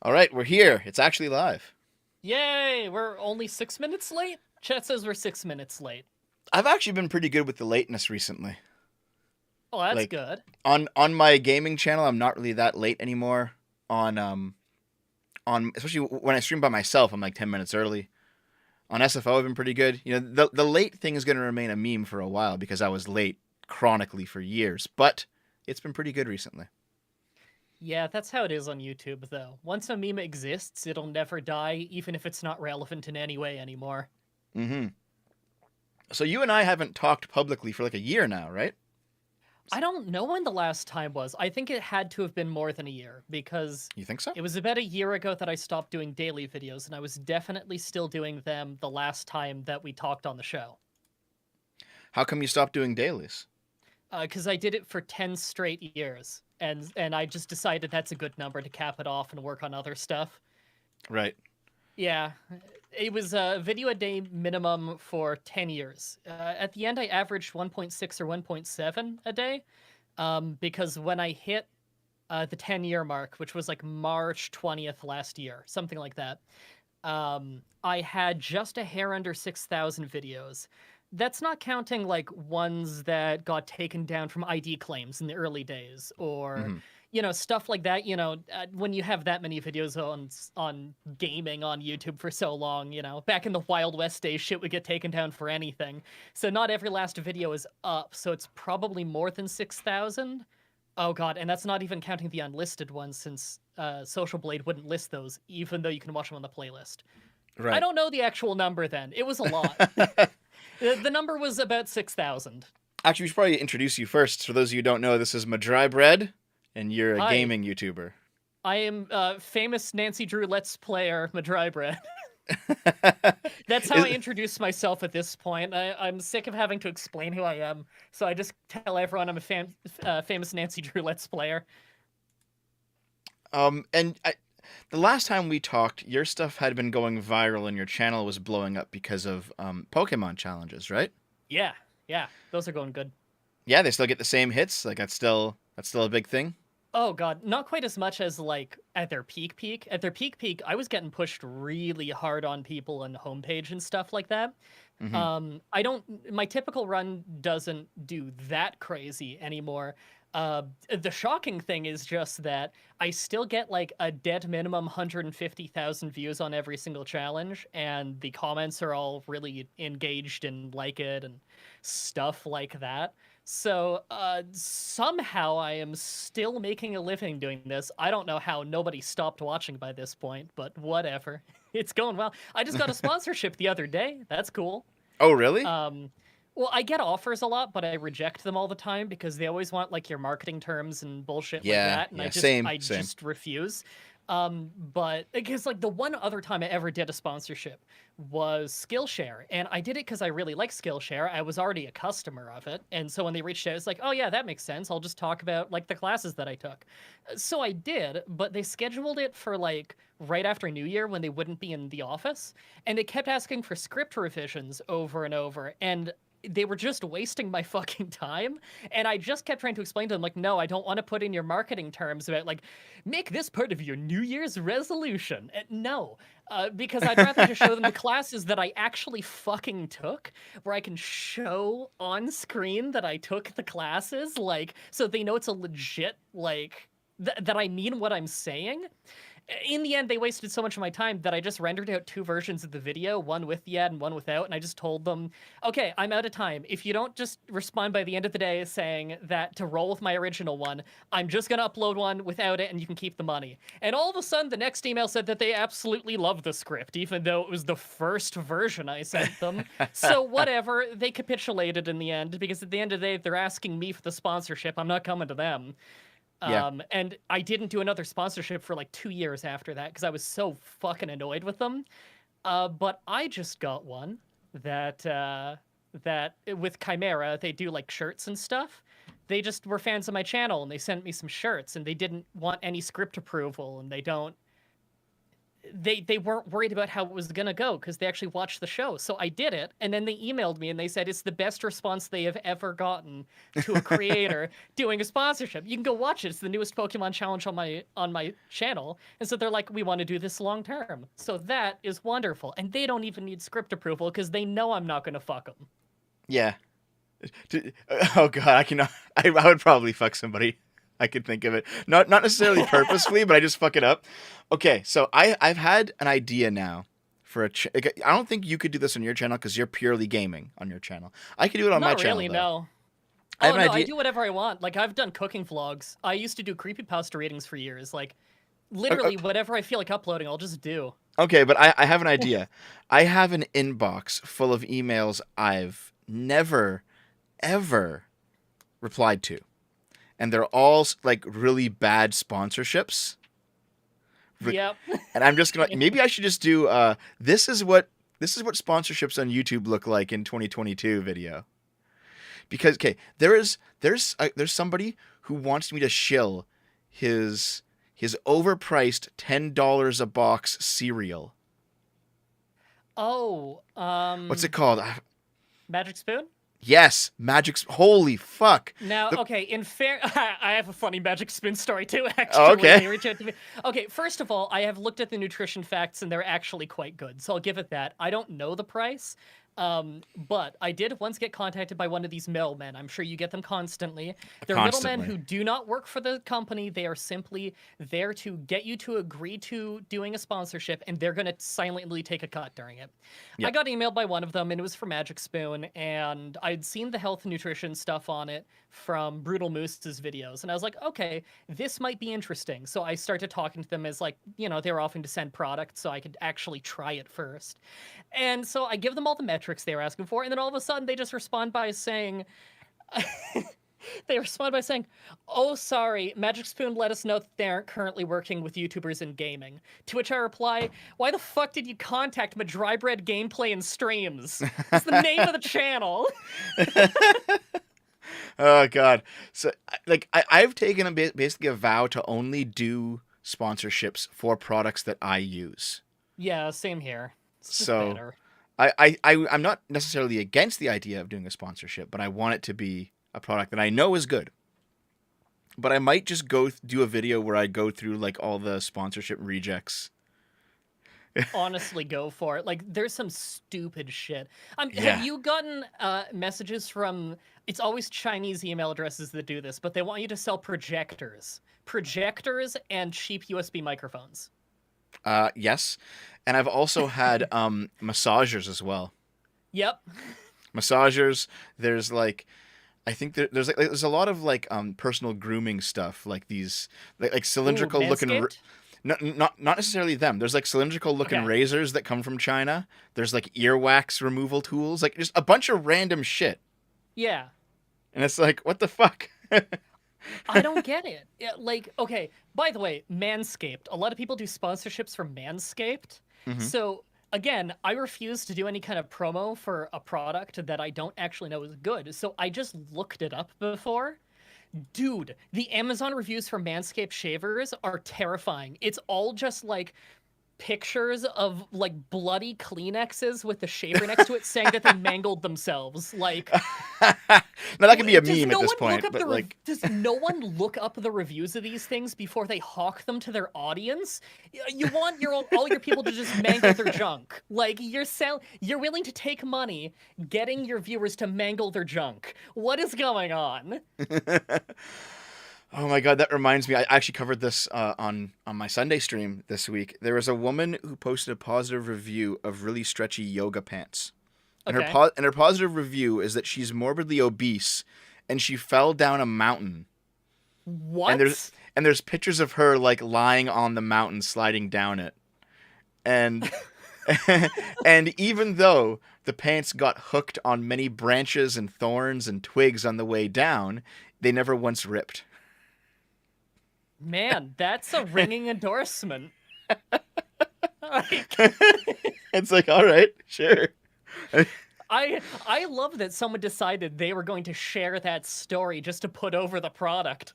All right, we're here. It's actually live. Yay! We're only 6 minutes late? Chat says we're 6 minutes late. I've actually been pretty good with the lateness recently. Oh, that's Like good. on my gaming channel, I'm not really that late anymore. On especially when I stream by myself, I'm like 10 minutes early. On SFO, I've been pretty good. The late thing is going to remain a meme for a while because I was late chronically for years, but it's been pretty good recently. Yeah, that's how it is on YouTube, though. Once a meme exists, it'll never die, even if it's not relevant in any way anymore. Mm-hmm. So you and I haven't talked publicly for like a year now, right? I don't know when the last time was. I think it had to have been more than a year, because You think so? it was about a year ago that I stopped doing daily videos, and I was definitely still doing them the last time that we talked on the show. How come you stopped doing dailies? Because I did it for 10 straight years, and I just decided that's a good number to cap it off and work on other stuff. Right. Yeah, it was a video a day minimum for 10 years. At the end, I averaged 1.6 or 1.7 a day, because when I hit the 10-year mark, which was like March 20th last year, something like that, I had just a hair under 6,000 videos. That's not counting like ones that got taken down from ID claims in the early days, or Mm-hmm. stuff like that. When you have that many videos on gaming on YouTube for so long, back in the Wild West days, shit would get taken down for anything. So not every last video is up. So it's probably more than 6,000. Oh god, and that's not even counting the unlisted ones, since Social Blade wouldn't list those, even though you can watch them on the playlist. I Right. don't know the actual number then. It was a lot. The number was about 6,000. Actually, we should probably introduce you first. For those of you who don't know, this is Mah-Dry-Bread, and you're a Hi, gaming YouTuber. I am famous Nancy Drew Let's Player Madry. That's how I Is- introduce myself at this point. I'm sick of having to explain who I am, so I just tell everyone I'm a famous Nancy Drew Let's Player. the last time we talked, your stuff had been going viral, and your channel was blowing up because of Pokemon challenges, right? Yeah, yeah, those are going good. Yeah, they still get the same hits. Like that's still a big thing. Oh god, not quite as much as like at their peak. At their peak, I was getting pushed really hard on people on homepage and stuff like that. Mm-hmm. I don't. My typical run doesn't do that crazy anymore. The shocking thing is just that I still get like a dead minimum 150,000 views on every single challenge, and the comments are all really engaged and like it and stuff like that. So somehow I am still making a living doing this. I don't know how nobody stopped watching by this point, but whatever. It's going well. I just got a sponsorship the other day. That's cool. Oh, really? Um, well, I get offers a lot, but I reject them all the time because they always want like your marketing terms and bullshit like Yeah, that, and yeah. I just Same, I same. just refuse. But because like the one other time I ever did a sponsorship was Skillshare, and I did it because I really like Skillshare. I was already a customer of it, and so when they reached out, it's like, oh yeah, that makes sense. I'll just talk about like the classes that I took. So I did, but they scheduled it for like right after New Year when they wouldn't be in the office, and they kept asking for script revisions over and over, and they were just wasting my fucking time. And I just kept trying to explain to them, like, no, I don't want to put in your marketing terms about, like, make this part of your New Year's resolution. No, because I'd rather just show them the classes that I actually fucking took, where I can show on screen that I took the classes, like, so they know it's a legit, like, that I mean what I'm saying. In the end, they wasted so much of my time that I just rendered out two versions of the video, one with the ad and one without, and I just told them, okay, I'm out of time. If you don't just respond by the end of the day saying that to roll with my original one, I'm just gonna upload one without it and you can keep the money. And all of a sudden, the next email said that they absolutely love the script, even though it was the first version I sent them. So whatever, they capitulated in the end, because at the end of the day, they're asking me for the sponsorship. I'm not coming to them. Yeah. And I didn't do another sponsorship for like 2 years after that because I was so fucking annoyed with them. But I just got one that with Chimera they do like shirts and stuff. They just were fans of my channel and they sent me some shirts and they didn't want any script approval and they don't. they weren't worried about how it was gonna go because they actually watched the show. So I did it, and then they emailed me and they said it's the best response they have ever gotten to a creator doing a sponsorship. You can go watch it. It's the newest Pokemon challenge on my channel. And so they're like, we want to do this long term. So that is wonderful. And they don't even need script approval because they know I'm not gonna fuck them. Yeah. Oh god, I cannot. I would probably fuck somebody. I could think of it. Not necessarily purposefully, but I just fuck it up. Okay, so I've had an idea now for like, I don't think you could do this on your channel because you're purely gaming on your channel. I could do it on my Not channel really, though. no. I have Oh an no, I idea. do whatever I want. Like I've done cooking vlogs. I used to do creepypasta readings for years. Like literally whatever I feel like uploading, I'll just do. Okay, but I have an idea. I have an inbox full of emails I've never, ever replied to. And they're all like really bad sponsorships. Yep. And I'm just gonna maybe I should just do this is what sponsorships on YouTube look like in 2022 video. Because okay, there's somebody who wants me to shill his overpriced $10 a box cereal. Oh, What's it called? Magic Spoon? Yes, Magic's. Holy fuck! Now, okay, in fair, I have a funny Magic Spoon story too. Actually, Oh, okay. They reach out to me. Okay, first of all, I have looked at the nutrition facts and they're actually quite good, so I'll give it that. I don't know the price, but I did once get contacted by one of these middlemen. I'm sure you get them constantly. They're middlemen Constantly. who do not work for the company. They are simply there to get you to agree to doing a sponsorship, and they're going to silently take a cut during it. I Yep. got emailed by one of them, and it was for Magic Spoon, and I'd seen the health and nutrition stuff on it from Brutal Moose's videos, and I was like, okay, this might be interesting. So I started talking to them as like, they were offering to send product, so I could actually try it first. And so I give them all the metrics they were asking for, and then all of a sudden they just respond by saying, "Oh, sorry, Magic Spoon let us know that they aren't currently working with YouTubers in gaming." To which I reply, "Why the fuck did you contact Mah-Dry-Bread Gameplay and Streams? It's the name of the channel." Oh god. So I've taken basically a vow to only do sponsorships for products that I use. Yeah, same here. It's just So better. I'm not necessarily against the idea of doing a sponsorship, but I want it to be a product that I know is good. But I might just do a video where I go through like all the sponsorship rejects. Honestly, go for it. Like, there's some stupid shit. Yeah. Have you gotten messages from? It's always Chinese email addresses that do this, but they want you to sell projectors, and cheap USB microphones. Yes. And I've also had massagers as well. Yep. Massagers, there's like I think there's a lot of like personal grooming stuff like these like cylindrical Ooh, looking Manscaped? not necessarily them. There's like cylindrical looking Okay. razors that come from China. There's like earwax removal tools, like just a bunch of random shit. Yeah. And it's like, what the fuck? I don't get it. Yeah, like, okay, by the way, Manscaped. A lot of people do sponsorships for Manscaped. Mhm. So, again, I refuse to do any kind of promo for a product that I don't actually know is good. So I just looked it up before. Dude, the Amazon reviews for Manscaped shavers are terrifying. It's all just like pictures of like bloody Kleenexes with the shaver next to it saying that they mangled themselves. Like, Now that could be a does meme no at this one point, look up but like does no one look up the reviews of these things before they hawk them to their audience? You want all your people to just mangle their junk. Like you're willing to take money getting your viewers to mangle their junk. What is going on? oh my god, that reminds me. I actually covered this on my Sunday stream this week. There was a woman who posted a positive review of really stretchy yoga pants. And Okay. her positive review is that she's morbidly obese and she fell down a mountain. What? And there's pictures of her like lying on the mountain sliding down it. And and even though the pants got hooked on many branches and thorns and twigs on the way down, they never once ripped. Man, that's a ringing endorsement. Like, It's like, all right, sure. I love that someone decided they were going to share that story just to put over the product.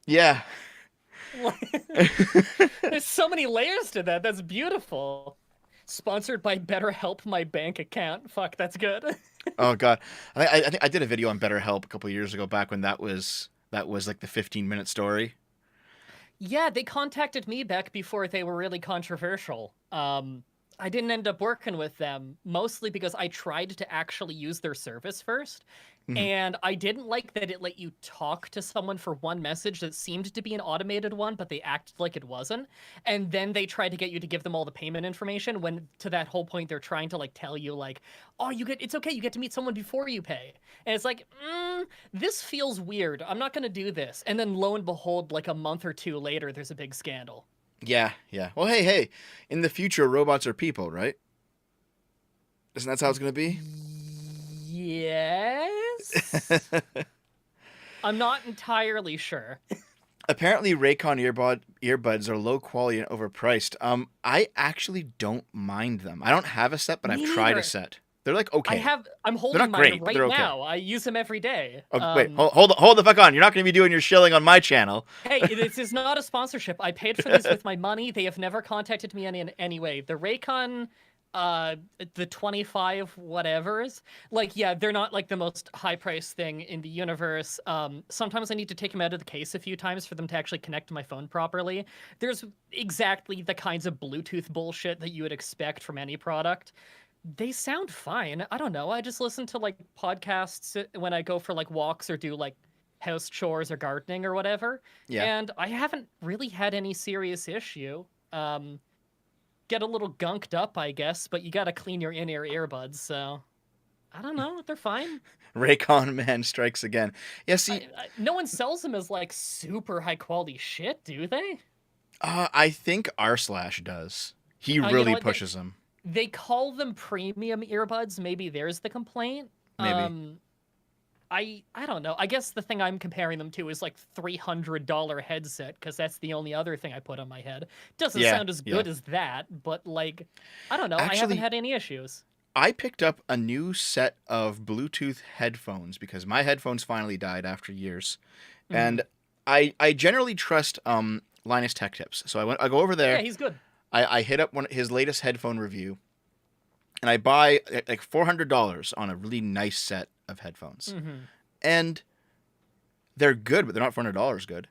Yeah. There's so many layers to that. That's beautiful. Sponsored by BetterHelp My Bank Account. Fuck, that's good. Oh God, I think I did a video on BetterHelp a couple of years ago, back when that was like the 15-minute story. Yeah, they contacted me back before they were really controversial. I didn't end up working with them, mostly because I tried to actually use their service first, Mhm. and I didn't like that it let you talk to someone for one message that seemed to be an automated one, but they acted like it wasn't. And then they tried to get you to give them all the payment information when to that whole point they're trying to like tell you like, "Oh, it's okay, you get to meet someone before you pay." And it's like, this feels weird. I'm not going to do this." And then lo and behold, like a month or two later, there's a big scandal. Yeah, yeah. Well, hey, in the future, robots are people, right? Isn't that how it's gonna be? Yes. I'm not entirely sure. Apparently, Raycon earbuds are low quality and overpriced. I actually don't mind them. I don't have a set, but I've Me tried a neither. set. They're like okay. I'm They're holding not mine great, but right they're okay. now. I use them every day. Okay, wait, hold the fuck on. You're not going to be doing your shilling on my channel. Hey, this is not a sponsorship. I paid for this with my money. They have never contacted me in any way. The Raycon, uh, the 25 whatevers, like, yeah, they're not like the most high price thing in the universe. Sometimes I need to take them out of the case a few times for them to actually connect to my phone properly. There's exactly the kinds of Bluetooth bullshit that you would expect from any product. They sound fine. I don't know. I just listen to like podcasts when I go for like walks or do like house chores or gardening or whatever. Yeah. And I haven't really had any serious issue. Get a little gunked up, I guess, but you gotta clean your in-ear earbuds, so I don't know. They're fine. Raycon man strikes again. Yeah, see, No one sells them as like super high quality shit, do they? I think r slash does. He You know really what? pushes them. They call them premium earbuds. Maybe there's the complaint. Maybe. I don't know. I guess the thing I'm comparing them to is like $300 headset because that's the only other thing I put on my head. Doesn't Yeah, sound as yeah. good as that, but like, I don't know. I haven't Actually, had any issues. I picked up a new set of Bluetooth headphones because my headphones finally died after years, Hmm. and I generally trust Linus Tech Tips. So I go over Yeah, there. he's good. I hit up his latest headphone review, and I buy like $400 on a really nice set of headphones, Hmm. and they're good, but they're not $400 good.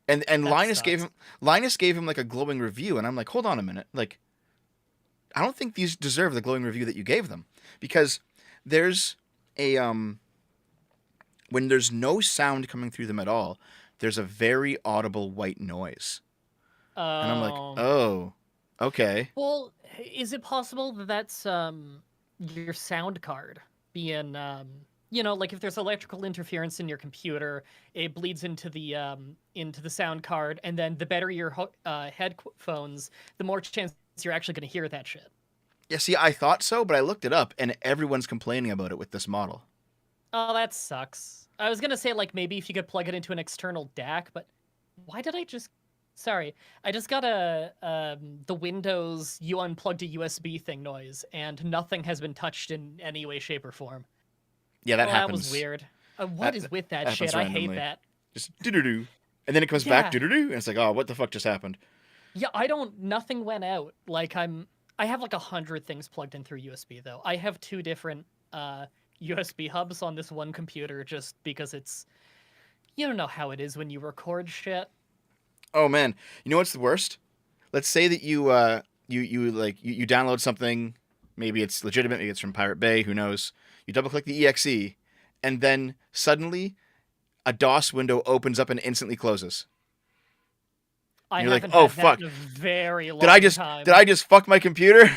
And That sucks. Linus gave him like a glowing review, and I'm like, hold on a minute, like I don't think these deserve the glowing review that you gave them, because there's a when there's no sound coming through them at all, there's a very audible white noise, and I'm like, Oh. oh, okay. Well, is it possible that that's your sound card being like if there's electrical interference in your computer, it bleeds into the sound card, and then the better your headphones, the more chance you're actually going to hear that shit. Yeah, see, I thought so, but I looked it up, and everyone's complaining about it with this model. Oh, that sucks. I was gonna say like maybe if you could plug it into an external DAC, but why did I just? Sorry, I just got a the Windows you unplugged a USB thing noise, and nothing has been touched in any way, shape, or form. Yeah, that Well, that was happens. weird. What That, is with that that happens shit? I hate randomly. that. Just doo doo doo, and then it comes back Yeah, doo doo doo, and it's like, oh, what the fuck just happened? yeah. I don't. Nothing went out. Like I have like 100 things plugged in through USB though. I have two different USB hubs on this one computer just because it's you don't know how it is when you record shit. Oh man, you know what's the worst? Let's say that you download something, maybe it's legitimate, maybe it's from Pirate Bay, who knows? You double click the exe, and then suddenly a DOS window opens up and instantly closes. I And you're like, haven't oh had that fuck, in a very did I long just did time. I just fuck my computer?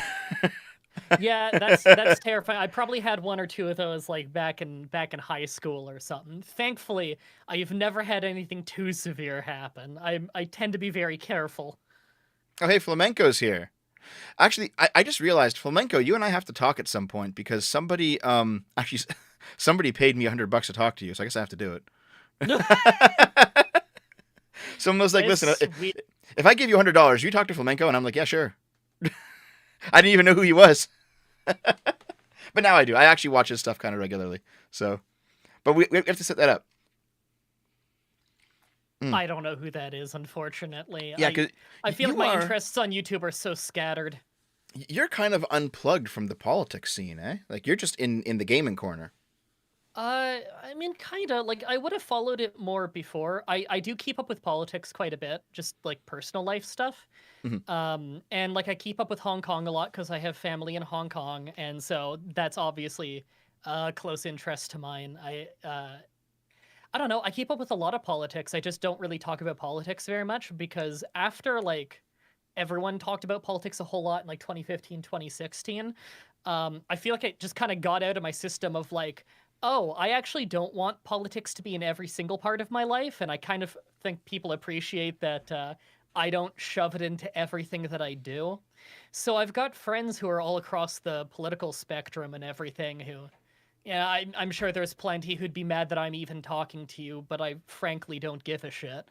Yeah, that's terrifying. I probably had one or two of those like back in high school or something. Thankfully, I've never had anything too severe happen. I tend to be very careful. Oh hey, Flamenco's here. Actually, I just realized, Flamenco, you and I have to talk at some point because somebody actually somebody paid me $100 to talk to you, so I guess I have to do it. Someone was like, It's listen, sweet. if I give you $100, you talk to Flamenco, and I'm like, yeah, sure. I didn't even know who he was, but now I do. I actually watch his stuff kind of regularly. So, but we have to set that up. Mm. I don't know who that is, unfortunately. Yeah, because I feel like you my are interests on YouTube are so scattered. you're kind of unplugged from the politics scene, eh? Like you're just in the gaming corner. I mean, kinda. Like, I would have followed it more before. I do keep up with politics quite a bit, just like personal life stuff. Hmm. And like I keep up with Hong Kong a lot because I have family in Hong Kong, and so that's obviously a close interest to mine. I don't know. I keep up with a lot of politics. I just don't really talk about politics very much because after like everyone talked about politics a whole lot in like 2015, 2016, I feel like it just kind of got out of my system of like, oh, I actually don't want politics to be in every single part of my life. And I kind of think people appreciate that I don't shove it into everything that I do. So I've got friends who are all across the political spectrum and everything who yeah, I'm sure there's plenty who'd be mad that I'm even talking to you, but I frankly don't give a shit.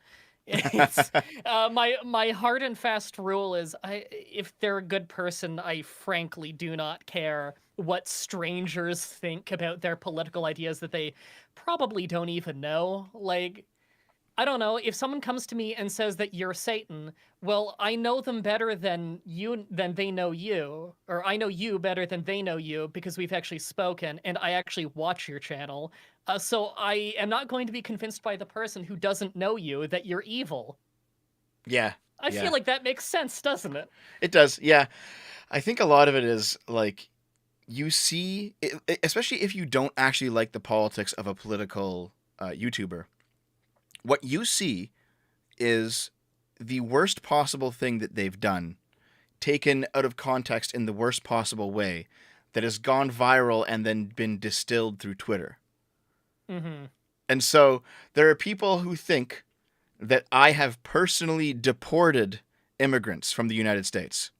It's my hard and fast rule is if they're a good person, I frankly do not care what strangers think about their political ideas that they probably don't even know. Like I don't know, if someone comes to me and says that you're Satan, well, I know them better than they know you, or I know you better than they know you because we've actually spoken and I actually watch your channel. So I am not going to be convinced by the person who doesn't know you that you're evil. Yeah, I feel yeah, like that makes sense, doesn't it? it does. Yeah, I think a lot of it is like you see, especially if you don't actually like the politics of a political YouTuber, what you see is the worst possible thing that they've done, taken out of context in the worst possible way, that has gone viral and then been distilled through Twitter. Mm-hmm. And so there are people who think that I have personally deported immigrants from the United States.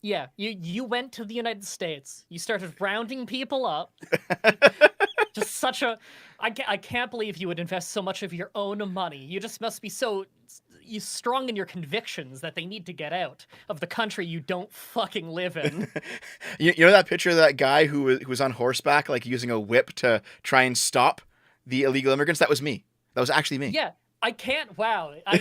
Yeah, you went to the United States. You started rounding people up. Just such a I can't believe you would invest so much of your own money. You just must be so you strong in your convictions that they need to get out of the country you don't fucking live in. You know that picture of that guy who was on horseback, like using a whip to try and stop the illegal immigrants? That was me. That was actually me. Yeah, I can't. Wow, I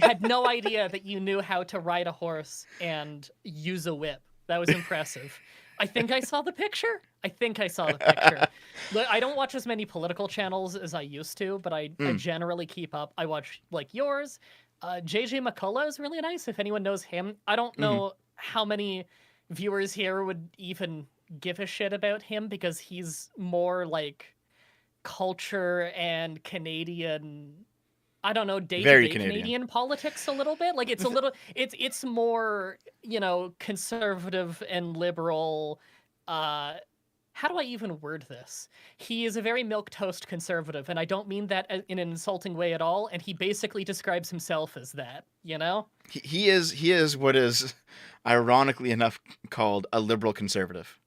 had no idea that you knew how to ride a horse and use a whip. That was impressive. I think I saw the picture. I think I saw the picture. Look, I don't watch as many political channels as I used to, but I Mm, generally keep up. I watch like yours. JJ McCullough is really nice. If anyone knows him, I don't hmm. know how many viewers here would even give a shit about him because he's more like culture and Canadian I don't know, Very day-to-day Canadian. Canadian politics a little bit. Like it's a little it's more, conservative and liberal. Uh how do I even word this? He is a very milquetoast conservative, and I don't mean that in an insulting way at all, and he basically describes himself as that, you know? He is what is ironically enough called a liberal conservative.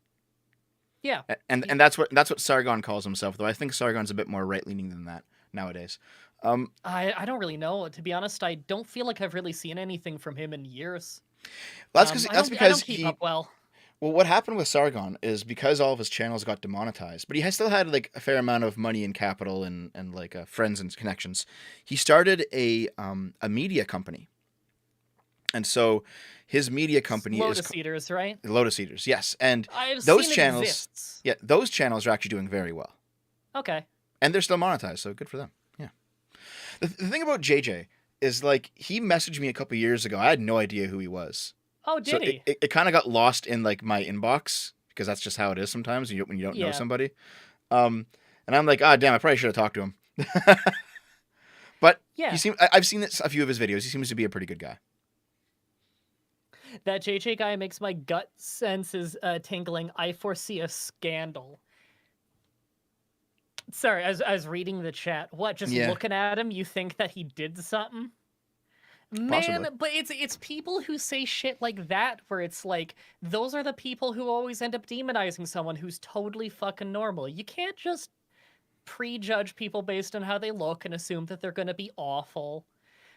Yeah. And He, that's what Sargon calls himself, though I think Sargon's a bit more right leaning than that nowadays. Um, I don't really know. To be honest, I don't feel like I've really seen anything from him in years. that's I because don't keep up well. well, what happened with Sargon is because all of his channels got demonetized, but he has still had like a fair amount of money and capital and like friends and connections. He started a media company, and so his media company is Lotus Eaters, right? Lotus Eaters, yes, and I've those seen it channels, exists. yeah, those channels are actually doing very well, Okay. and they're still monetized, so good for them. Yeah. The thing about JJ is like he messaged me a couple years ago. I had no idea who he was. Oh, So did it, he? it, it kind of got lost in like my inbox because that's just how it is sometimes when you don't know Yeah. somebody. And I'm like, ah, damn, I probably should have talked to him. But Yeah. I've seen a few of his videos. He seems to be a pretty good guy. That JJ guy makes my gut senses tingling. I foresee a scandal. Sorry, I was reading the chat. What, just Yeah, looking at him, you think that he did something? Man, possibly. but it's people who say shit like that where it's like those are the people who always end up demonizing someone who's totally fucking normal. You can't just prejudge people based on how they look and assume that they're going to be awful.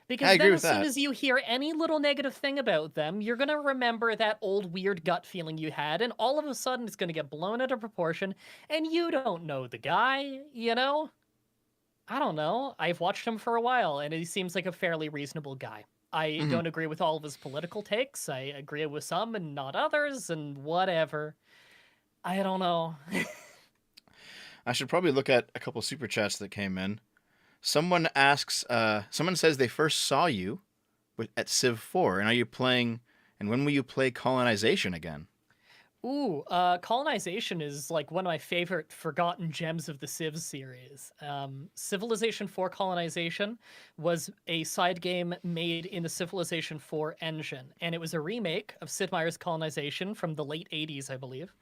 I Because agree then with as soon that. as you hear any little negative thing about them, you're going to remember that old weird gut feeling you had and all of a sudden it's going to get blown out of proportion and you don't know the guy, you know? I don't know. I've watched him for a while, and he seems like a fairly reasonable guy. I Hmm. don't agree with all of his political takes. I agree with some and not others, and whatever. I don't know. I should probably look at a couple super chats that came in. Someone asks, someone says they first saw you at Civ 4, and are you playing, and when will you play Colonization again? Ooh, colonization is like one of my favorite forgotten gems of the Civ series. Civilization 4 Colonization was a side game made in the Civilization 4 engine, and it was a remake of Sid Meier's Colonization from the late 80s, I believe.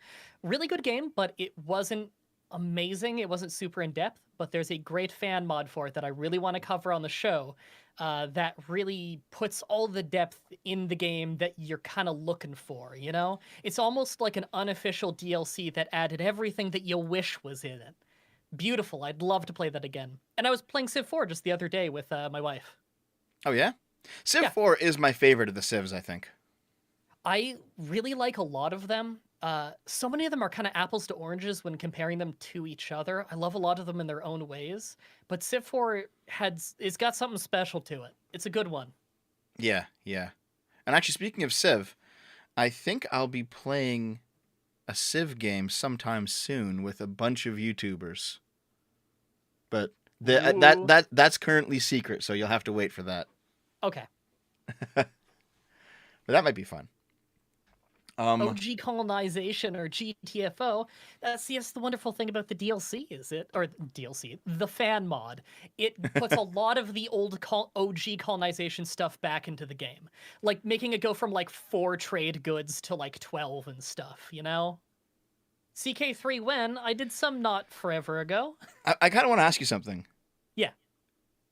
Really good game, but it wasn't amazing. It wasn't super in depth, but there's a great fan mod for it that I really want to cover on the show. That really puts all the depth in the game that you're kind of looking for, you know? It's almost like an unofficial DLC that added everything that you wish was in it. Beautiful. I'd love to play that again. And I was playing Civ 4 just the other day with my wife. Oh yeah, Civ Yeah, 4 is my favorite of the Civs, I think. I really like a lot of them. So many of them are kind of apples to oranges when comparing them to each other. I love a lot of them in their own ways, but Civ 4 it's got something special to it. It's a good one. Yeah, yeah. And actually, speaking of Civ, I think I'll be playing a Civ game sometime soon with a bunch of YouTubers. But Ooh. that's currently secret, so you'll have to wait for that. Okay. But that might be fun. Um, OG colonization or GTFO. That's the wonderful thing about the DLC, is it? Or DLC, the fan mod. It puts a lot of the old OG colonization stuff back into the game. Like making it go from like 4 trade goods to like 12 and stuff, you know? CK3 when? I did some not forever ago. I kind of want to ask you something. Yeah.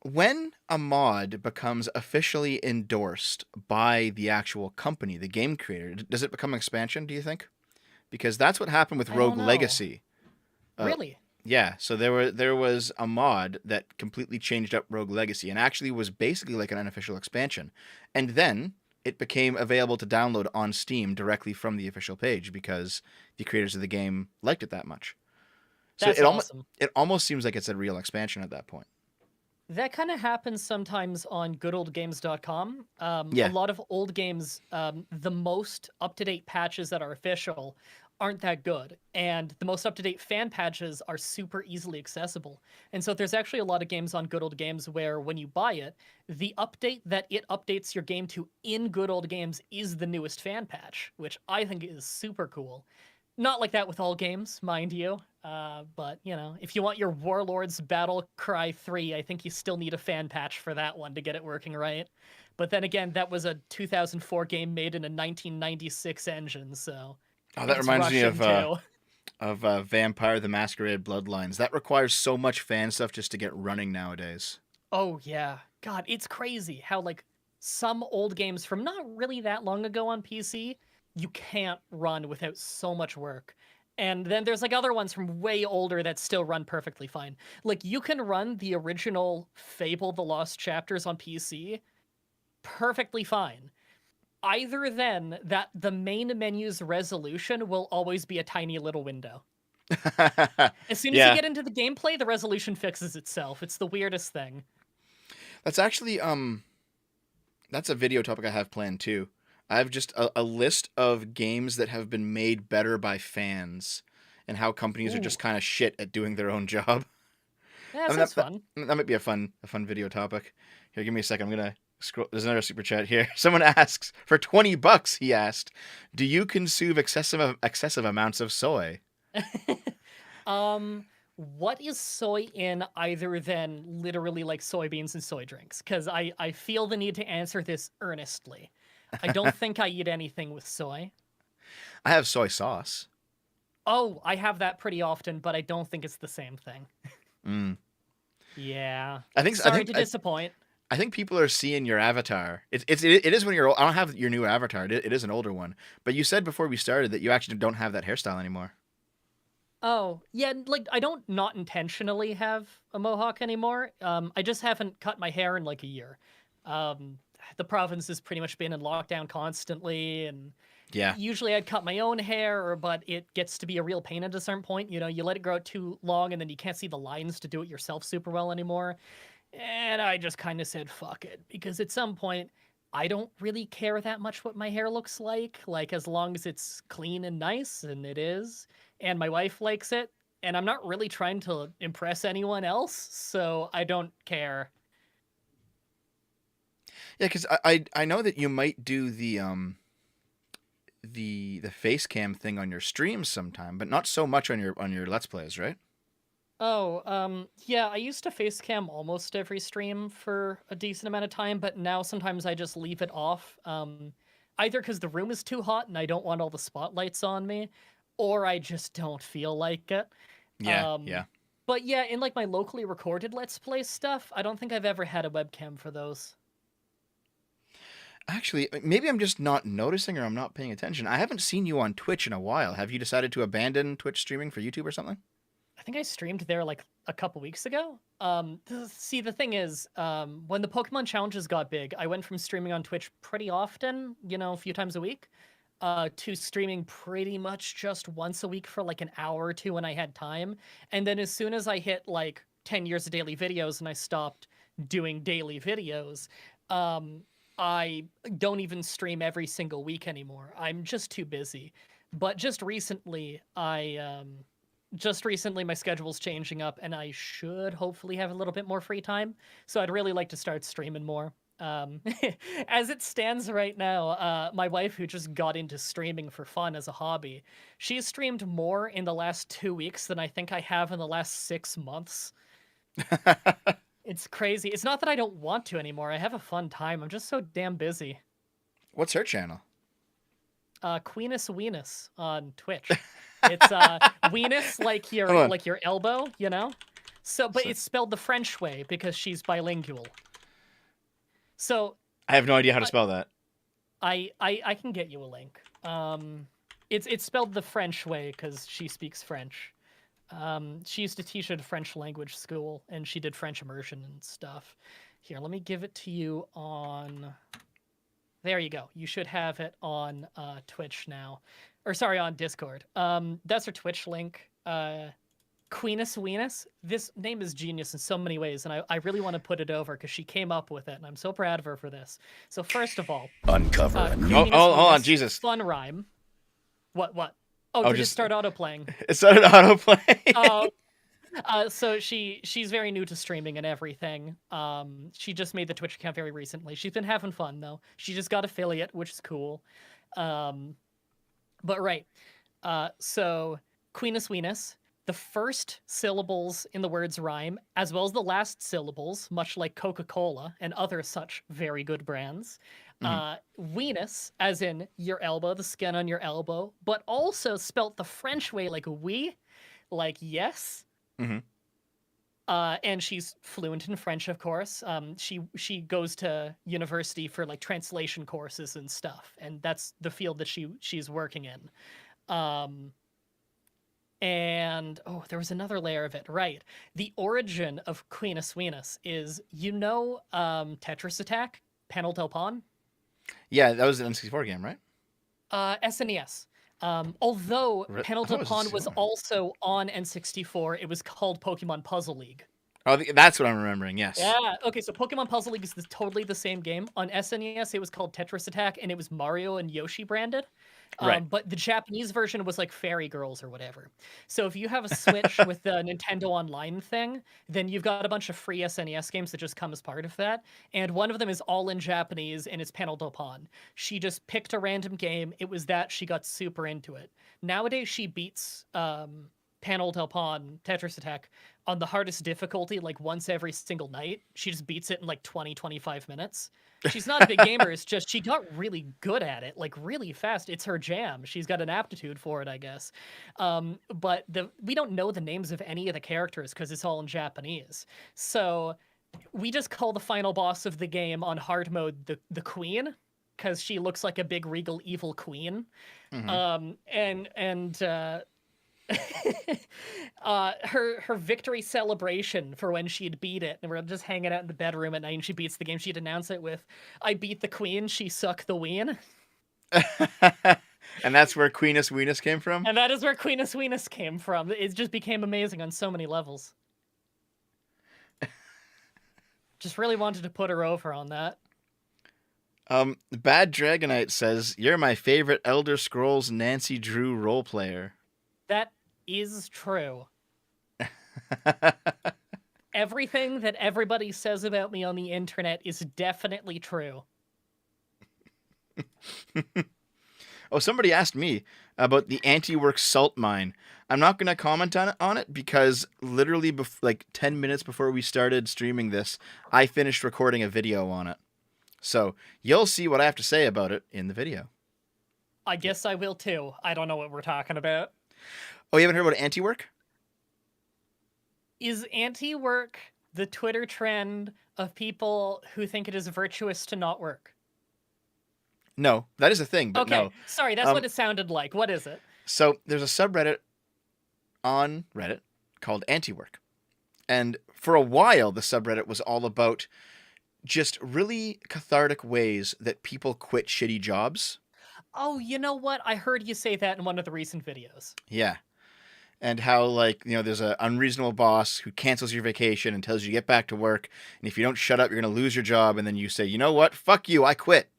When a mod becomes officially endorsed by the actual company, the game creator, does it become an expansion, do you think? Because that's what happened with I Rogue don't know. Legacy. Uh, Really? yeah, so there was a mod that completely changed up Rogue Legacy and actually was basically like an unofficial expansion. And then it became available to download on Steam directly from the official page because the creators of the game liked it that much. So That's awesome. it almost seems like it's a real expansion at that point. That kind of happens sometimes on goodoldgames.com. A Yeah. lot of old games, the most up to date patches that are official aren't that good. And the most up to date fan patches are super easily accessible. And so there's actually a lot of games on Good Old Games where when you buy it, the update that it updates your game to in Good Old Games is the newest fan patch, which I think is super cool. Not like that with all games, mind you. But, you know, if you want your Warlords Battle Cry 3, I think you still need a fan patch for that one to get it working right. But then again, that was a 2004 game made in a 1996 engine, so Oh, that it's reminds me Russian too. of Vampire the Masquerade Bloodlines. That requires so much fan stuff just to get running nowadays. Oh, yeah. God, it's crazy how, like, some old games from not really that long ago on PC, you can't run without so much work. And then there's, like, other ones from way older that still run perfectly fine. Like, you can run the original Fable The Lost Chapters on PC perfectly fine. Either then, that the main menu's resolution will always be a tiny little window. As soon as you Yeah, get into the gameplay, the resolution fixes itself. It's the weirdest thing. that's actually that's a video topic I have planned too. I have just a list of games that have been made better by fans and how companies are Ooh. just kind of shit at doing their own job. Yeah, I that mean sounds fun. that might be a fun video topic. Here, give me a second. I'm gonna scroll. There's another super chat here. Someone asks for $20. He asked, "Do you consume excessive amounts of soy?" What is soy in either than literally like soybeans and soy drinks? Because I feel the need to answer this earnestly. I don't think I eat anything with soy. I have soy sauce. Oh, I have that pretty often, but I don't think it's the same thing. Mm. Yeah. I think I Sorry think to disappoint. I think people are seeing your avatar. It is when you're old. I don't have your new avatar. It is an older one. But you said before we started that you actually don't have that hairstyle anymore. Oh, yeah, like I don't not intentionally have a mohawk anymore. I just haven't cut my hair in like a year. Um, the province has pretty much been in lockdown constantly, and Yeah. Usually I'd cut my own hair, but it gets to be a real pain at a certain point. You know, you let it grow out too long and then you can't see the lines to do it yourself super well anymore. And I just kind of said, fuck it. Because at some point, I don't really care that much what my hair looks like. Like, as long as it's clean and nice, and it is, and my wife likes it, and I'm not really trying to impress anyone else, so I don't care. Yeah, because I know that you might do the face cam thing on your streams sometime, but not so much on your let's plays, right? Oh, yeah, I used to face cam almost every stream for a decent amount of time, but now sometimes I just leave it off. Either because the room is too hot and I don't want all the spotlights on me, or I just don't feel like it. Yeah, Um, yeah. but yeah, in like my locally recorded Let's Play stuff, I don't think I've ever had a webcam for those. Actually, maybe I'm just not noticing or I'm not paying attention. I haven't seen you on Twitch in a while. Have you decided to abandon Twitch streaming for YouTube or something? I think I streamed there like a couple weeks ago. See, the thing is, when the Pokemon challenges got big, I went from streaming on Twitch pretty often, you know, a few times a week, to streaming pretty much just once a week for like an hour or two when I had time. And then as soon as I hit like 10 years of daily videos and I stopped doing daily videos, um, I don't even stream every single week anymore. I'm just too busy. But just recently my schedule's changing up and I should hopefully have a little bit more free time. So I'd really like to start streaming more. Um, as it stands right now, my wife, who just got into streaming for fun as a hobby, she's streamed more in the last 2 weeks than I think I have in the last 6 months. It's crazy. It's not that I don't want to anymore. I have a fun time. I'm just so damn busy. What's her channel? Queenus Weenus on Twitch. It's Weenus Hold on. like your elbow, you know? So but So, it's spelled the French way because she's bilingual. So I have no idea how to I spell that. I can get you a link. It's spelled the French way because she speaks French. She used to teach at a French language school and she did French immersion and stuff. Here, let me give it to you on. There you go. You should have it on Twitch now. Or sorry, on Discord. That's her Twitch link. Queenus Weenus. This name is genius in so many ways, and I really want to put it over because she came up with it, and I'm so proud of her for this. So first of all, Uncover a new. Queenus Oh, hold on, Weenus, Jesus. fun rhyme. What? Oh, Oh, did it just start autoplaying? it started autoplay. Oh, so she's very new to streaming and everything. She just made the Twitch account very recently. She's been having fun though. She just got affiliate, which is cool. Um, but right. So Queenus Weenus, the first syllables in the words rhyme, as well as the last syllables, much like Coca-Cola and other such very good brands. Mhm. Weenus, as in your elbow, the skin on your elbow, but also spelt the French way, like oui, like yes. Mhm. And she's fluent in French, of course. She goes to university for like translation courses and stuff, and that's the field that she's working in. Um, and oh, there was another layer of it, right? The origin of Queenus Weenus is, you know, Tetris Attack, Panel Del Pon, Yeah, that was an N64 game, right? SNES. Although Panel I thought Del it was a Pon was 64. also on N64, it was called Pokemon Puzzle League. Oh, that's what I'm remembering. Yes. Yeah. Okay. So Pokemon Puzzle League is totally the same game. On SNES, it was called Tetris Attack, and it was Mario and Yoshi branded. Right. But the Japanese version was like Fairy Girls or whatever. So if you have a Switch with the Nintendo Online thing, then you've got a bunch of free SNES games that just come as part of that. And one of them is all in Japanese, and it's Panel Del Pon. She just picked a random game. It was that she got super into it. Nowadays, she beats Panel Del Pon Tetris Attack on the hardest difficulty like once every single night. She just beats it in like 20-25 minutes. She's not a big gamer, it's just she got really good at it, like really fast. It's her jam. She's got an aptitude for it, I guess. But we don't know the names of any of the characters because it's all in Japanese. So we just call the final boss of the game on hard mode the queen, because she looks like a big regal evil queen. Mhm. And her victory celebration for when she'd beat it, and we're just hanging out in the bedroom at night and she beats the game, she'd announce it with, "I beat the queen, she suck the ween." And that's where Queenus Weenus came from? And that is where Queenus Weenus came from. It just became amazing on so many levels. Just really wanted to put her over on that. Bad Dragonite says, "You're my favorite Elder Scrolls Nancy Drew role player." That is true. Everything that everybody says about me on the internet is definitely true. Oh, somebody asked me about the anti-work salt mine. I'm not going to comment on it because literally like 10 minutes before we started streaming this, I finished recording a video on it. So you'll see what I have to say about it in the video. I guess I will too. I don't know what we're talking about. Oh, you haven't heard about anti-work? Is anti-work the Twitter trend of people who think it is virtuous to not work? No, that is a thing, but Okay, no. sorry, that's what it sounded like. What is it? So there's a subreddit on Reddit called Anti-Work. And for a while, the subreddit was all about just really cathartic ways that people quit shitty jobs. Oh, you know what? I heard you say that in one of the recent videos. Yeah. And how, like, there's an unreasonable boss who cancels your vacation and tells you to get back to work. And if you don't shut up, you're going to lose your job. And then you say, you know what? Fuck you. I quit.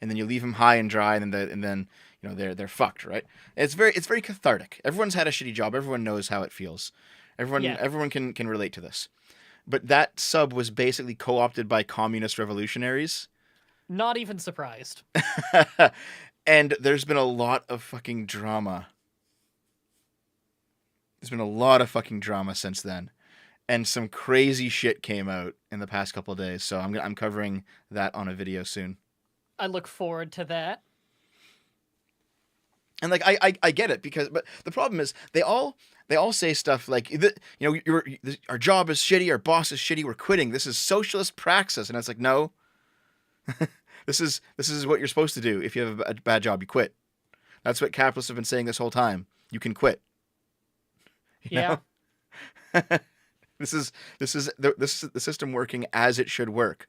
And then you leave them high and dry. And then they're fucked, right? It's very cathartic. Everyone's had a shitty job. Everyone knows how it feels. Everyone can relate to this. But that sub was basically co-opted by communist revolutionaries. Not even surprised. And there's been a lot of fucking drama. There's been a lot of fucking drama since then. And some crazy shit came out in the past couple of days. So I'm covering that on a video soon. I look forward to that. And like I get it but the problem is they all say stuff like our job is shitty, our boss is shitty, we're quitting. This is socialist praxis, and it's like, no. This is what you're supposed to do. If you have a bad job, you quit. That's what capitalists have been saying this whole time. You can quit. Yeah. This is the system working as it should work.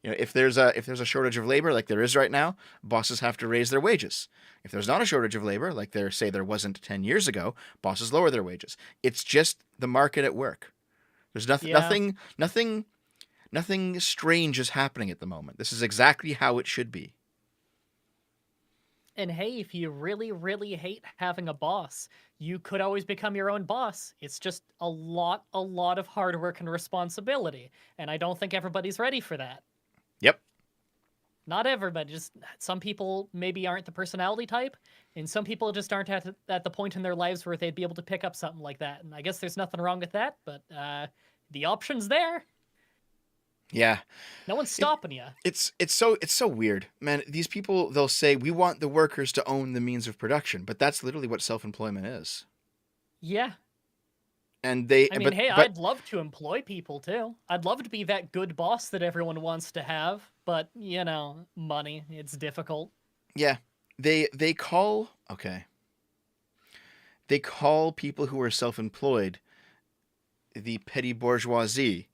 If there's a shortage of labor like there is right now, bosses have to raise their wages. If there's not a shortage of labor like there wasn't 10 years ago, bosses lower their wages. It's just the market at work. There's nothing strange is happening at the moment. This is exactly how it should be. And hey, if you really, really hate having a boss, you could always become your own boss. It's just a lot of hard work and responsibility. And I don't think everybody's ready for that. Yep. Not everybody. Just some people maybe aren't the personality type, and some people just aren't at the point in their lives where they'd be able to pick up something like that. And I guess there's nothing wrong with that, but the option's there. Yeah. No one's stopping you. It's so weird, man. These people, they'll say we want the workers to own the means of production, but that's literally what self-employment is. Yeah. And I'd love to employ people too. I'd love to be that good boss that everyone wants to have, but money, it's difficult. Yeah. They call people who are self-employed the petty bourgeoisie.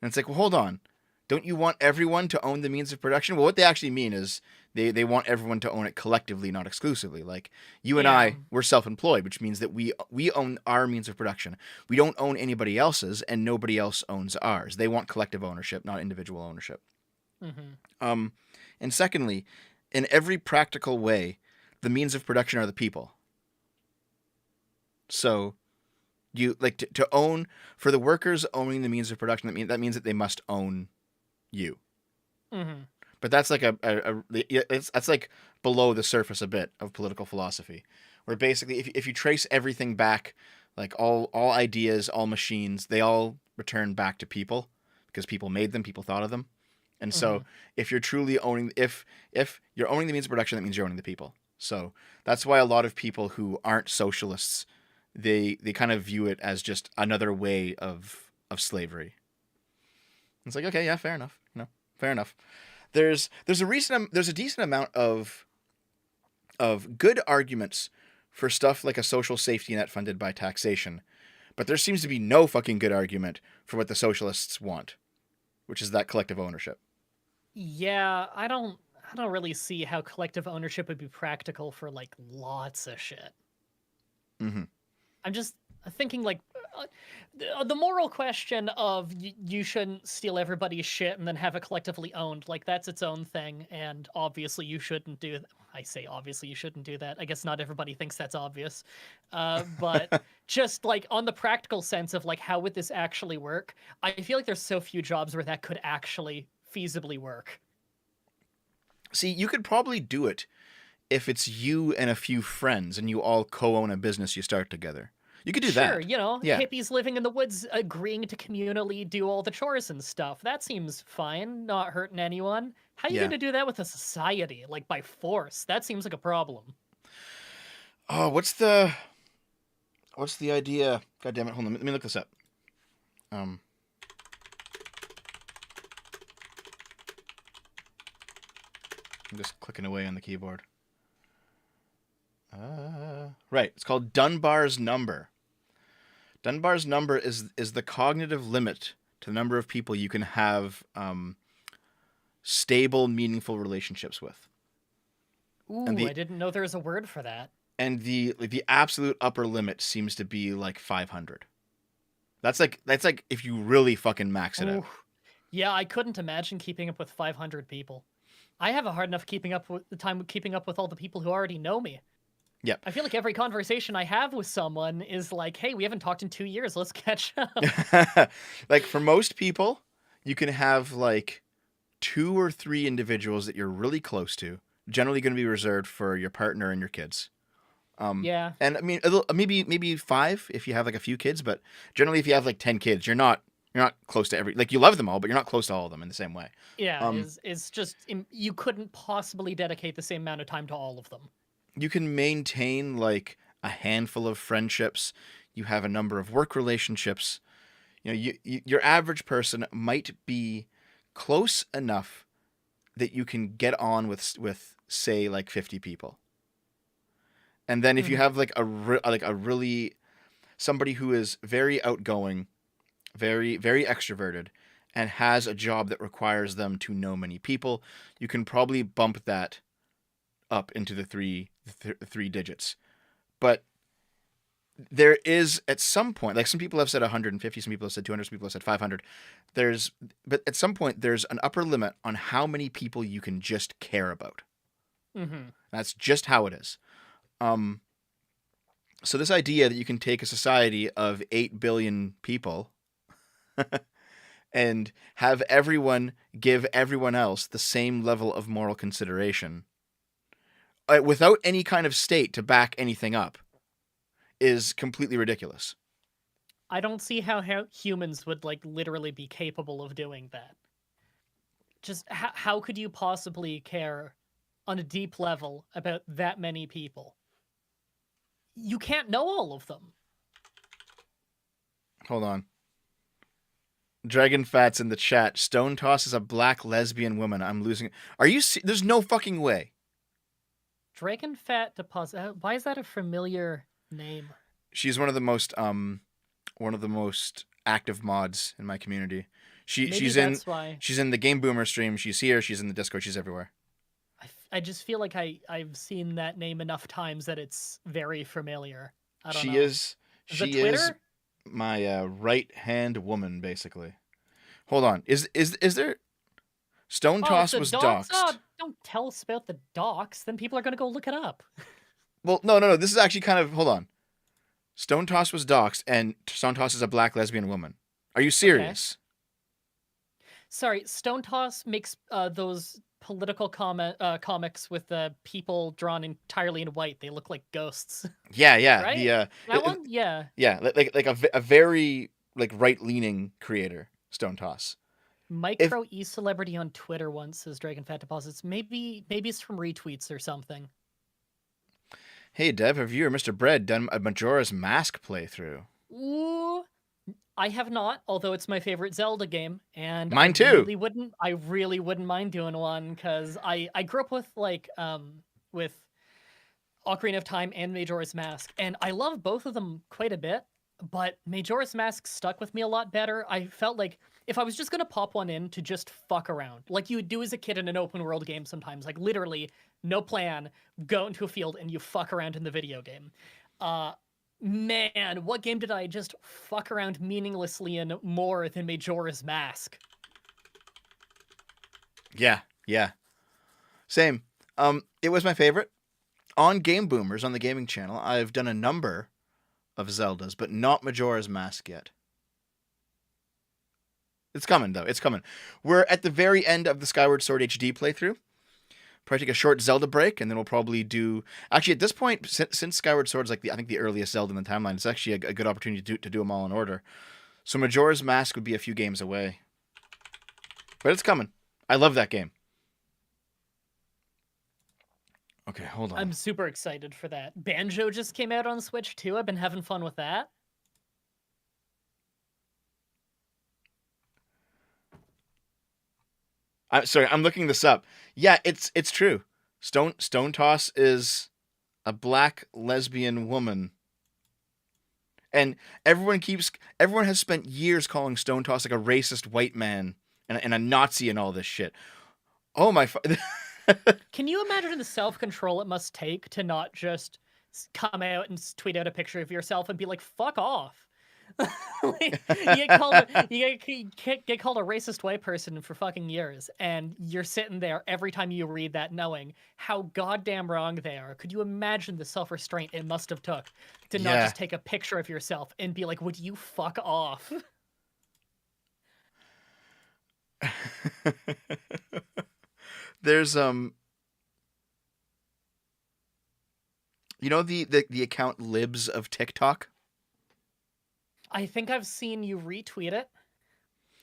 And it's like, well, hold on. Don't you want everyone to own the means of production? Well, what they actually mean is they want everyone to own it collectively, not exclusively. Like you and I, we're self-employed, which means that we own our means of production. We don't own anybody else's, and nobody else owns ours. They want collective ownership, not individual ownership. Mm-hmm. And secondly, in every practical way, the means of production are the people. So you like to own, for the workers owning the means of production, that means that they must own you. Mm-hmm. But that's like that's like below the surface a bit of political philosophy, where basically if you trace everything back, like all ideas, all machines, they all return back to people because people made them, people thought of them. And so if you're truly owning, if you're owning the means of production, that means you're owning the people. So that's why a lot of people who aren't socialists, they kind of view it as just another way of slavery. It's like, okay, yeah, fair enough. Fair enough. There's a decent amount of good arguments for stuff like a social safety net funded by taxation, but there seems to be no fucking good argument for what the socialists want, which is that collective ownership. Yeah, I don't I don't really see how collective ownership would be practical for like lots of shit. Hmm. I'm just thinking like the moral question of you shouldn't steal everybody's shit and then have it collectively owned. Like that's its own thing, and obviously you shouldn't do. I say obviously you shouldn't do that. I guess not everybody thinks that's obvious, but just like on the practical sense of like how would this actually work? I feel like there's so few jobs where that could actually feasibly work. See, you could probably do it if it's you and a few friends and you all co-own a business you start together. You could do Sure, that. you know, Yeah. hippies living in the woods agreeing to communally do all the chores and stuff. That seems fine, not hurting anyone. How are you Yeah. gonna do that with a society? Like by force? That seems like a problem. Oh, what's the idea? God damn it! Hold on. Let me look this up. Um, I'm just clicking away on the keyboard. Right. It's called Dunbar's number. Dunbar's number is the cognitive limit to the number of people you can have stable, meaningful relationships with, and Ooh, I the didn't know there was a word for that. the absolute upper limit seems to be like 500. That's like if you really fucking max it out. Ooh. Yeah, I couldn't imagine keeping up with 500 people. I have a hard enough keeping up with all the people who already know me. Yep. I feel like every conversation I have with someone is like, "Hey, we haven't talked in 2 years. Let's catch up." Like for most people, you can have like two or three individuals that you're really close to. Generally, going to be reserved for your partner and your kids. Yeah, And I mean, maybe five if you have like a few kids, but generally, if you have like 10 kids, you're not close to every like you love them all, but you're not close to all of them in the same way. yeah, Um, is just you couldn't possibly dedicate the same amount of time to all of them. you can maintain like a handful of friendships. You have a number of work relationships. You know, your average person might be close enough that you can get on with say like 50 people. And then if you Hmm. have like a really somebody who is very outgoing, very extroverted and has a job that requires them to know many people, you can probably bump that up into the three digits. But there is at some point, like some people have said 150, some people have said 200, some people have said 500. But at some point there's an upper limit on how many people you can just care about. Hmm. That's just how it is. Um, so this idea that you can take a society of 8 billion people and have everyone give everyone else the same level of moral consideration without any kind of state to back anything up is completely ridiculous. I don't see how humans would like literally be capable of doing that. Just how could you possibly care on a deep level about that many people? You can't know all of them. Hold on. Dragon Fat's in the chat. Stone Toss is a black lesbian woman. I'm losing it. Are you? There's no fucking way. Dragon Fat Deposit. Why is that a familiar name? She's one of the most active mods in my community. Maybe that's why. She's in the Game Boomer stream. She's here. She's in the Discord. She's everywhere. I just feel like I've seen that name enough times that it's very familiar. I don't She know. is Is it she is Twitter? my right hand woman basically. Hold on. Is there Stone Oh, it's Toss the was docs. Oh, doxxed? don't tell us about the docs. Then people are gonna go look it up. Well, no. This is actually kind of hold on. Stone Toss was doxxed, and Stone Toss is a black lesbian woman. Are you Okay. serious? Sorry, Stone Toss makes those political comics with people drawn entirely in white. They look like ghosts, Yeah. right? That one? Yeah. Yeah, like a very like right leaning creator, Stone Toss. If Micro e-celebrity on Twitter once says Dragon Fat Deposits. Maybe it's from retweets or something. Hey Dev, have you or Mr. Bread done a Majora's Mask playthrough? Ooh, I have not, although it's my favorite Zelda game, and Mine too. I really wouldn't mind doing one because I grew up with Ocarina of Time and Majora's Mask, and I love both of them quite a bit. but Majora's Mask stuck with me a lot better. I felt like if I was just gonna pop one in to just fuck around, like you would do as a kid in an open world game sometimes, like literally no plan, go into a field and you fuck around in the video game. Uh, Man, what game did I just fuck around meaninglessly in more than Majora's Mask? Yeah, yeah. Same. It was my favorite. On Game Boomers on the gaming channel, I've done a number of Zeldas, but not Majora's Mask yet. It's coming though. It's coming. We're at the very end of the Skyward Sword HD playthrough. Probably take a short Zelda break, and then we'll probably do. Actually, at this point, since Skyward Sword's like I think the earliest Zelda in the timeline, it's actually a good opportunity to do them all in order. So Majora's Mask would be a few games away, but it's coming. I love that game. Okay, hold on. I'm super excited for that. Banjo just came out on Switch too. I've been having fun with that. Sorry, I'm looking this up. Yeah, it's true. Stone Toss is a black lesbian woman, and everyone has spent years calling Stone Toss like a racist white man and a Nazi and all this shit. Oh my! Can you imagine the self-control it must take to not just come out and tweet out a picture of yourself and be like, "Fuck off"? Like, you get called a racist white person for fucking years, and you're sitting there every time you read that, knowing how goddamn wrong they are. Could you imagine the self-restraint it must have took to not Yeah. just take a picture of yourself and be like, "Would you fuck off?" There's you know the account Libs of TikTok, I think I've seen you retweet it.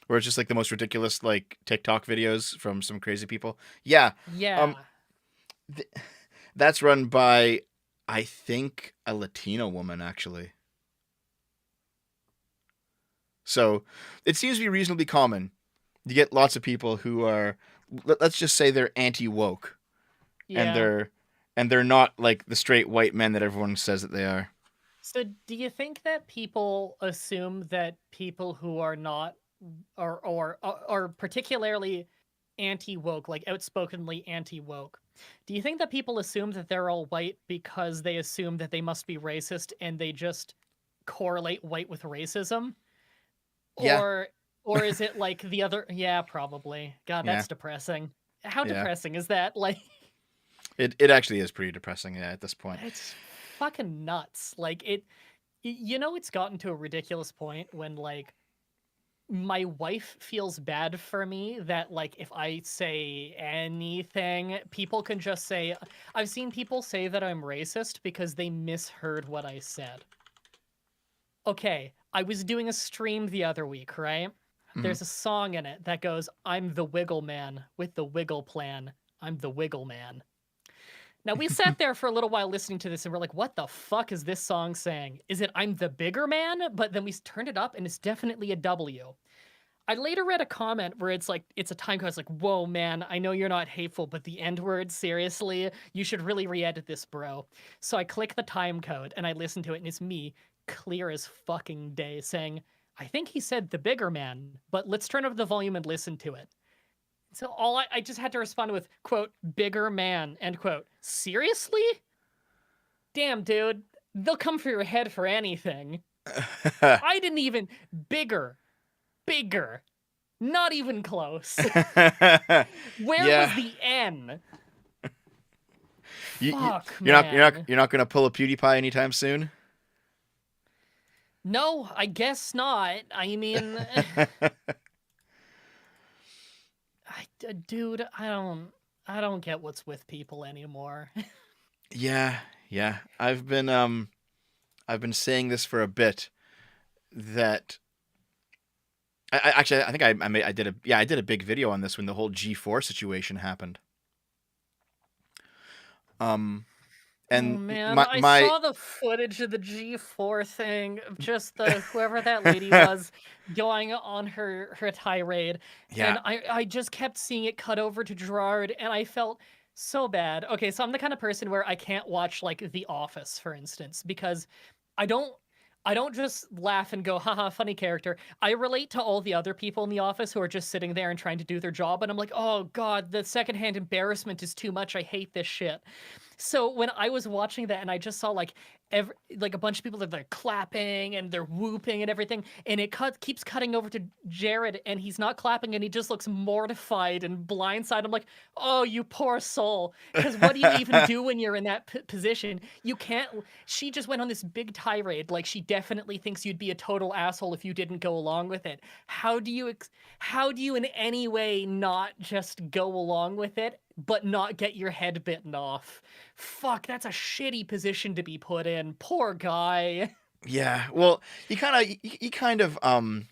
where it's just like the most ridiculous like TikTok videos from some crazy people. Yeah, Yeah. um, th- that's run by I think a Latina woman actually. So it seems to be reasonably common. You get lots of people who are, let's just say they're anti woke, and Yeah. they're not like the straight white men that everyone says that they are. So, do you think that people assume that people who are not, or particularly anti woke, like outspokenly anti woke, do you think that people assume that they're all white because they assume that they must be racist and they just correlate white with racism, Yeah, or or is it like the other? Yeah, probably. God, yeah, that's depressing. How yeah. depressing is that? Like, It actually is pretty depressing. Yeah, at this point. it's fucking nuts. Like it. You know, it's gotten to a ridiculous point when, like, my wife feels bad for me that, like, if I say anything, people can just say, I've seen people say that I'm racist because they misheard what I said. Okay, I was doing a stream the other week, right? Mhm. There's a song in it that goes, I'm the Wiggle Man with the Wiggle Plan. I'm the Wiggle Man. Now, we sat there for a little while listening to this and we're like, what the fuck is this song saying? Is it I'm the bigger man? But then we turned it up and it's definitely a W. I later read a comment where it's like, it's a time code. It's like, whoa, man, I know you're not hateful, but the N word, seriously, you should really re edit this, bro. So I click the time code and I listen to it and it's me, clear as fucking day, saying, I think he said the bigger man, but let's turn up the volume and listen to it. So I just had to respond with, quote, bigger man, end quote. Seriously? Damn, dude. They'll come for your head for anything. I didn't even. Bigger. Bigger. Not even close. Where was Yeah, the N? you Fuck, man. you're not gonna pull a PewDiePie anytime soon. No, I guess not. I mean, dude, I don't get what's with people anymore. Yeah, yeah. I've been saying this for a bit that actually I think I did a I did a big video on this when the whole G4 situation happened. Um Oh and man, I my saw the footage of the G4 thing of just the whoever that lady was going on her tirade, yeah, and I just kept seeing it cut over to Gerard, and I felt so bad. Okay, so I'm the kind of person where I can't watch like The Office, for instance, because I don't I don't just laugh and go, haha, funny character. I relate to all the other people in the office who are just sitting there and trying to do their job. And I'm like, oh God, the secondhand embarrassment is too much. I hate this shit. So when I was watching that and I just saw like a bunch of people that they're clapping and they're whooping and everything, and it keeps cutting over to Jared and he's not clapping and he just looks mortified and blindsided. I'm like, oh, you poor soul. Because what do you even do when you're in that position? You can't. She just went on this big tirade, like she definitely thinks you'd be a total asshole if you didn't go along with it. How do you in any way not just go along with it, but not get your head bitten off? Fuck, that's a shitty position to be put in. Poor guy. Yeah, well, he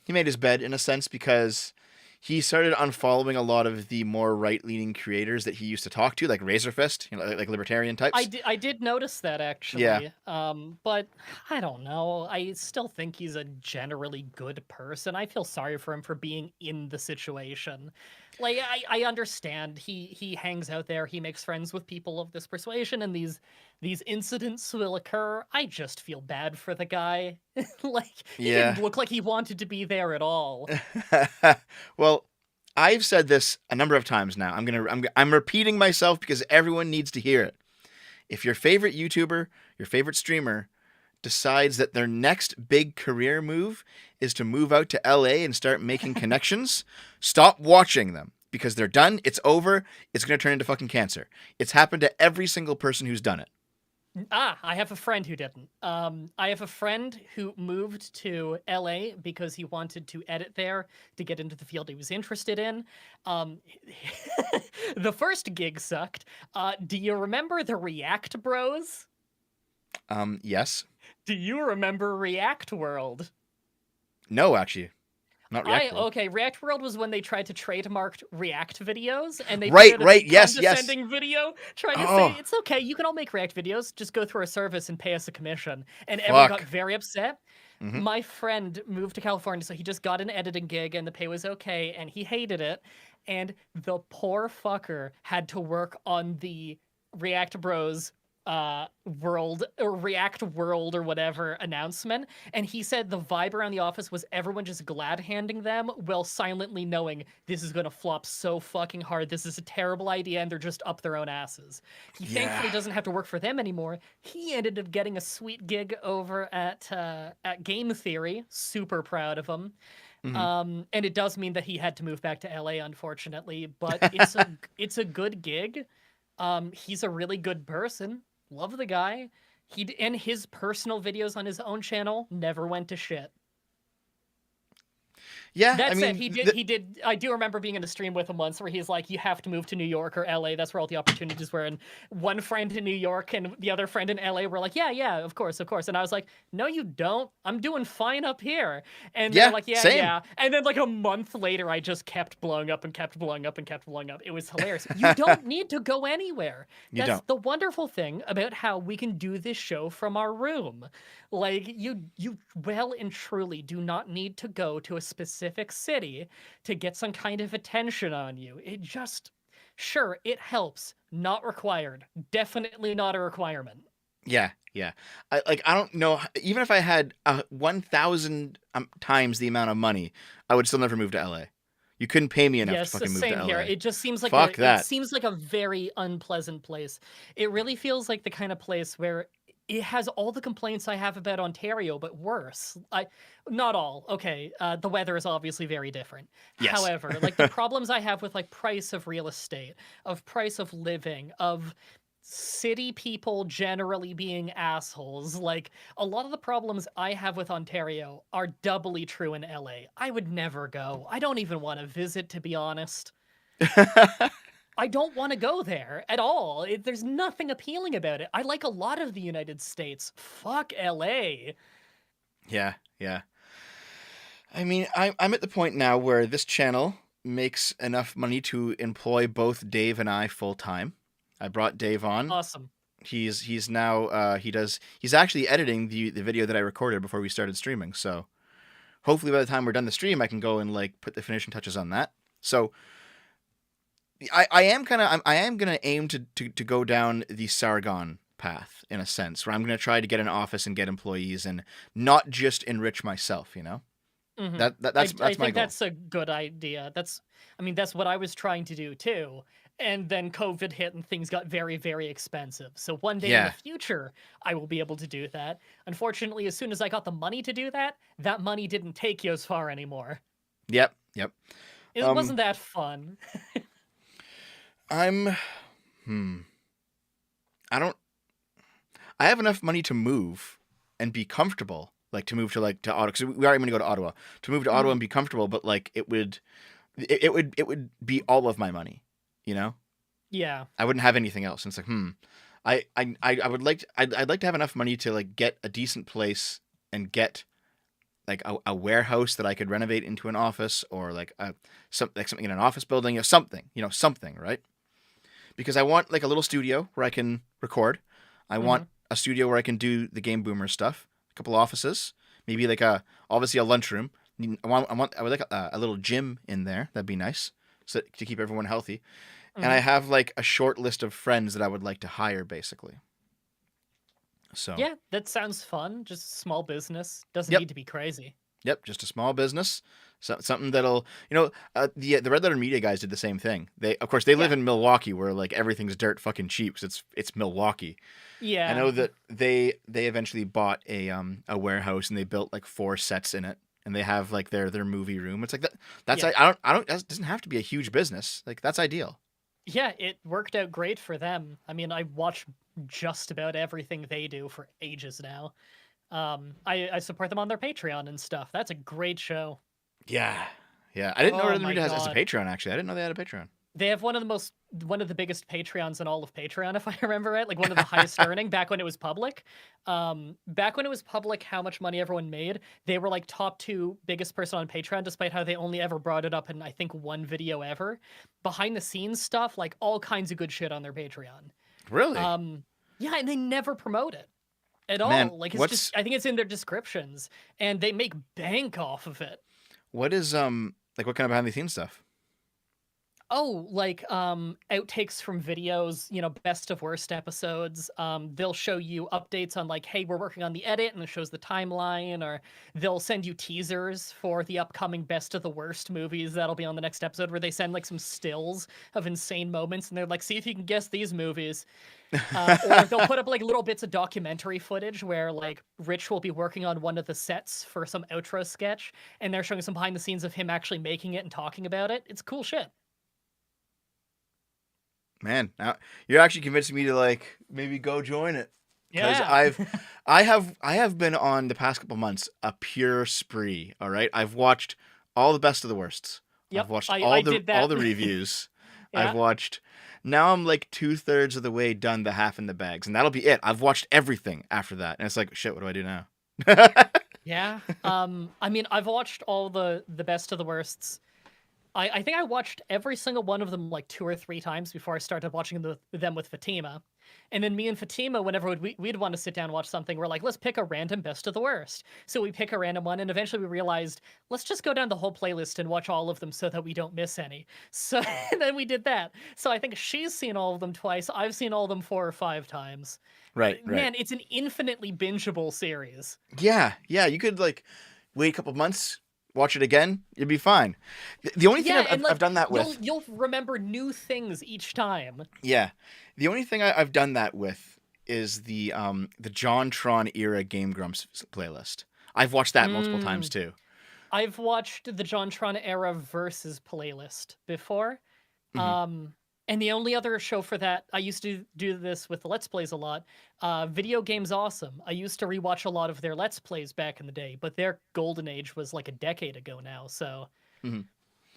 made his bed in a sense because he started unfollowing a lot of the more right-leaning creators that he used to talk to, like Razorfist, like libertarian types. I did notice that Yeah, actually. But I don't know. I still think he's a generally good person. I feel sorry for him for being in the situation. Like I understand he hangs out there, he makes friends with people of this persuasion, and these incidents will occur. I just feel bad for the guy. Like he didn't yeah. look like he wanted to be there at all. Well, I've said this a number of times now. I'm repeating myself because everyone needs to hear it. If your favorite YouTuber, your favorite streamer decides that their next big career move is to move out to LA and start making connections, stop watching them because they're done. It's over. It's going to turn into fucking cancer. It's happened to every single person who's done it. I have a friend who didn't. I have a friend who moved to LA because he wanted to edit there to get into the field he was interested in. Um, the first gig sucked. Do you remember the React Bros? Yes. Do you remember React World? No, actually. Not React World. Okay, React World was when they tried to trademark React videos and they put Right, out a right. big Yes, yes. condescending video trying to say Oh, it's okay, you can all make React videos, just go through our service and pay us a commission. And everyone got fuck. very upset. Hmm. My friend moved to California, so he just got an editing gig and the pay was okay, and he hated it. And the poor fucker had to work on the React Bros world or React World or whatever announcement, and he said the vibe around the office was everyone just glad handing them while silently knowing this is gonna flop so fucking hard, this is a terrible idea, and they're just up their own asses. He Yeah. thankfully doesn't have to work for them anymore. He ended up getting a sweet gig over at Game Theory. Super proud of him. Hmm. And it does mean that he had to move back to LA, unfortunately, but it's a good gig. He's a really good person. Love the guy. And his personal videos on his own channel never went to shit. Yeah, I That said, mean, he did. I do remember being in a stream with him once where he's like, "You have to move to New York or LA. That's where all the opportunities were." And one friend in New York and the other friend in LA were like, "Yeah, yeah, of course, of course." And I was like, "No, you don't. I'm doing fine up here." And they're yeah, like, "Yeah, same. yeah." And then like a month later, I just kept blowing up and kept blowing up and kept blowing up. It was hilarious. You don't need to go anywhere. You That's don't. the wonderful thing about how we can do this show from our room. Like you well and truly do not need to go to a specific city to get some kind of attention on you. It just sure, it helps, not required. Definitely not a requirement. Yeah, yeah. I don't know. Even if I had 1,000 times the amount of money, I would still never move to LA. You couldn't pay me enough to Yes, fucking move to same here. LA. It just seems like Fuck it that. seems like a very unpleasant place. It really feels like the kind of place where it has all the complaints I have about Ontario, but worse. Not all. Okay, the weather is obviously very different. Yes. However, like the problems I have with like price of real estate, of price of living, of city people generally being assholes. Like a lot of the problems I have with Ontario are doubly true in LA. I would never go. I don't even want to visit, to be honest. I don't want to go there at all. There's nothing appealing about it. I like a lot of the United States. Fuck LA. Yeah, yeah. I mean, I'm at the point now where this channel makes enough money to employ both Dave and I full time. I brought Dave on. Awesome. He's now he's actually editing the video that I recorded before we started streaming. So hopefully by the time we're done the stream, I can go and like put the finishing touches on that. So I am gonna aim to go down the Sargon path in a sense, where I'm going to try to get an office and get employees and not just enrich myself. Hmm. I That's my think goal. that's a good idea. I mean, that's what I was trying to do too. And then COVID hit and things got very, very expensive. So one day in the Yeah. future, I will be able to do that. Unfortunately, as soon as I got the money to do that, that money didn't take you as far anymore. Yep. Yep. It Um, wasn't that fun. I'm. Hmm. I don't. I have enough money to move and be comfortable, like to move to Ottawa. Because we already going to go to Ottawa. To move to Ottawa Mhm. and be comfortable, but like it would be all of my money. You know, Yeah. I wouldn't have anything else. And it's like, I would like I'd like to have enough money to like get a decent place and get like a warehouse that I could renovate into an office, or like something in an office building, something, right? Because I want like a little studio where I can record. I want Hmm. a studio where I can do the Game Boomer stuff. A couple offices, maybe like obviously a lunchroom. I would like a little gym in there. That'd be nice, so to keep everyone healthy. And I Hmm. have like a short list of friends that I would like to hire, basically. So, Yeah, that sounds fun. Just small business. Doesn't yep, need to be crazy. yep, just a small business, something that'll, the Red Letter Media guys did the same thing. Of course, they live Yeah. in Milwaukee, where like everything's dirt fucking cheap. 'Cause it's Milwaukee. I Yeah. know that they eventually bought a warehouse and they built like 4 sets in it, and they have like their movie room. It's like that. That's Yeah. I don't. That doesn't have to be a huge business. Like that's ideal. Yeah, it worked out great for them. I mean, I watch just about everything they do for ages now. I support them on their Patreon and stuff. That's a great show. Yeah, yeah. I didn't know Oh Red Letter my Media has a god. Patreon. Actually, I didn't know they had a Patreon. They have one of the biggest Patreons in all of Patreon, if I remember right. Like one of the highest earning back when it was public. Back when it was public, how much money everyone made, they were like top two biggest person on Patreon, despite how they only ever brought it up in I think one video ever. Behind the scenes stuff, like all kinds of good shit on their Patreon. Really, Um, yeah, and they never promote it at man. all. Like it's just What's I think it's in their descriptions, and they make bank off of it. what is like what kind of behind the scenes stuff? Oh, like outtakes from videos, best of worst episodes. They'll show you updates on like, hey, we're working on the edit, and it shows the timeline, or they'll send you teasers for the upcoming best of the worst movies that'll be on the next episode, where they send like some stills of insane moments, and they're like, see if you can guess these movies. Or they'll put up like little bits of documentary footage where like Rich will be working on one of the sets for some outro sketch, and they're showing some behind the scenes of him actually making it and talking about it. It's cool shit. Man, now you're actually convincing me to like maybe go join it, because Yeah. I have been on the past couple months a pure spree. All right, I've watched all the best of the worsts. I've Yep, watched I did all that. the reviews. I've Yeah. watched. Now I'm like 2/3 of the way done the half in the bags, and that'll be it. I've watched everything after that, and it's like shit. What do I do now? Yeah. I mean, I've watched all the best of the worsts. I think I watched every single one of them like 2 or 3 times before I started watching them with Fatima. And then me and Fatima, whenever we'd want to sit down and watch something, we're like, let's pick a random best of the worst. So we pick a random one, and eventually we realized, let's just go down the whole playlist and watch all of them so that we don't miss any. So and then we did that. So I think she's seen all of them twice. I've seen all of them 4 or 5 times. Right, right. Man, it's an infinitely bingeable series. Yeah, yeah. You could like wait a couple months, watch it again. You'd be fine. The only thing Yeah, and I've like done that you'll with. you'll remember new things each time. Yeah. The only thing I've done that with is the JonTron era Game Grumps playlist. I've watched that multiple times Mm. too. I've watched the JonTron era versus playlist before. Hmm. Um, and the only other show for that, I used to do this with the Let's Plays a lot. Video Games Awesome. I used to rewatch a lot of their Let's Plays back in the day, but their golden age was like a decade ago now. So Hmm.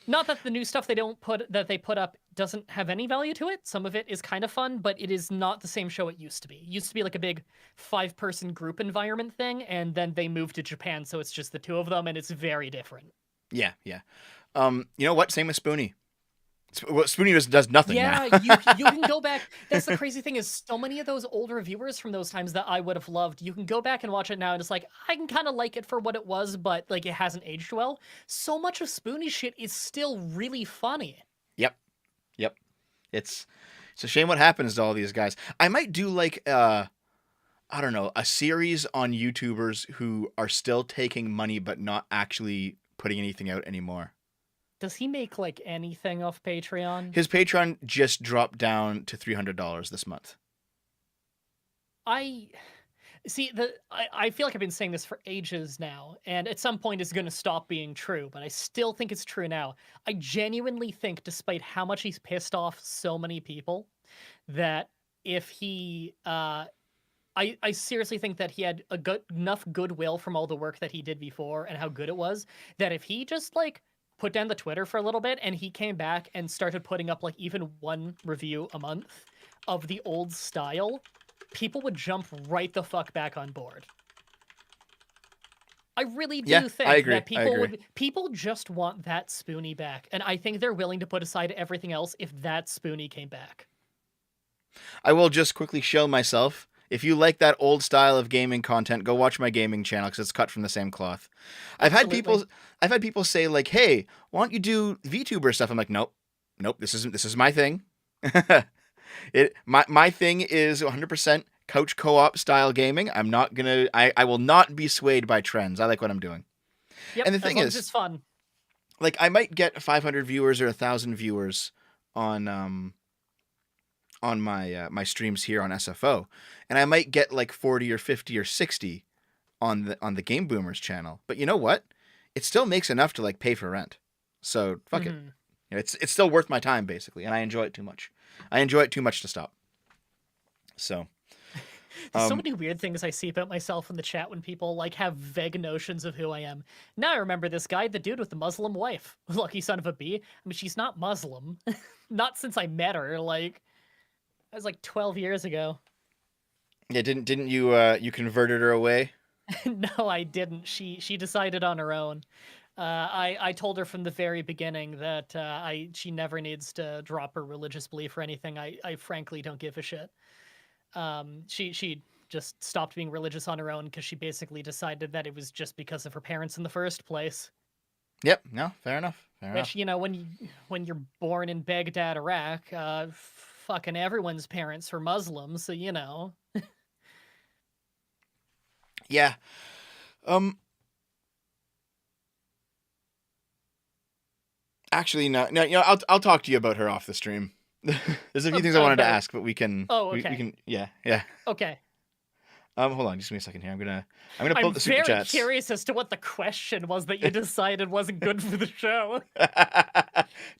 not that the new stuff they put up doesn't have any value to it. Some of it is kind of fun, but it is not the same show it used to be. It used to be like a big 5-person group environment thing, and then they moved to Japan, so it's just the two of them, and it's very different. Yeah, yeah. You know what? Same with Spoonie. Well, Spoonie does nothing now. Yeah, you can go back. That's the crazy thing, is so many of those old reviewers from those times that I would have loved. You can go back and watch it now, and it's like I can kind of like it for what it was, but like it hasn't aged well. So much of Spoonie shit is still really funny. Yep, yep. It's It's a shame what happens to all these guys. I might do like I don't know, a series on YouTubers who are still taking money but not actually putting anything out anymore. Does he make like anything off Patreon? His Patreon just dropped down to $300 this month. I see I feel like I've been saying this for ages now, and at some point it's going to stop being true, but I still think it's true now. I genuinely think, despite how much he's pissed off so many people, that if he I seriously think that he had a good enough goodwill from all the work that he did before and how good it was, that if he just like put down the Twitter for a little bit and he came back and started putting up like even one review a month of the old style, people would jump right the fuck back on board. I really Yeah, do I think agree. that I agree. people just want that Spoonie back, and I think they're willing to put aside everything else if that Spoonie came back. I will just quickly show myself. If you like that old style of gaming content, go watch my gaming channel because it's cut from the same cloth. Absolutely. I've had people say like, "Hey, why don't you do VTuber stuff?" I'm like, "Nope, nope. This is my thing. My thing is 100% couch co-op style gaming. I'm not gonna. I will not be swayed by trends. I like what I'm doing. Yep, And the as thing long as is, it's fun. like, I might get 500 viewers or 1,000 viewers on my my streams here on SFO, and I might get like 40 or 50 or 60 on the Game Boomers channel. But you know what? It still makes enough to like pay for rent. So fuck it. Mhm. You know, it's still worth my time basically, and I enjoy it too much. I enjoy it too much to stop. So, There's so um, many weird things I see about myself in the chat when people like have vague notions of who I am. Now I remember this guy, the dude with the Muslim wife. Lucky son of a bee. I mean, she's not Muslim. Not since I met her. Like that was like 12 years ago. yeah, didn't you you converted her away? No, I didn't. She decided on her own. I told her from the very beginning that she never needs to drop her religious belief or anything. I frankly don't give a shit. She just stopped being religious on her own because she basically decided that it was just because of her parents in the first place. Yep. No, fair enough. Fair Which enough. you know, when you're born in Baghdad, Iraq, fucking everyone's parents were Muslims, so you know. Yeah. Um. Actually, no. No. You know, I'll talk to you about her off the stream. There's a few things I wanted to About ask, but we can oh, we okay, can yeah yeah. okay. Hold on, just give me a second here. I'm gonna pull I'm up the super very chats. curious as to what the question was that you decided wasn't good for the show.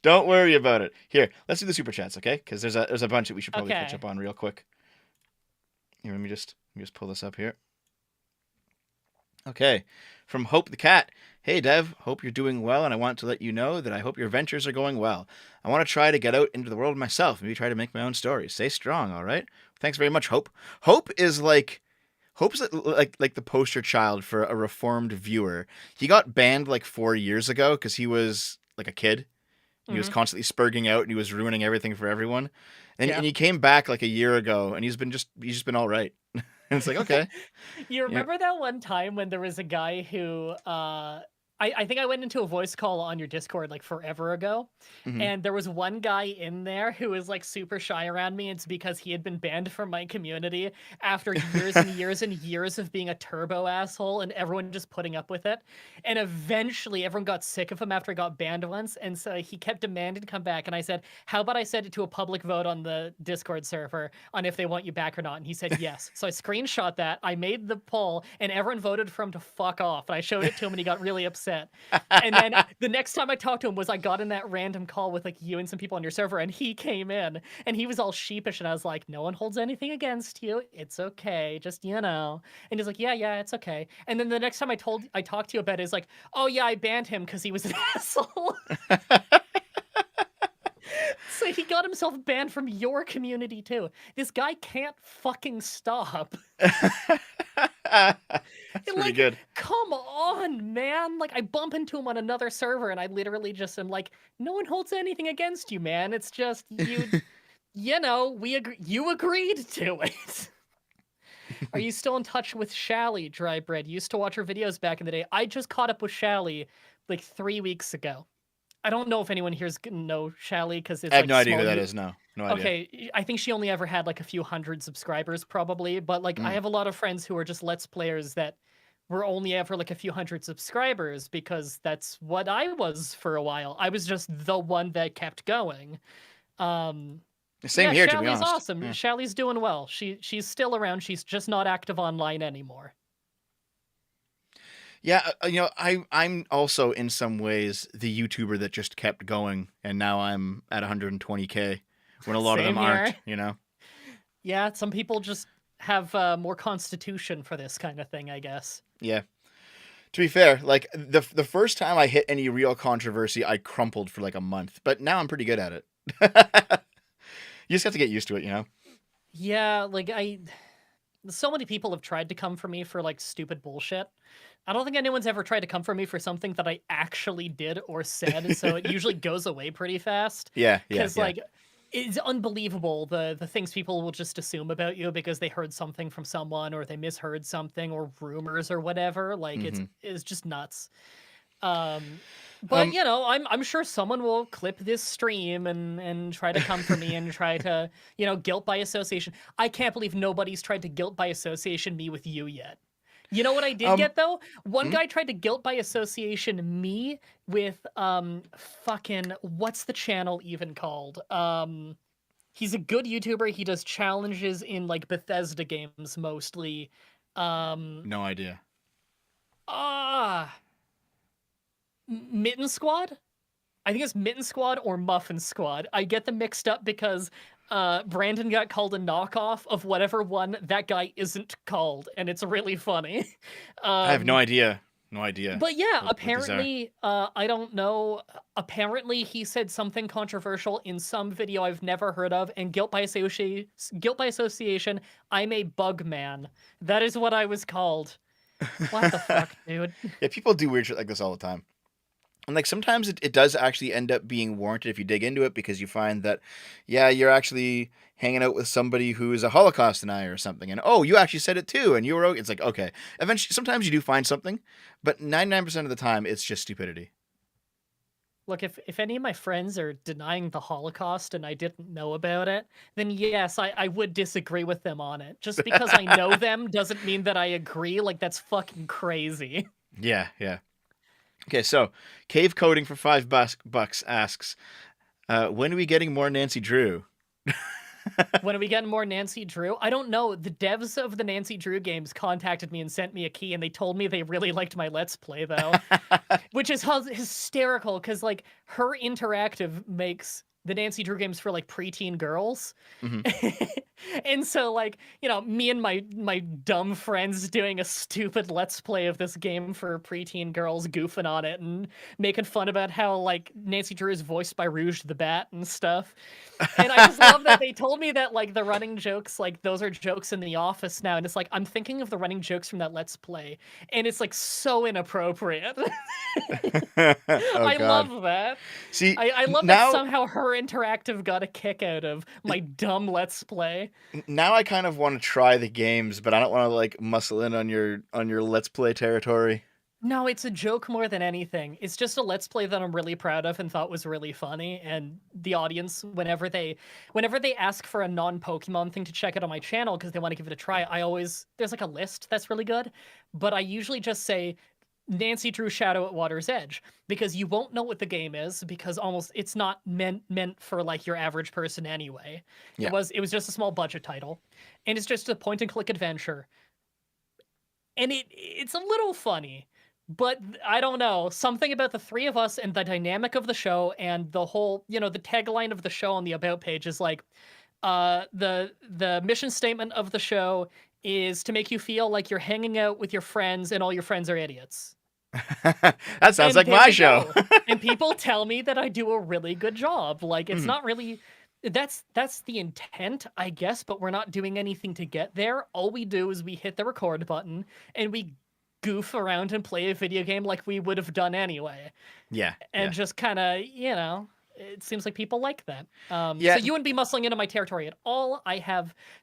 Don't worry about it. Here, let's do the super chats, okay? Because there's a bunch that we should probably catch Okay. up on real quick. Here, let me just pull this up here. Okay, from Hope the Cat. Hey Dev, hope you're doing well, and I want to let you know that I hope your ventures are going well. I want to try to get out into the world myself, maybe try to make my own stories. Stay strong, all right? Thanks very much, Hope. Hope's like the poster child for a reformed viewer. He got banned like 4 years ago because he was like a kid. He was Hmm. constantly spurging out and he was ruining everything for everyone. Yeah. And he came back like a year ago and he's just been all right. And it's like, okay. You Yeah. remember that one time when there was a guy who I think I went into a voice call on your Discord like forever ago, Hmm. and there was one guy in there who was like super shy around me. It's because he had been banned from my community after years and years and years of being a turbo asshole and everyone just putting up with it. And eventually everyone got sick of him after he got banned once, and so he kept demanding to come back. And I said, "How about I send it to a public vote on the Discord server on if they want you back or not?" And he said yes. So I screenshot that. I made the poll, and everyone voted for him to fuck off. And I showed it to him, and he got really upset. And then the next time I talked to him was I got in that random call with like you and some people on your server, and he came in and he was all sheepish, and I was like, "No one holds anything against you. It's okay. Just you know." And he's like, "Yeah, yeah, it's okay." And then the next time I talked to you about it, is like, "Oh yeah, I banned him because he was an asshole." So he got himself banned from your community too. This guy can't fucking stop. That's And, pretty like, good. come on, man. Like, I bump into him on another server and I literally just am like, "No one holds anything against you, man. It's just you know, you agreed to it." Are you still in touch with Shally, Dry Bread? You used to watch her videos back in the day. I just caught up with Shally like 3 weeks ago. I don't know if anyone here's gonna know Shally because I it's have like no idea who small. that is now. No idea. Okay, I think she only ever had like a few hundred subscribers probably, but like I Mm. have a lot of friends who are just Let's Players that were only ever like a few hundred subscribers because that's what I was for a while. I was just the one that kept going. Um Same yeah, here, to be Shally's honest. awesome. Yeah. Shally's doing well. She's still around. She's just not active online anymore. Yeah, I'm also in some ways the YouTuber that just kept going, and now I'm at 120K when a lot of Same them here. aren't. You know. Yeah, some people just have more constitution for this kind of thing, I guess. Yeah. To be fair, like the first time I hit any real controversy, I crumpled for like a month, but now I'm pretty good at it. You just have to get used to it, you know. Yeah, like so many people have tried to come for me for like stupid bullshit. I don't think anyone's ever tried to come for me for something that I actually did or said, so it usually goes away pretty fast. Yeah, yeah, Because yeah. like it's unbelievable the things people will just assume about you because they heard something from someone or they misheard something or rumors or whatever. Like Hmm. it's just nuts. Um, but Um, you know, I'm sure someone will clip this stream and try to come for me and try to guilt by association. I can't believe nobody's tried to guilt by association me with you yet. You know what I did um, get though? One mm, guy tried to guilt by association me with fucking what's the channel even called? He's a good YouTuber. He does challenges in like Bethesda games mostly. Um no idea. ah Mitten Squad? I think it's Mitten Squad or Muffin Squad. I get them mixed up because Brandon got called a knockoff of whatever one that guy isn't called, and it's really funny. I have no um idea. No idea But yeah, what these are. apparently, I don't know. Apparently, he said something controversial in some video I've never heard of, and guilt by association, I'm a bug man. That is what I was called. What the fuck, dude? Yeah, people do weird shit like this all the time. And like sometimes it does actually end up being warranted if you dig into it because you find that, yeah, you're actually hanging out with somebody who's a Holocaust denier or something, and oh, you actually said it too, and you were. It's like okay. Eventually, sometimes you do find something, but 99% of the time, it's just stupidity. Look, if any of my friends are denying the Holocaust and I didn't know about it, then yes, I would disagree with them on it. Just because I know them doesn't mean that I agree. Like, that's fucking crazy. Yeah, yeah. Okay, so cave coding for $5 asks, when are we getting more Nancy Drew? When are we getting more Nancy Drew? I don't know. The devs of the Nancy Drew games contacted me and sent me a key, and they told me they really liked my Let's Play, though. Which is hysterical, because, like, her interactive makes the Nancy Drew games for, like, preteen girls. Hmm. And so, like, me and my dumb friends doing a stupid Let's Play of this game for preteen girls, goofing on it and making fun about how, like, Nancy Drew is voiced by Rouge the Bat and stuff. And I just love that they told me that, like, the running jokes, like, those are jokes in the office now. And it's like, I'm thinking of the running jokes from that Let's Play. And it's, like, so inappropriate. Oh I God. love that. See I love that now somehow her interactive got a kick out of my dumb Let's Play. now I kind of want to try the games, but I don't want to like muscle in on your Let's Play territory. No, it's a joke more than anything. It's just a Let's Play that I'm really proud of and thought was really funny. And the audience, whenever they ask for a non-Pokemon thing to check out on my channel because they want to give it a try, there's like a list that's really good. But I usually just say Nancy Drew Shadow at Water's Edge because you won't know what the game is because it's not meant for like your average person anyway. Yeah. It was just a small budget title, and it's just a point and click adventure, and it's a little funny. But I don't know, something about the three of us and the dynamic of the show and the whole, the tagline of the show on the about page is like, the mission statement of the show is to make you feel like you're hanging out with your friends and all your friends are idiots. That sounds And like there my we show. go. And people tell me that I do a really good job. Like, it's Mhm. not really that's the intent, I guess, but we're not doing anything to get there. All we do is we hit the record button and we goof around and play a video game like we would have done anyway. Yeah, And yeah, just kind of, it seems like people like that. yeah. So you wouldn't be muscling into my territory at all.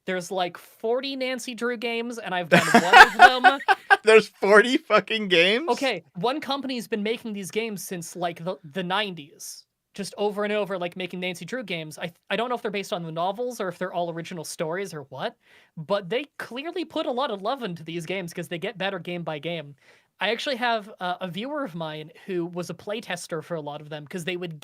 There's like 40 Nancy Drew games, and I've done one of them. There's 40 fucking games. Okay, one company's been making these games since like the 90s. just over and over, like making Nancy Drew games. I don't know if they're based on the novels or if they're all original stories or what, but they clearly put a lot of love into these games because they get better game by game. I actually have a viewer of mine who was a playtester for a lot of them because they would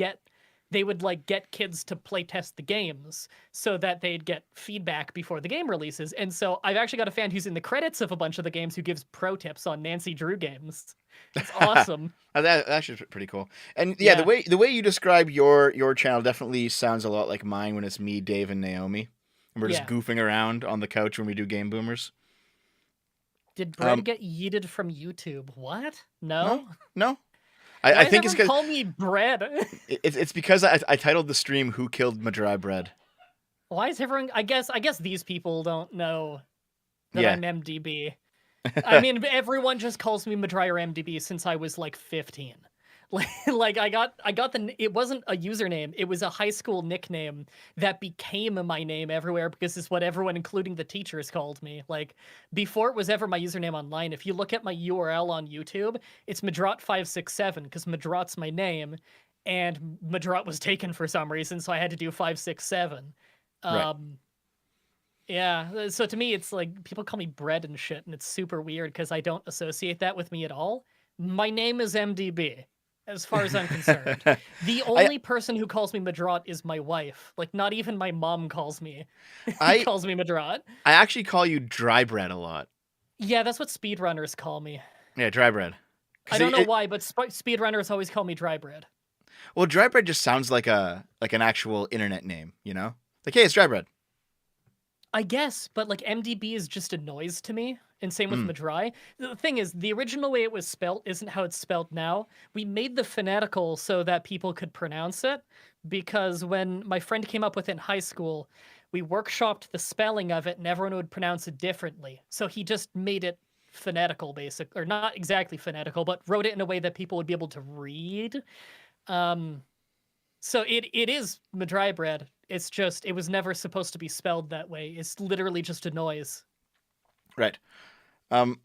like get kids to play test the games so that they'd get feedback before the game releases. And so I've actually got a fan who's in the credits of a bunch of the games who gives pro tips on Nancy Drew games. It's awesome. That actually is pretty cool. And yeah, Yeah. the way you describe your channel definitely sounds a lot like mine when it's me, Dave, and Naomi, and we're just Yeah. goofing around on the couch when we do Game Boomers. Did Bread get yeeted from YouTube? What? No, No? no. Why I does think it's everyone because call me Bread? it's because I titled the stream "Who Killed Mah-Dry-Bread." Why is everyone I guess these people don't know that Yeah. I'm MDB. I mean, everyone just calls me Madry or MDB since I was like 15. Like I got it wasn't a username, it was a high school nickname that became my name everywhere because it's what everyone, including the teachers, called me. Like before it was ever my username online, if you look at my URL on YouTube, it's Madrot567 because Madrot's my name, and Madrot was taken for some reason, so I had to do 567. Right. Yeah, so to me, it's like people call me Bread and shit, and it's super weird because I don't associate that with me at all. My name is MDB, as far as I'm concerned. The I only person who calls me Madrot is my wife. Like, not even my mom calls me I calls me Madrot. I actually call you Dry Bread a lot. Yeah, that's what speedrunners call me. Yeah, Dry Bread. I 'Cause don't know why, but speedrunners always call me Dry Bread. well, Dry Bread just sounds like an actual internet name, you know? Like, hey, it's Dry Bread. I guess, but like MDB is just a noise to me, and same with Mm, Madry. The thing is, the original way it was spelt isn't how it's spelled now. We made the phonetical so that people could pronounce it, because when my friend came up with it in high school, we workshopped the spelling of it and everyone would pronounce it differently. So he just made it phonetical, or not exactly phonetical, but wrote it in a way that people would be able to read. Um, so it is Madry bread. It's just it was never supposed to be spelled that way. It's literally just a noise. right.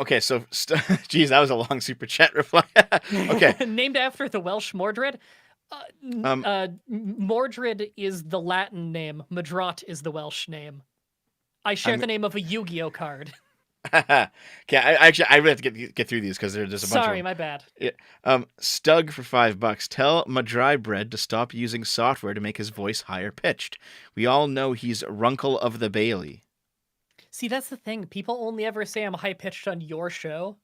Okay, so geez, that was a long super chat reply. Okay. Named after the Welsh Mordred. Um Mordred is the Latin name. Madrot is the Welsh name. I share I'm the name of a Yu-Gi-Oh card. okay, I really have to get through these because there's a bunch of Sorry, them. my bad. Yeah. Stug for $5. Tell Mah-Dry-Bread to stop using software to make his voice higher pitched. We all know he's Runkle of the Bailey. See, that's the thing. People only ever say I'm high pitched on your show.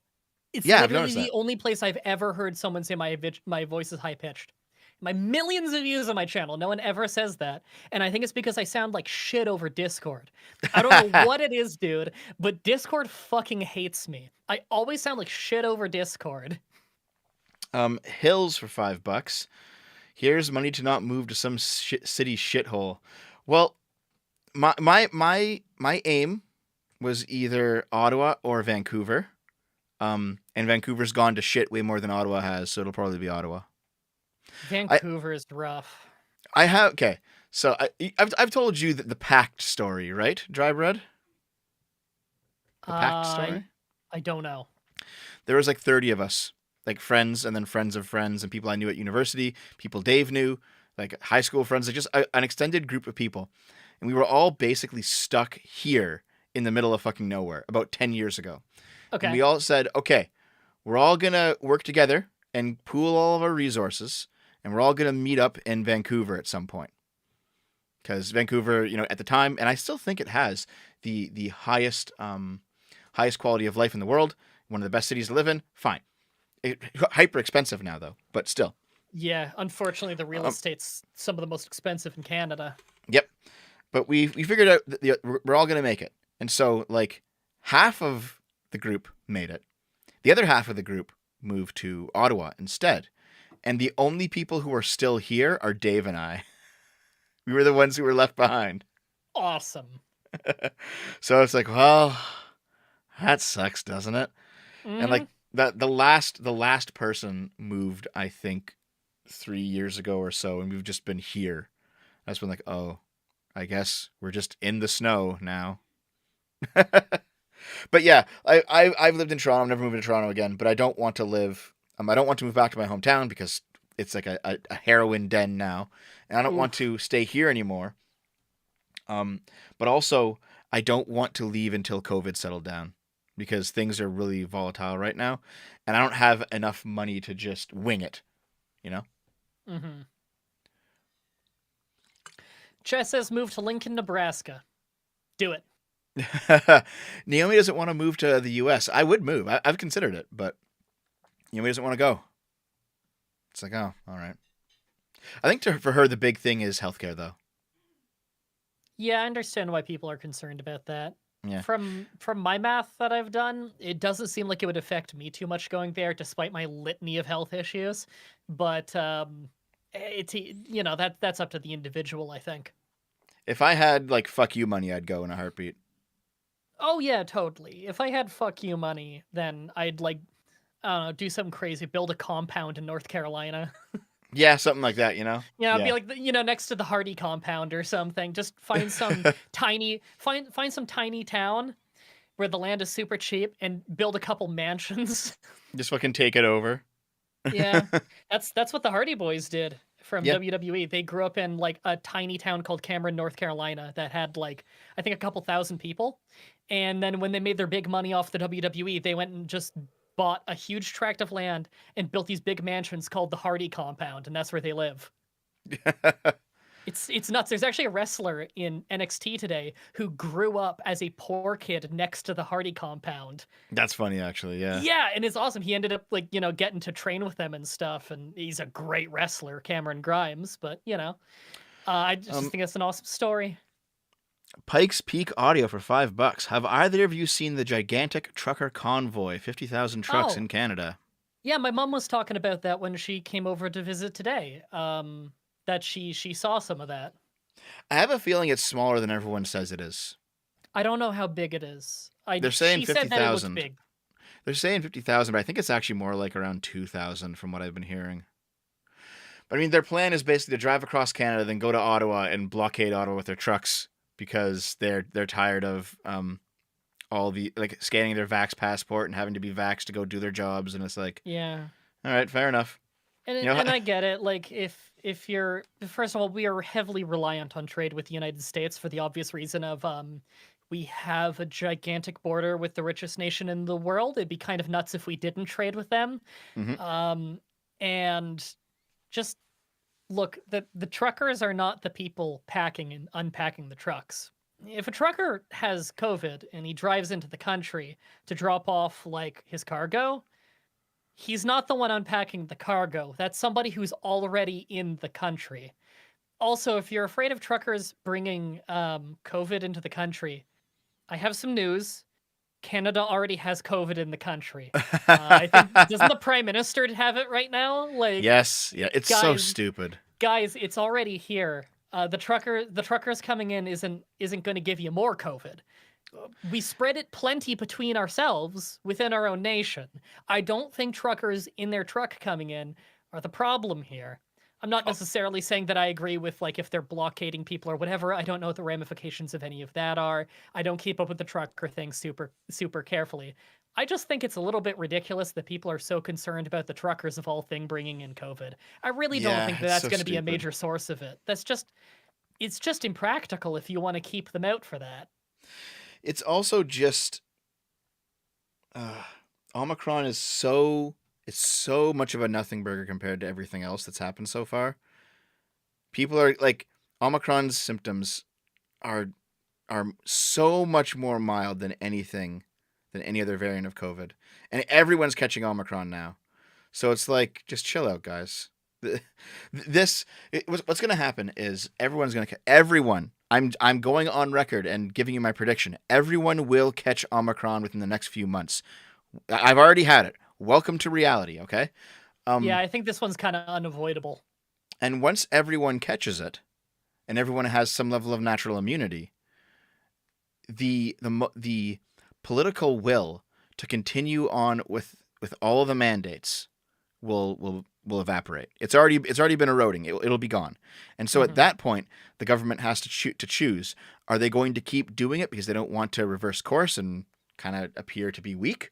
It's Yeah, I've literally noticed the that. only place I've ever heard someone say my voice is high pitched. My millions of views on my channel, no one ever says that. And I think it's because I sound like shit over Discord. I don't know what it is, dude, but Discord fucking hates me. I always sound like shit over Discord. Hills for $5. Here's money to not move to some city shithole. Well, my aim was either Ottawa or Vancouver. And Vancouver's gone to shit way more than Ottawa has, so it'll probably be Ottawa. Vancouver is rough. I have okay. So I've told you the pact story, right? Dry bread. The pact story. I don't know. There was like 30 of us, like friends, and then friends of friends, and people I knew at university, people Dave knew, like high school friends, like just an extended group of people, and we were all basically stuck here in the middle of fucking nowhere about 10 years ago. And we Okay. all said, okay, we're all gonna work together and pool all of our resources, and we're all gonna meet up in Vancouver at some point. Because Vancouver, at the time, and I still think it has the highest quality of life in the world, one of the best cities to live in. Fine, hyper expensive now though, but still. Yeah, unfortunately, the real Um, estate's some of the most expensive in Canada. yep. But we figured out that we're all gonna make it, and so like half of the group made it, the other half of the group moved to Ottawa instead, and the only people who are still here are Dave and I. We were the ones who were left behind. Awesome. So it's like, well, that sucks, doesn't it? And Hmm. like the last person moved, I think, 3 years ago or so, and we've just been here. That's been like, oh, I guess we're just in the snow now. But yeah, I've lived in Toronto. I'm never moving to Toronto again. But I don't want to live. I don't want to move back to my hometown because it's like a heroin den now, and I don't want Oof. to stay here anymore. Um, but also I don't want to leave until COVID settled down because things are really volatile right now, and I don't have enough money to just wing it. You know. Mm-hmm. Chess says move to Lincoln, Nebraska. Do it. Naomi doesn't want to move to the U.S. I would move. I've considered it, but Naomi doesn't want to go. It's like, oh, all right. I think for her the big thing is healthcare, though. Yeah, I understand why people are concerned about that. Yeah. From my math that I've done, it doesn't seem like it would affect me too much going there, despite my litany of health issues. But it's that's up to the individual, I think. If I had like fuck you money, I'd go in a heartbeat. Oh yeah, totally. If I had fuck you money, then I'd like I don't know, do something crazy, build a compound in North Carolina. Yeah, something like that. You know. Yeah, be Yeah. like next to the Hardy compound or something. Just find find some tiny town where the land is super cheap and build a couple mansions. Just fucking take it over. Yeah. That's what the Hardy Boys did from Yeah. WWE. They grew up in like a tiny town called Cameron, North Carolina that had like I think a couple thousand people. And then when they made their big money off the WWE, they went and just bought a huge tract of land and built these big mansions called the Hardy compound, and that's where they live. It's nuts. There's actually a wrestler in NXT today who grew up as a poor kid next to the Hardy compound. That's funny, actually. Yeah. Yeah, and it's awesome. He ended up like, getting to train with them and stuff, and he's a great wrestler, Cameron Grimes, but I just Um, think it's an awesome story. Pikes Peak Audio for $5. Have either of you seen the gigantic trucker convoy? 50,000 trucks Oh, in Canada. yeah, my mom was talking about that when she came over to visit today. That she saw some of that. I have a feeling it's smaller than everyone says it is. I don't know how big it is. I They're saying She said that it looked 50,000. big. They're saying 50,000, but I think it's actually more like around 2,000 from what I've been hearing. But I mean, their plan is basically to drive across Canada, then go to Ottawa and blockade Ottawa with their trucks because they're tired of all the like scanning their Vax passport and having to be vaxxed to go do their jobs. And it's like, Yeah. all right, fair enough. And You know, and I get it. Like if you're first of all, we are heavily reliant on trade with the United States for the obvious reason of we have a gigantic border with the richest nation in the world. It'd be kind of nuts if we didn't trade with them. hmm And just look, the truckers are not the people packing and unpacking the trucks. If a trucker has COVID and he drives into the country to drop off like his cargo, he's not the one unpacking the cargo. That's somebody who's already in the country. Also, if you're afraid of truckers bringing COVID into the country, I have some news. Canada already has COVID in the country. I think doesn't the prime minister have it right now? Like, Yes, yeah, it's so guys, stupid. guys, it's already here. The truckers coming in isn't going to give you more COVID. We spread it plenty between ourselves within our own nation. I don't think truckers in their truck coming in are the problem here. I'm not necessarily saying that I agree with like if they're blockading people or whatever. I don't know what the ramifications of any of that are. I don't keep up with the trucker thing super carefully. I just think it's a little bit ridiculous that people are so concerned about the truckers of all thing bringing in COVID. I really don't Yeah, think that it's that's so going to be a stupid. major source of it. It's just impractical if you want to keep them out for that. It's also just uh, Omicron is so much of a nothing burger compared to everything else that's happened so far. People are like Omicron's symptoms are are so much more mild than any other variant of COVID, and everyone's catching Omicron now. So it's like just chill out, guys. What's going to happen is everyone. I'm going on record and giving you my prediction. Everyone will catch Omicron within the next few months. I've already had it. Welcome to reality, okay? Yeah, Um, I think this one's kind of unavoidable. and once everyone catches it, and everyone has some level of natural immunity, the political will to continue on with all of the mandates will evaporate. It's already been eroding. It'll be gone. And so at Hmm. that point, the government has to choose: are they going to keep doing it because they don't want to reverse course and kind of appear to be weak,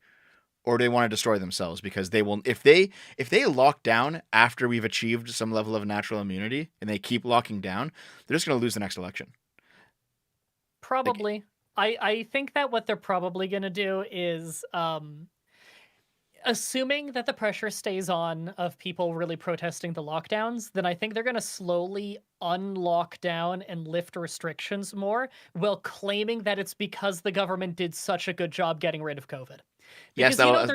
or do they want to destroy themselves? Because they will, if they lock down after we've achieved some level of natural immunity and they keep locking down, they're just going to lose the next election. Like, Probably. I think that what they're probably going to do is assuming that the pressure stays on of people really protesting the lockdowns, then I think they're going to slowly unlock down and lift restrictions more while claiming that it's because the government did such a good job getting rid of COVID. yes, Because you know that's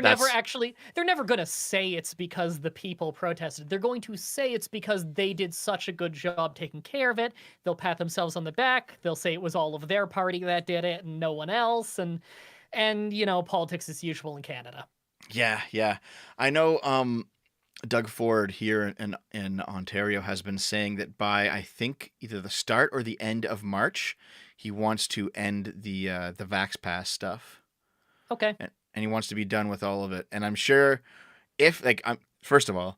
they're never going to say it's because the people protested. They're going to say it's because they did such a good job taking care of it. They'll pat themselves on the back. They'll say it was all of their party that did it and no one else, and you know, politics is usual in Canada. yeah, yeah. I know. Doug Ford here in Ontario has been saying that by I think either the start or the end of March, he wants to end the Vax Pass stuff, Okay. and he wants to be done with all of it. And I'm sure if like I'm first of all,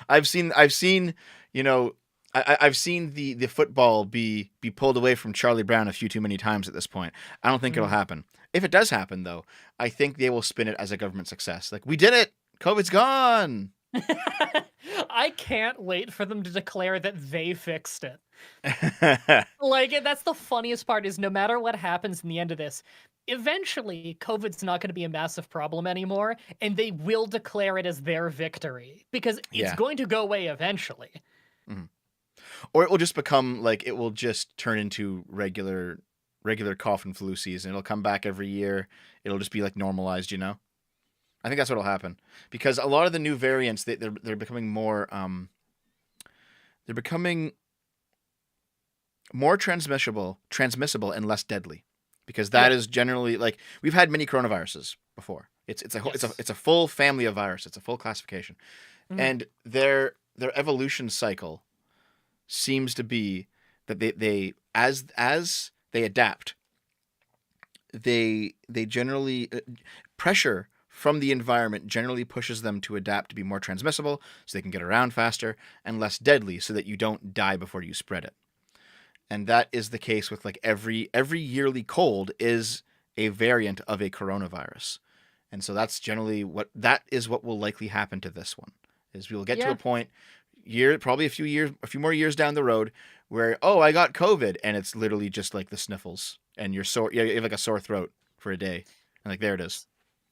I've seen you know I've seen the football be pulled away from Charlie Brown a few too many times at this point. I don't think it'll Mm. happen. If it does happen though, I think they will spin it as a government success. Like we did it. COVID's gone. I can't wait for them to declare that they fixed it. Like, that's the funniest part is no matter what happens in the end of this, eventually COVID's not going to be a massive problem anymore, and they will declare it as their victory because it's Yeah. going to go away eventually. Mhm. Or it will just become like it will just turn into regular cough and flu season. It'll come back every year. It'll just be like normalized, you know? I think that's what'll happen. Because a lot of the new variants they're becoming more they're becoming more transmissible and less deadly. Because that Yeah. is generally like we've had many coronaviruses before. Yes. It's a full family of virus. It's a full classification. Mhm. And their evolution cycle seems to be that they as they adapt, they generally pressure from the environment generally pushes them to adapt to be more transmissible so they can get around faster and less deadly so that you don't die before you spread it. And that is the case with like every yearly cold is a variant of a coronavirus. And so that's generally what will likely happen to this one. Is we will get to a Yeah. point probably a few more years down the road where I got COVID and it's literally just like the sniffles and you're sore you have like a sore throat for a day. And like there it is.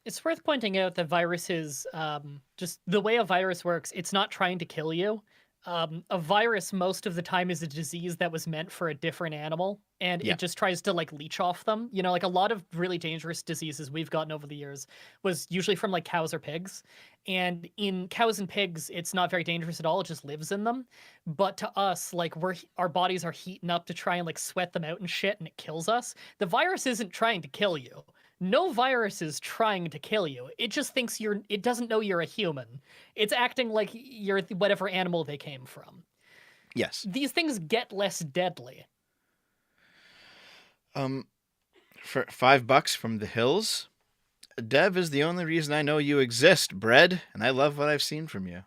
It's worth pointing out that viruses, just the way a virus works, it's not trying to kill you. A virus most of the time is a disease that was meant for a different animal, and Yeah. it just tries to like leech off them. You know, like a lot of really dangerous diseases we've gotten over the years was usually from like cows or pigs. And in cows and pigs, it's not very dangerous at all. It just lives in them. But to us, like our bodies are heating up to try and like sweat them out and shit, and it kills us. The virus isn't trying to kill you. No virus is trying to kill you. It just thinks it doesn't know you're a human. It's acting like you're whatever animal they came from. Yes. These things get less deadly. Um for $5 from the hills, Dev is the only reason I know you exist, Bread, and I love what I've seen from you.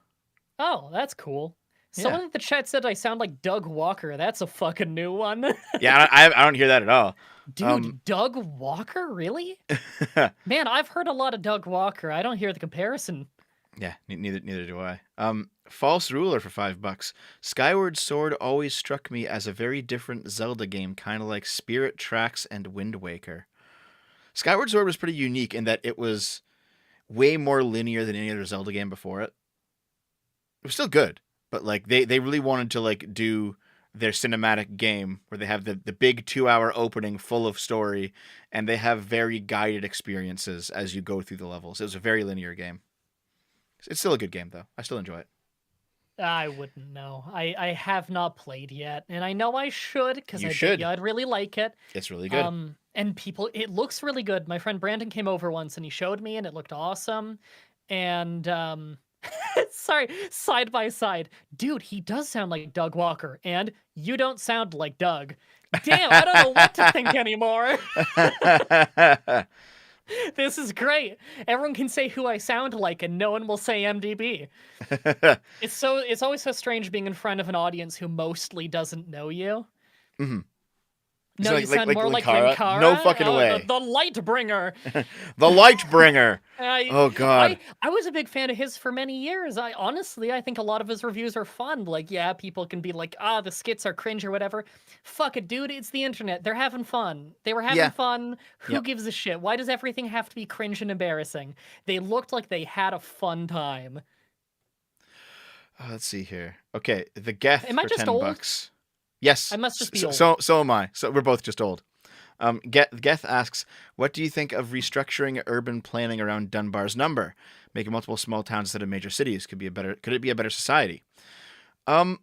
Oh, that's cool. Yeah. Someone in the chat said I sound like Doug Walker. That's a fucking new one. Yeah, I don't hear that at all. Dude, Doug Walker? Really? Man, I've heard a lot of Doug Walker. I don't hear the comparison. Yeah, neither do I. False Ruler for $5. Skyward Sword always struck me as a very different Zelda game, kind of like Spirit Tracks and Wind Waker. Skyward Sword was pretty unique in that it was way more linear than any other Zelda game before it. It was still good, but like they really wanted to like do their cinematic game where they have the big 2 hour opening full of story and they have very guided experiences as you go through the levels. It was a very linear game. It's still a good game though. I still enjoy it. I wouldn't know. I have not played yet, and I know I should because You I bet should. you I'd really like it. It's really good. And people, it looks really good. My friend Brandon came over once and he showed me, and it looked awesome. And sorry, side by side, dude, he does sound like Doug Walker, and you don't sound like Doug. Damn, I don't know what to think anymore. This is great. Everyone can say who I sound like, and no one will say MDB. It's always so strange being in front of an audience who mostly doesn't know you. Mhm. Is No, it you sound more like Linkara? No Linkara. fucking Oh, way. the light bringer. The Lightbringer. I, Oh God. I was a big fan of his for many years. I think a lot of his reviews are fun. Like, yeah, people can be like, the skits are cringe or whatever. Fuck it, dude. It's the internet. They're having fun. They were having Yeah. fun. Who Yep. gives a shit? Why does everything have to be cringe and embarrassing? They looked like they had a fun time. Let's see here. Okay, the Geth Am I for just 10 old? bucks. Yes. I must just be So, old. so am I. So we're both just old. Geth asks, "What do you think of restructuring urban planning around Dunbar's number, making multiple small towns instead of major cities? Could it be a better society?" Um,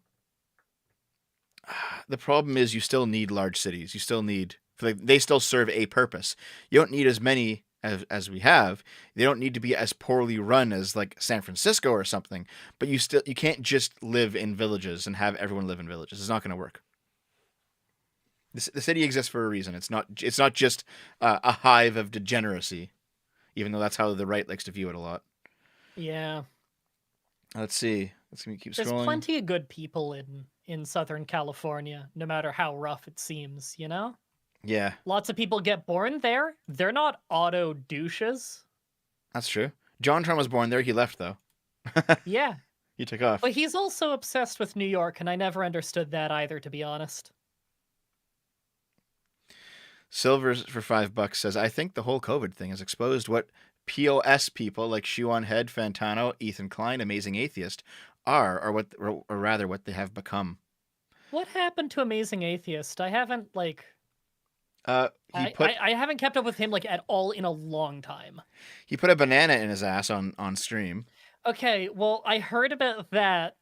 the problem is you still need large cities. You still need they still serve a purpose. You don't need as many as we have. They don't need to be as poorly run as like San Francisco or something. But you can't just live in villages and have everyone live in villages. It's not going to work. The city exists for a reason. It's not just a hive of degeneracy, even though that's how the right likes to view it a lot. Yeah. Let's see. Let's keep There's scrolling. plenty of good people in Southern California, no matter how rough it seems, you know? Yeah, Lots of people get born there. They're not auto douches. that's true. JonTron was born there. He left though. Yeah. He took off. But he's also obsessed with New York, and I never understood that either, to be honest. Silvers for $5 says, "I think the whole COVID thing has exposed what POS people like Shoe on Head, Fantano, Ethan Klein, Amazing Atheist are, or rather what they have become." What happened to Amazing Atheist? I haven't, like... I haven't kept up with him, like, at all in a long time. He put a banana in his ass on stream. Okay, well, I heard about that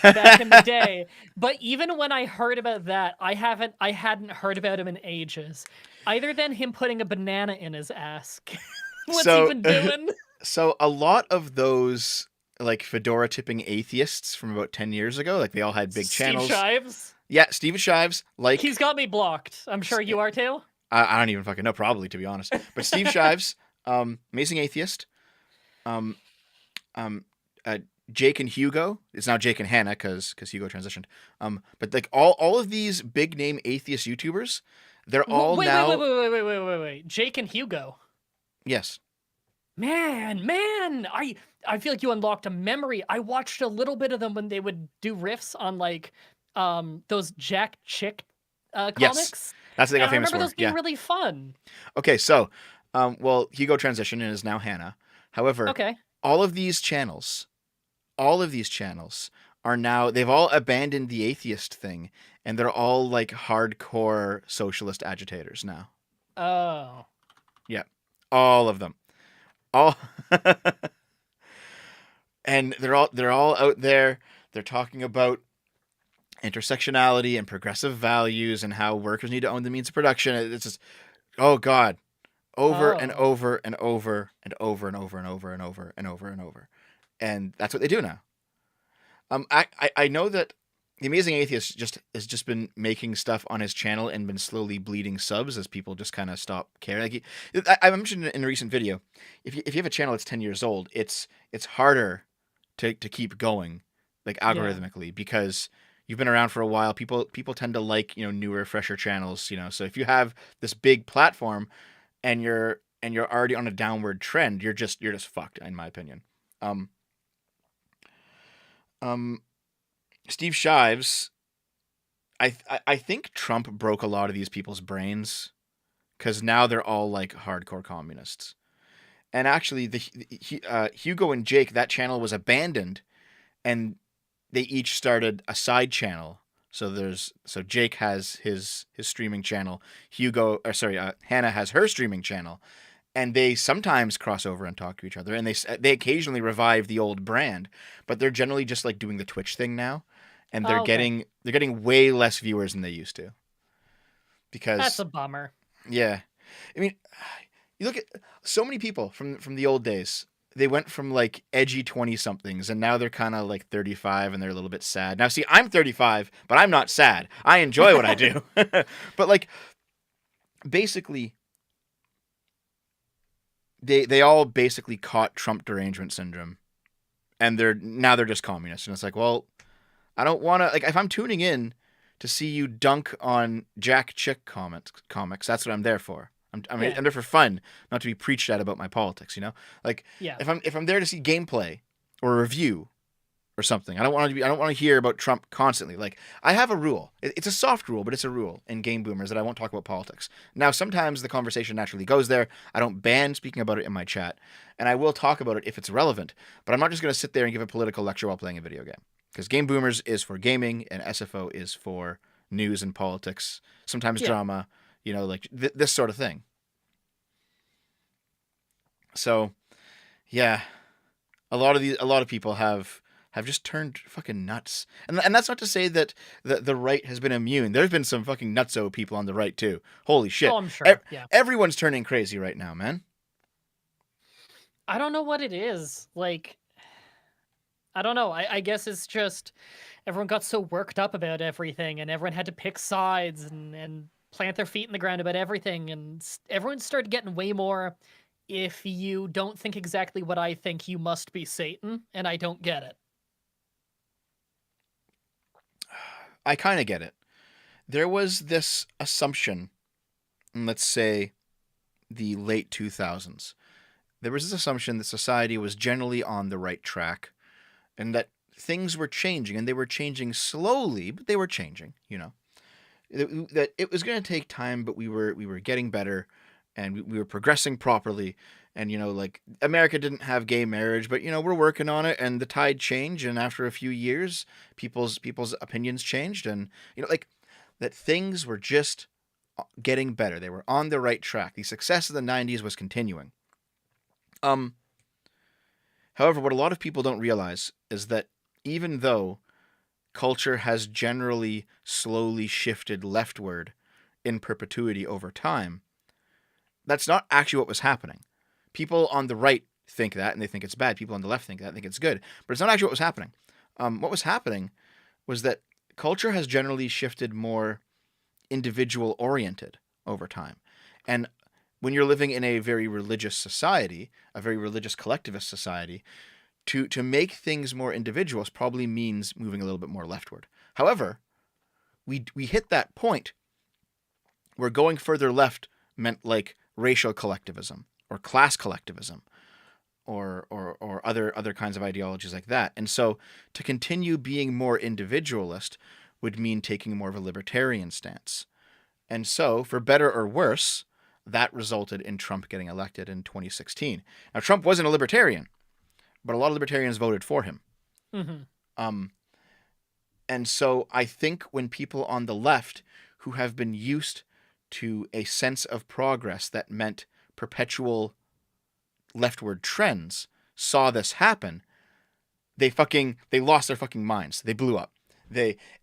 back in the day, but even when I heard about that, I hadn't heard about him in ages. Either than him putting a banana in his ass. What's he been doing? So a lot of those like fedora tipping atheists from about 10 years ago, like they all had big channels. Steve Shives? Yeah, Steve Shives, like He's got me blocked. I'm sure you are too. I don't even fucking know, probably, to be honest. But Steve Shives, Amazing Atheist, um, uh, Jake and Hugo. It's now Jake and Hannah because Hugo transitioned. But like all of these big name atheist YouTubers, they're all wait, now. Wait. Jake and Hugo. Yes. Man, I feel like you unlocked a memory. I watched a little bit of them when they would do riffs on like those Jack Chick comics. Yes. That's what they got I famous remember for. those being Yeah. really fun. Okay, so, well, Hugo transitioned and is now Hannah. However, Okay. all of these channels are now, they've all abandoned the atheist thing, and they're all like hardcore socialist agitators now. Oh. Yeah, all of them. All. And they're all out there. They're talking about intersectionality and progressive values and how workers need to own the means of production. It's just, oh God, over and Oh. over and over and over and over and over and over and over and over, and that's what they do now. I know that the Amazing Atheist has just been making stuff on his channel and been slowly bleeding subs as people just kind of stop caring. Like I mentioned in a recent video, if you have a channel that's 10 years old, it's harder to keep going, like algorithmically, because you've been around for a while. People tend to like, newer, fresher channels, So if you have this big platform and you're already on a downward trend, you're just fucked, in my opinion. Steve Shives, I think Trump broke a lot of these people's brains because now they're all like hardcore communists. And actually, Hugo and Jake, that channel was abandoned, and they each started a side channel. So Jake has his streaming channel. Hannah has her streaming channel, and they sometimes cross over and talk to each other. And they occasionally revive the old brand, but they're generally just like doing the Twitch thing now, and they're Okay. getting way less viewers than they used to. Because That's a bummer. yeah, I mean, you look at so many people from the old days. They went from like edgy 20 somethings and now they're kind of like 35 and they're a little bit sad. Now, see, I'm 35, but I'm not sad. I enjoy what I do. But like, basically, they all basically caught Trump derangement syndrome, and they're just communists. And it's like, well, I don't want to, like, if I'm tuning in to see you dunk on Jack Chick comics. That's what I'm there for. Yeah, I'm there for fun, not to be preached at about my politics. Like yeah. if I'm there to see gameplay or a review or something, I don't want to hear about Trump constantly. Like I have a rule. It's a soft rule, but it's a rule in Game Boomers that I won't talk about politics. Now sometimes the conversation naturally goes there. I don't ban speaking about it in my chat, and I will talk about it if it's relevant. But I'm not just going to sit there and give a political lecture while playing a video game. Because Game Boomers is for gaming and SFO is for news and politics, sometimes Yeah. drama, like this sort of thing. So, yeah, a lot of people have just turned fucking nuts. And that's not to say that the right has been immune. There's been some fucking nutso people on the right too. Holy Oh, shit. I'm sure. Yeah. Everyone's turning crazy right now, man. I don't know what it is. Like, I don't know. I guess it's just everyone got so worked up about everything, and everyone had to pick sides and plant their feet in the ground about everything, and everyone started getting way more. If you don't think exactly what I think, you must be Satan, and I don't get it. I kind of get it. There was this assumption, in, let's say, the late 2000s. There was this assumption that society was generally on the right track and that things were changing, and they were changing slowly, but they were changing, that it was going to take time, but we were getting better, and we were progressing properly. And like America didn't have gay marriage, but we're working on it, and the tide changed, and after a few years people's opinions changed, and like that things were just getting better. They were on the right track. The success of the 90s was continuing. um However, what a lot of people don't realize is that even though culture has generally slowly shifted leftward in perpetuity over time, that's not actually what was happening. People on the right think that, and they think it's bad. People on the left think that, and think it's good. But it's not actually what was happening. What was happening was that culture has generally shifted more individual oriented over time. And when you're living in a very religious society, a very religious collectivist society, to make things more individualist probably means moving a little bit more leftward. However, we hit that point where going further left meant like racial collectivism or class collectivism or other kinds of ideologies like that. And so to continue being more individualist would mean taking more of a libertarian stance. And so, for better or worse, that resulted in Trump getting elected in 2016. Now, Trump wasn't a libertarian, but a lot of libertarians voted for him. Hmm. Um, and so I think when people on the left who have been used to a sense of progress that meant perpetual leftward trends saw this happen, they lost their fucking minds. They blew up.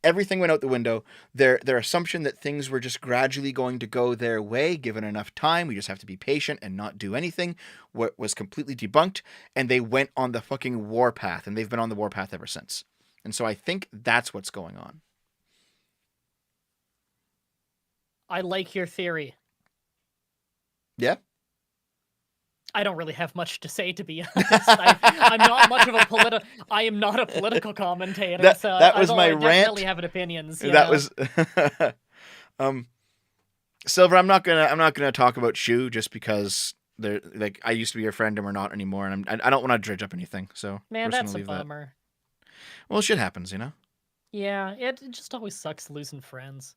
Everything went out the window. Their assumption that things were just gradually going to go their way, given enough time, we just have to be patient and not do anything, was completely debunked, and they went on the fucking warpath, and they've been on the warpath ever since. And so I think that's what's going on. I like your theory. Yeah. I don't really have much to say, to be honest. I'm not much of a I am not a political commentator, so That was my I rant. definitely have opinions. That was Silver. I'm not gonna talk about Shu just because they're like I used to be your friend and we're not anymore, and I don't want to dredge up anything. So Man, we're just that's gonna a leave that. bummer. Well, shit happens, Yeah, it just always sucks losing friends.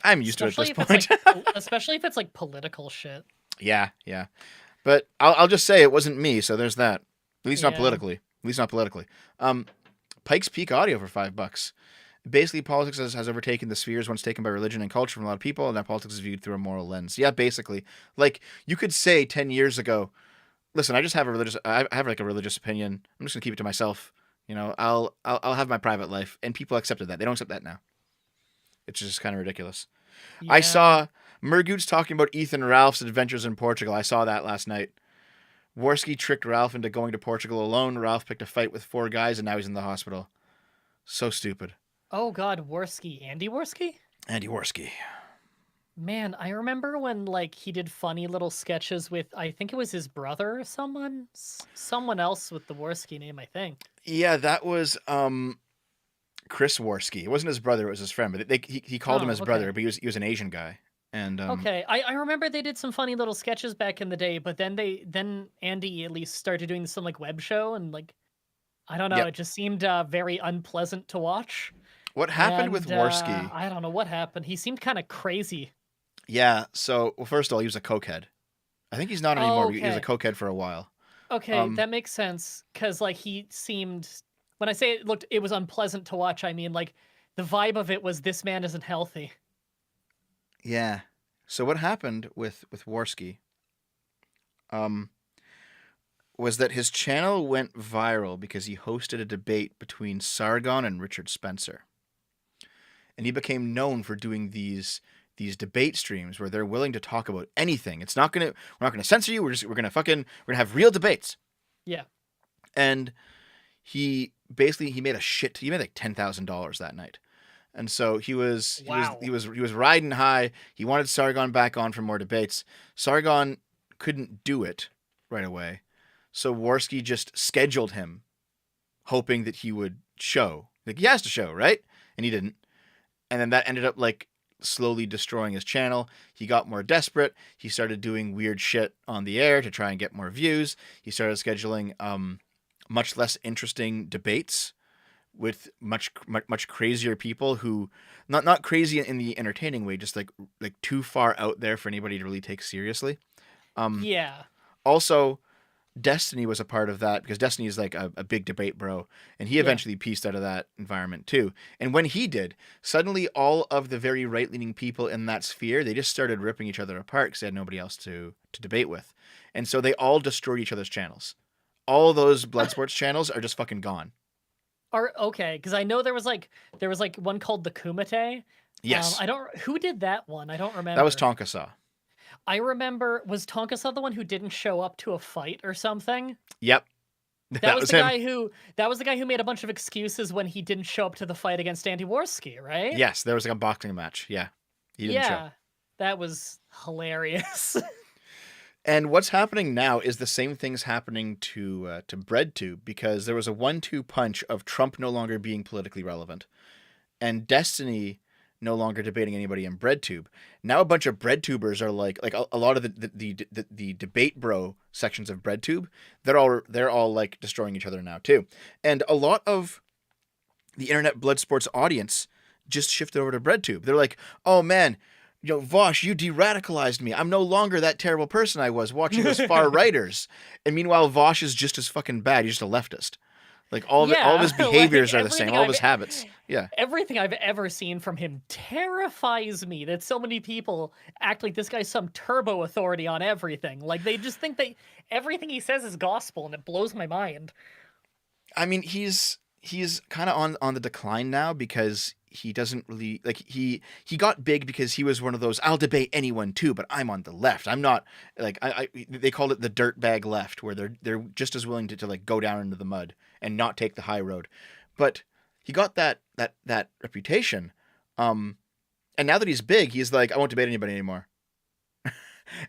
I'm used to it Especially at if this it's point. like, especially if it's like political shit. Yeah. But I'll just say it wasn't me, so there's that. At least not Yeah. politically. At least not politically. Pikes Peak Audio for $5. Basically, politics has overtaken the spheres once taken by religion and culture from a lot of people, and that politics is viewed through a moral lens. Yeah, basically. Like, you could say 10 years ago, listen, I have like a religious opinion. I'm just gonna keep it to myself. I'll have my private life, and people accepted that. They don't accept that now. It's just kind of ridiculous. I Yeah. saw Murgoot's talking about Ethan Ralph's adventures in Portugal. I saw that last night. Worski tricked Ralph into going to Portugal alone. Ralph picked a fight with 4 guys, and now he's in the hospital. So stupid. Oh God, Worski. Andy Worski? Andy Worski. Man, I remember when like he did funny little sketches with I think it was his brother or someone else with the Worski name, I think. Yeah, that was Chris Warski. It wasn't his brother; it was his friend. But he called him Oh, his okay. brother, but he was an Asian guy. And Okay, I remember they did some funny little sketches back in the day, but then Andy at least started doing some like web show and like I don't know, yep. it just seemed very unpleasant to watch. What happened with And Warski? I don't know what happened. He seemed kind of crazy. Yeah. So, well, first of all, he was a cokehead. I think he's not anymore, but he was a Okay. cokehead for a while. Okay, Um, that makes sense cuz like he seemed when I say it was unpleasant to watch, I mean like the vibe of it was this man isn't healthy. yeah. So what happened with Warski? Um, was that his channel went viral because he hosted a debate between Sargon and Richard Spencer, and he became known for doing these debate streams where they're willing to talk about anything. We're not gonna censor you. We're gonna have real debates. Yeah. And he made a shit. He made like $10,000 that night. And so Wow. he was riding high. He wanted Sargon back on for more debates. Sargon couldn't do it right away, so Warski just scheduled him, hoping that he would show. Like he has to show, right? And he didn't. And then that ended up like slowly destroying his channel. He got more desperate. He started doing weird shit on the air to try and get more views. He started scheduling much less interesting debates with much crazier people who not crazy in the entertaining way, just like too far out there for anybody to really take seriously. Um, Yeah. Also, Destiny was a part of that because Destiny is like a big debate bro, and he Yeah. eventually pieced out of that environment too. And when he did, suddenly all of the very right leaning people in that sphere they just started ripping each other apart because they had nobody else to debate with, and so they all destroyed each other's channels. All those blood sports channels are just fucking gone. Or okay, because I know there was like one called the Kumite. Yes, I don't who did that one. I don't that was remember. Tonkasaw. I remember was Tonkasaw the one who didn't show up to a fight or something? Yep, That that was was the him. guy who made a bunch of excuses when he didn't show up to the fight against Andy Warski, right? Yes, there was like a boxing match. Yeah, he didn't show. Yeah, that was hilarious. And what's happening now is the same things happening to BreadTube because there was a 1-2 punch of Trump no longer being politically relevant, and Destiny no longer debating anybody in BreadTube. Now a bunch of BreadTubers are like a lot of the debate bro sections of BreadTube. They're all like destroying each other now too, and a lot of the internet blood sports audience just shifted over to BreadTube. They're like, oh man, Vosh, you de-radicalized me. I'm no longer that terrible person I was watching those far righters. And meanwhile, Vosh is just as fucking bad. He's just a leftist. Like all of Yeah, his like behaviors are the same. All of his habits. Yeah. everything I've ever seen from him terrifies me that so many people act like this guy's some turbo authority on everything. Like they just think that everything he says is gospel and it blows my mind. I mean, he's kind of on the decline now because he doesn't really like he got big because he was one of those I'll debate anyone too, but I'm on the left. I'm not like I they called it the dirtbag left, where they're just as willing to like go down into the mud and not take the high road. But he got that reputation, and now that he's big, he's like I won't debate anybody anymore.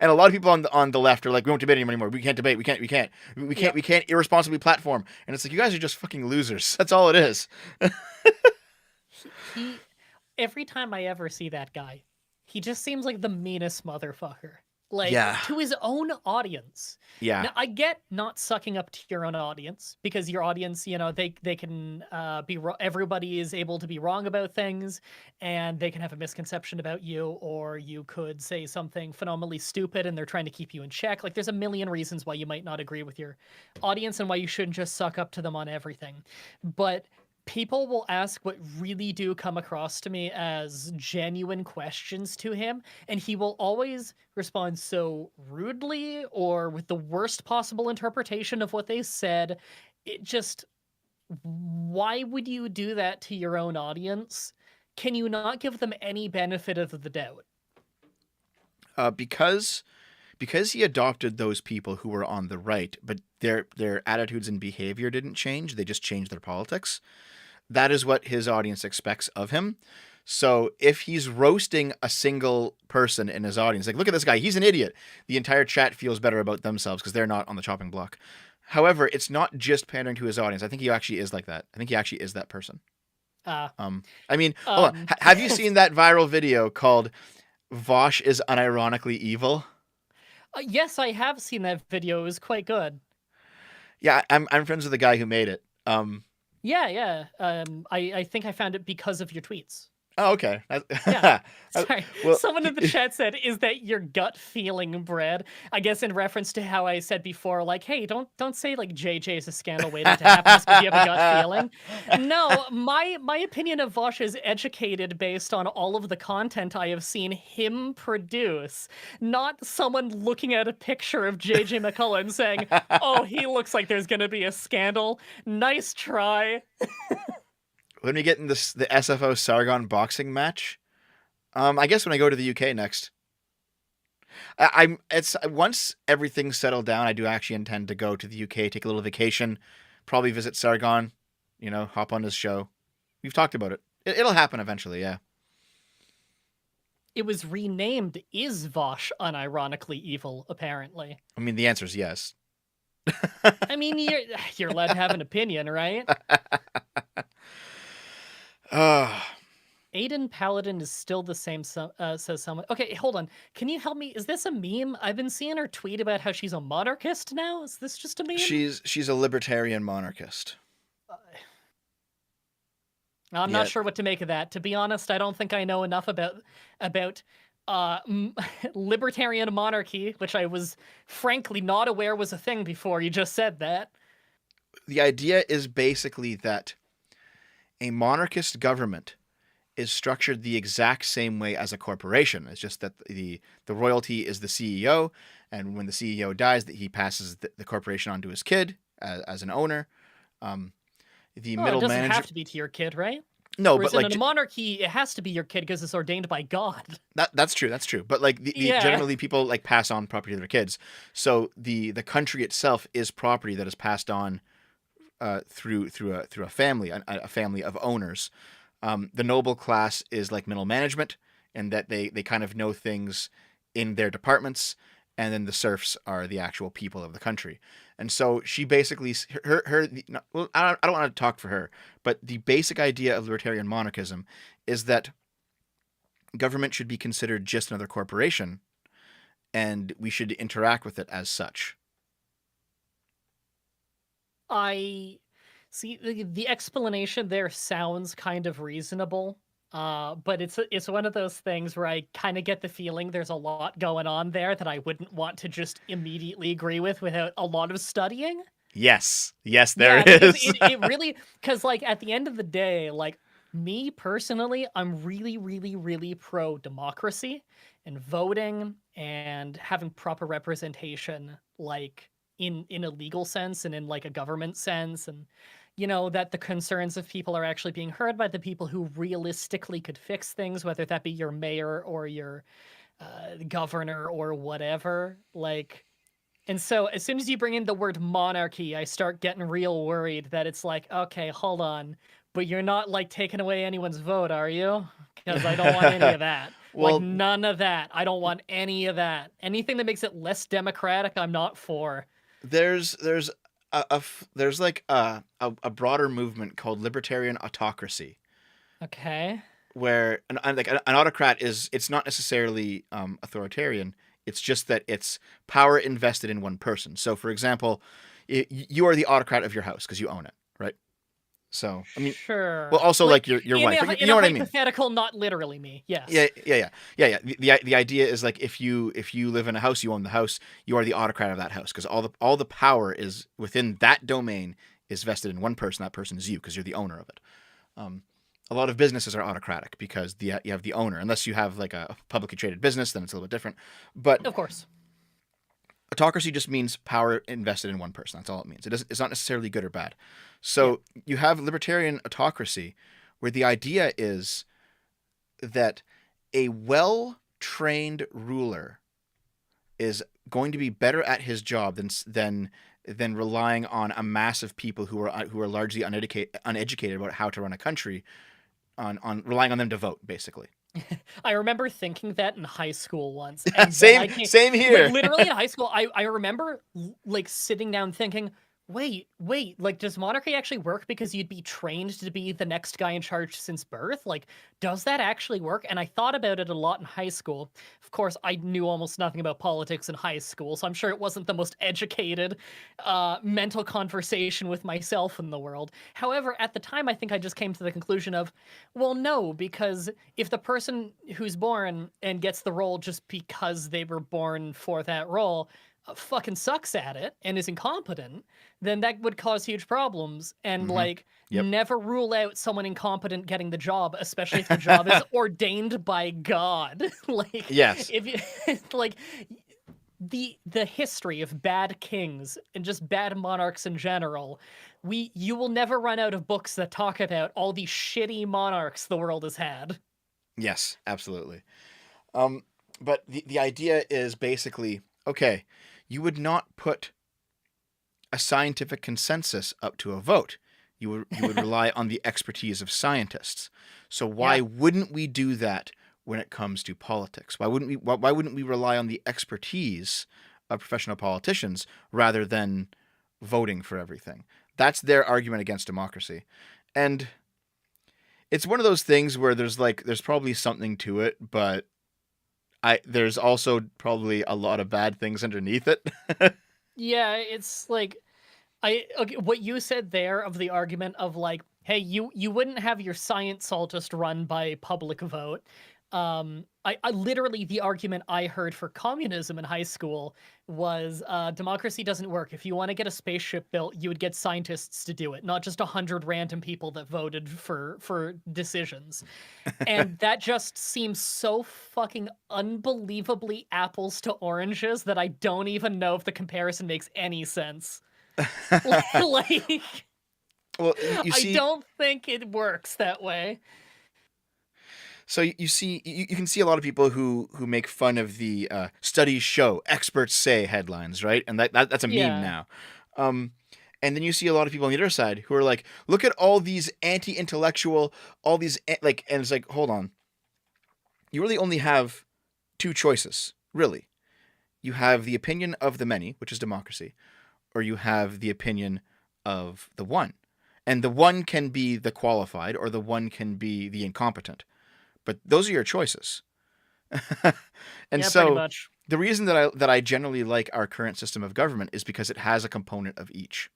And a lot of people on the left are like, we won't debate anyone anymore. We can't debate. Yep. We can't irresponsibly platform. And it's like, you guys are just fucking losers. That's all it is. He every time I ever see that guy, he just seems like the meanest motherfucker. Like Yeah. to his own audience. Yeah. Now I get not sucking up to your own audience because your audience, they can everybody is able to be wrong about things and they can have a misconception about you, or you could say something phenomenally stupid and they're trying to keep you in check. Like there's a million reasons why you might not agree with your audience and why you shouldn't just suck up to them on everything. But people will ask what really do come across to me as genuine questions to him, and he will always respond so rudely or with the worst possible interpretation of what they said. It just, why would you do that to your own audience? Can you not give them any benefit of the doubt? Because he adopted those people who were on the right, but their attitudes and behavior didn't change. They just changed their politics. That is what his audience expects of him. So if he's roasting a single person in his audience, like, look at this guy, he's an idiot, the entire chat feels better about themselves because they're not on the chopping block. However, it's not just pandering to his audience. I think he actually is like that. I think he actually is that person. Uh, I mean, hold on. um, Have you seen that viral video called "Vosh is unironically evil"? yes, I have seen that video. It was quite good. Yeah, I'm friends with the guy who made it. Yeah, yeah. I think I found it because of your tweets. Oh, okay. Yeah. Sorry. Well, Someone in the chat said, "Is that your gut feeling, Brad?" I guess in reference to how I said before, like, "Hey, don't say like JJ is a scandal waiting to happen just because you have a gut feeling." No, my opinion of Vosh is educated based on all of the content I have seen him produce, not someone looking at a picture of JJ McCullough and saying, "Oh, he looks like there's gonna be a scandal. Nice try." when we get in the SFO Sargon boxing match, I guess when I go to the UK next, I'm it's once everything's settled down, I do actually intend to go to the UK, take a little vacation, probably visit Sargon, hop on his show. We've talked about it. It'll happen eventually, yeah. It was renamed Is Vosh Unironically Evil, apparently. I mean, the answer is yes. I mean, you're allowed to have an opinion, right? Uh, Aiden Paladin is still the same, says someone. Okay, hold on. Can you help me? Is this a meme? I've been seeing her tweet about how she's a monarchist now. Is this just a meme? she's a libertarian monarchist. I'm not sure what to make of that. To be honest, I don't think I know enough about libertarian monarchy, which I was frankly not aware was a thing before you just said that. The idea is basically that a monarchist government is structured the exact same way as a corporation. It's just that the royalty is the CEO, and when the CEO dies, that he passes the corporation on to his kid as an owner. The Well, it middle doesn't manager. have to be to your kid, right? No, Whereas but like in a monarchy, it has to be your kid because it's ordained by God. that's true. That's true. But like Yeah. generally people like pass on property to their kids. So the country itself is property that is passed on through a family, a family of owners. The noble class is like middle management, and that they kind of know things in their departments, and then the serfs are the actual people of the country. And so she basically well, I don't want to talk for her, but the basic idea of libertarian monarchism is that government should be considered just another corporation, and we should interact with it as such. I see the explanation there sounds kind of reasonable. But it's one of those things where I kind of get the feeling there's a lot going on there that I wouldn't want to just immediately agree with without a lot of studying. Yes, there Yeah, because is. it really, because like at the end of the day, like me personally, I'm really, really, really pro democracy and voting and having proper representation, like in a legal sense and in like a government sense, and that the concerns of people are actually being heard by the people who realistically could fix things, whether that be your mayor or your governor or whatever. Like, and so as soon as you bring in the word monarchy, I start getting real worried that it's like, okay, hold on, but you're not like taking away anyone's vote, are you? Because I don't want any of that. Like Well, none of that. I don't want any of that. Anything that makes it less democratic, I'm not for. there's there's like a broader movement called libertarian autocracy, Okay. where an autocrat is, it's not necessarily authoritarian. It's just that it's power invested in one person. So, for example, you are the autocrat of your house because you own it, right? So, I mean, well, Sure. also like your wife. But you In know a what I mean? hypothetical, not literally me. Yes. Yeah. The idea is like if you live in a house, you own the house. You are the autocrat of that house because all the power is within that domain is vested in one person. That person is you because you're the owner of it. A lot of businesses are autocratic because you have the owner. Unless you have like a publicly traded business, then it's a little bit different. But Of course. autocracy just means power invested in one person. That's all it means. It's not necessarily good or bad. Yeah. So you have libertarian autocracy, where the idea is that a well-trained ruler is going to be better at his job than relying on a mass of people who are largely uneducated about how to run a country, on relying on them to vote, basically. I remember thinking that in high school once. And then Same here. literally in high school, I remember like sitting down thinking, Wait, like, does monarchy actually work because you'd be trained to be the next guy in charge since birth? Like, does that actually work? And I thought about it a lot in high school. Of course, I knew almost nothing about politics in high school, so I'm sure it wasn't the most educated, mental conversation with myself in the world. However, at the time, I think I just came to the conclusion of, well, no, because if the person who's born and gets the role just because they were born for that role fucking sucks at it and is incompetent, then that would cause huge problems. And Mm-hmm. like, Yep. never rule out someone incompetent getting the job, especially if the job is ordained by God. Like, Yes. if you like the history of bad kings and just bad monarchs in general, you will never run out of books that talk about all these shitty monarchs the world has had. Yes, absolutely. Um, but the idea is basically, okay, you would not put a scientific consensus up to a vote. You would rely on the expertise of scientists. So why Yeah. wouldn't we do that when it comes to politics? Why wouldn't we rely on the expertise of professional politicians rather than voting for everything? That's their argument against democracy. And it's one of those things where there's probably something to it, but there's also probably a lot of bad things underneath it. Yeah, it's like okay, what you said there of the argument of like, hey, you wouldn't have your science all just run by public vote. I literally the argument I heard for communism in high school was democracy doesn't work. If you want to get a spaceship built, you would get scientists to do it, not just 100 random people that voted for decisions. And that just seems so fucking unbelievably apples to oranges that I don't even know if the comparison makes any sense. Like, Well, you I see, don't think it works that way. so you see, you can see a lot of people who make fun of the studies show, experts say headlines, right? And that's a meme Yeah. now. Um, and then you see a lot of people on the other side who are like, look at all these anti-intellectual, all these like, and it's like, hold on, you really only have two choices, really. You have the opinion of the many, which is democracy, or you have the opinion of the one. And the one can be the qualified, or the one can be the incompetent. But those are your choices. And Yeah, pretty so much. the reason that I generally like our current system of government is because it has a component of each.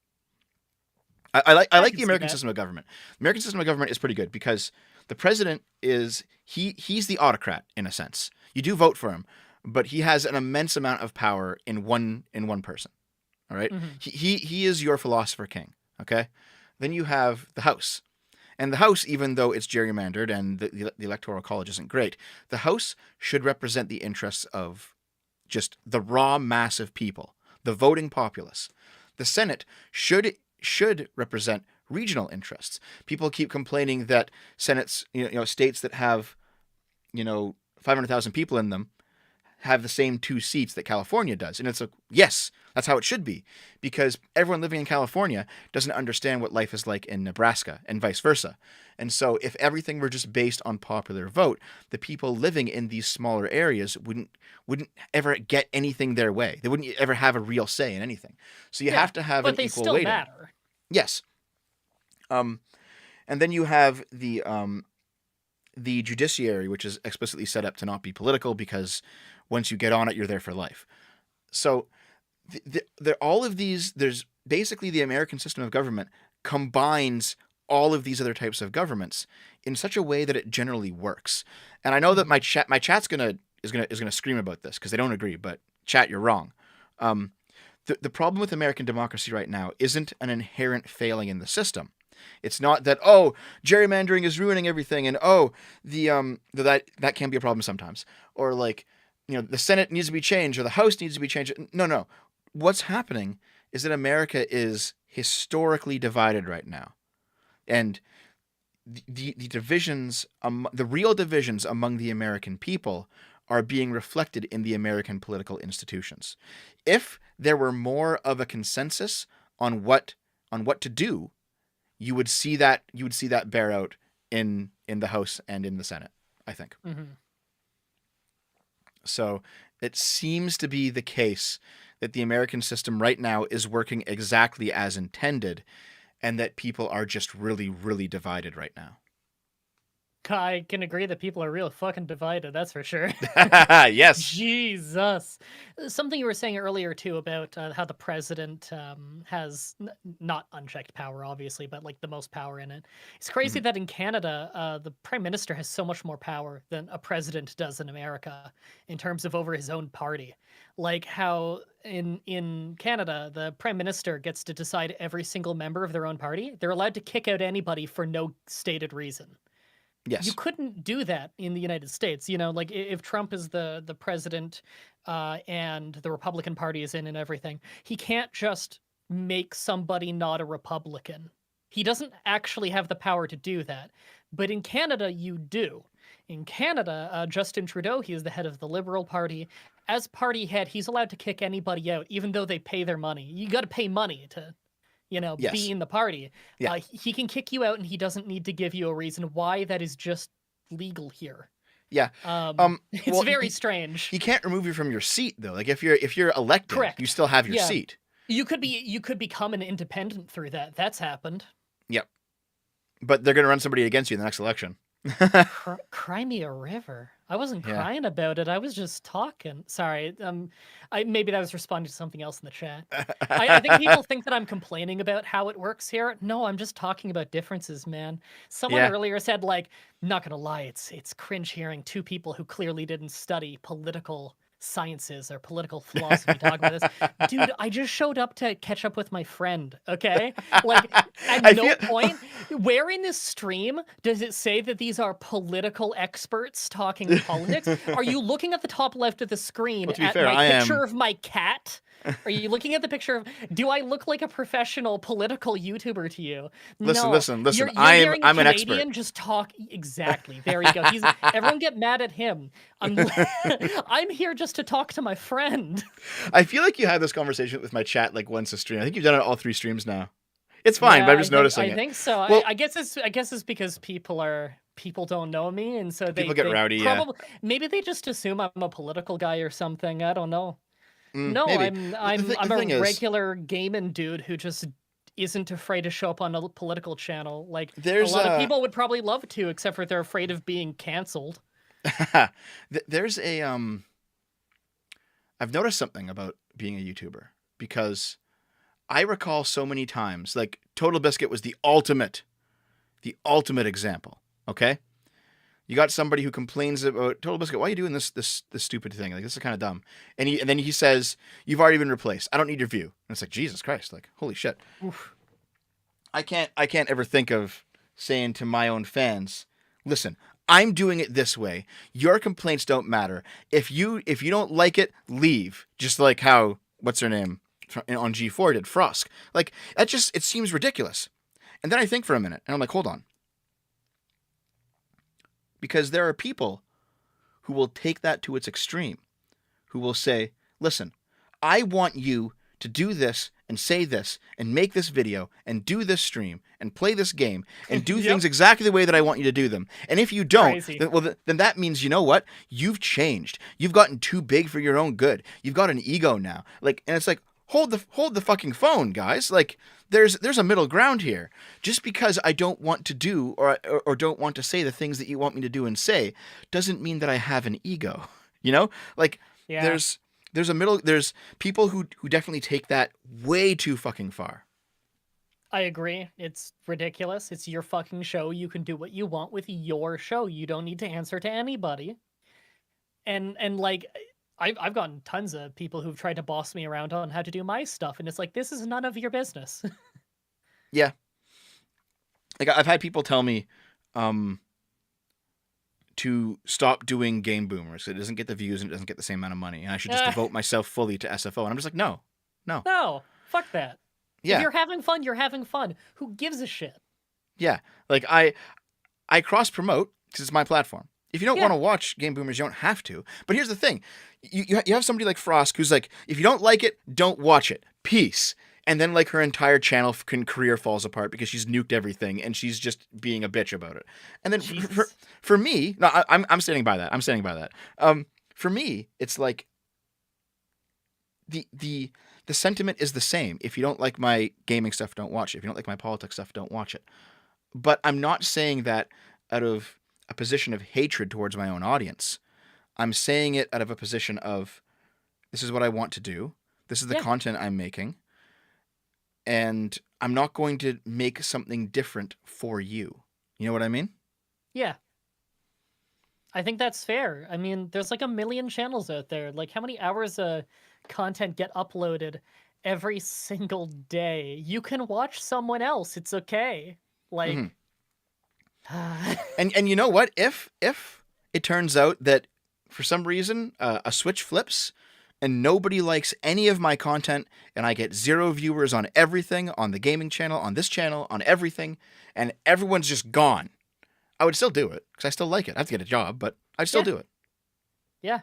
I I like can the see American that. system of government. The American system of government is pretty good because the president is he's the autocrat in a sense. You do vote for him, but he has an immense amount of power in one person. All right, Hmm. he is your philosopher king. Okay, then you have the House, and the House, even though it's gerrymandered and the electoral college isn't great, the House should represent the interests of just the raw mass of people, the voting populace. The Senate should represent regional interests. People keep complaining that senates, states that have 500,000 people in them have the same two seats that California does. And it's like, yes, that's how it should be. Because everyone living in California doesn't understand what life is like in Nebraska and vice versa. And so if everything were just based on popular vote, the people living in these smaller areas wouldn't ever get anything their way. They wouldn't ever have a real say in anything. So you Yeah, have to have but an they equal still weighting. matter. Yes. Um, and then you have the judiciary, which is explicitly set up to not be political because once you get on it, you're there for life. So all of these, there's basically the American system of government combines all of these other types of governments in such a way that it generally works. And I know that Hmm. my chat's gonna scream about this because they don't agree, but chat, you're wrong. Um, the problem with American democracy right now isn't an inherent failing in the system. It's not that, oh, gerrymandering is ruining everything, and oh, that can be a problem sometimes, or like, the Senate needs to be changed or the House needs to be changed. No, no. What's happening is that America is historically divided right now, and the divisions, the real divisions among the American people, are being reflected in the American political institutions. If there were more of a consensus on what to do, you would see that bear out in the House and in the Senate, I think. Hmm. So it seems to be the case that the American system right now is working exactly as intended, and that people are just really, really divided right now. I can agree that people are real fucking divided, that's for sure. Yes. Jesus. Something you were saying earlier too about how the president has not unchecked power, obviously, but like the most power in it. It's crazy Mhm. that in Canada, the prime minister has so much more power than a president does in America in terms of over his own party. Like how in Canada, the prime minister gets to decide every single member of their own party. They're allowed to kick out anybody for no stated reason. You Yes. couldn't do that in the United States. You know, like if Trump is the president and the Republican Party is in and everything, he can't just make somebody not a Republican. He doesn't actually have the power to do that. But in Canada, you do. In Canada, Justin Trudeau, he is the head of the Liberal Party. As party head, he's allowed to kick anybody out, even though they pay their money. You got to pay money to be Yes. in the party. Yeah. He can kick you out and he doesn't need to give you a reason why. That is just legal here. Yeah. It's Well, very strange. he can't remove you from your seat though. Like if you're elected, Correct. you still have your Yeah. seat. You could become an independent through that. That's happened. Yep. But they're gonna run somebody against you in the next election. Cry me a river. I wasn't Yeah. crying about it. I was just talking. Sorry. Maybe that was responding to something else in the chat. I think people think that I'm complaining about how it works here. No, I'm just talking about differences, man. Someone Yeah. earlier said, like, not gonna lie, it's cringe hearing two people who clearly didn't study political sciences or political philosophy talk about this. Dude, I just showed up to catch up with my friend, okay? Like, at I no feel- point, where in this stream does it say that these are political experts talking politics? Are you looking at the top left of the screen Well, to be at fair, my I am. picture of my cat? Are you looking at the picture of, do I look like a professional political YouTuber to you? Listen, No. listen. You're I'm hearing a an Canadian expert. just talk. Exactly. There you go. Everyone get mad at him. I'm here just to talk to my friend. I feel like you had this conversation with my chat like once a stream. I think you've done it all 3 streams now. It's fine, but I'm just noticing I it. think so. Well- I guess it's because people don't know me, and so People get rowdy, yeah. probably maybe they just assume I'm a political guy or something. I don't know. No, maybe. I'm The a thing is- regular gaming dude who just isn't afraid to show up on a political channel. Like There's a lot of people would probably love to, except for they're afraid of being canceled. There's a I've noticed something about being a YouTuber because I recall so many times, like Total Biscuit was the ultimate example. Okay, you got somebody who complains about Total Biscuit. Why are you doing this stupid thing? Like this is kind of dumb. And then he says, "You've already been replaced. I don't need your view." And it's like Jesus Christ, like holy shit. Oof. I can't ever think of saying to my own fans, listen, I'm doing it this way. Your complaints don't matter. If you don't like it, leave. Just like how what's her name on G4 did, Frosk. Like that just it seems ridiculous. And then I think for a minute and I'm like, hold on. Because there are people who will take that to its extreme, who will say, listen, I want you to do this and say this and make this video and do this stream and play this game and do Yep. things exactly the way that I want you to do them. And if you don't, Crazy. then that means, you know what? You've changed. You've gotten too big for your own good. You've got an ego now. Like, and it's like, hold the fucking phone, guys. Like, there's a middle ground here. Just because I don't want to do or don't want to say the things that you want me to do and say doesn't mean that I have an ego. You know? Like, Yeah. there's people who definitely take that way too fucking far. I agree. It's ridiculous. It's your fucking show. You can do what you want with your show. You don't need to answer to anybody. And like I've gotten tons of people who've tried to boss me around on how to do my stuff, and it's like this is none of your business. Yeah. Like I've had people tell me to stop doing Game Boomers. It doesn't get the views and it doesn't get the same amount of money. And I should just devote myself fully to SFO. And I'm just like, no. No, fuck that. Yeah. If you're having fun, you're having fun. Who gives a shit? Yeah. Like I cross promote because it's my platform. If you don't want to watch Game Boomers, you don't have to. But here's the thing. You have somebody like Frost who's like, if you don't like it, don't watch it. Peace. And then like her entire channel career falls apart because she's nuked everything and she's just being a bitch about it. And then for me, no, I'm standing by that. I'm standing by that. For me, it's like the sentiment is the same. If you don't like my gaming stuff, don't watch it. If you don't like my politics stuff, don't watch it. But I'm not saying that out of a position of hatred towards my own audience. I'm saying it out of a position of this is what I want to do. This is the Yeah, content I'm making, and I'm not going to make something different for you. You know what I mean? yeah. I think that's fair. I mean, there's like a million channels out there. Like, how many hours of content get uploaded every single day? You can watch someone else. It's okay. Hmm. Like, And you know what? If it turns out that for some reason a switch flips and nobody likes any of my content and I get 0 viewers on everything, on the gaming channel, on this channel, on everything, and everyone's just gone, I would still do it because I still like it. I have to get a job, but I'd still yeah, do it. yeah.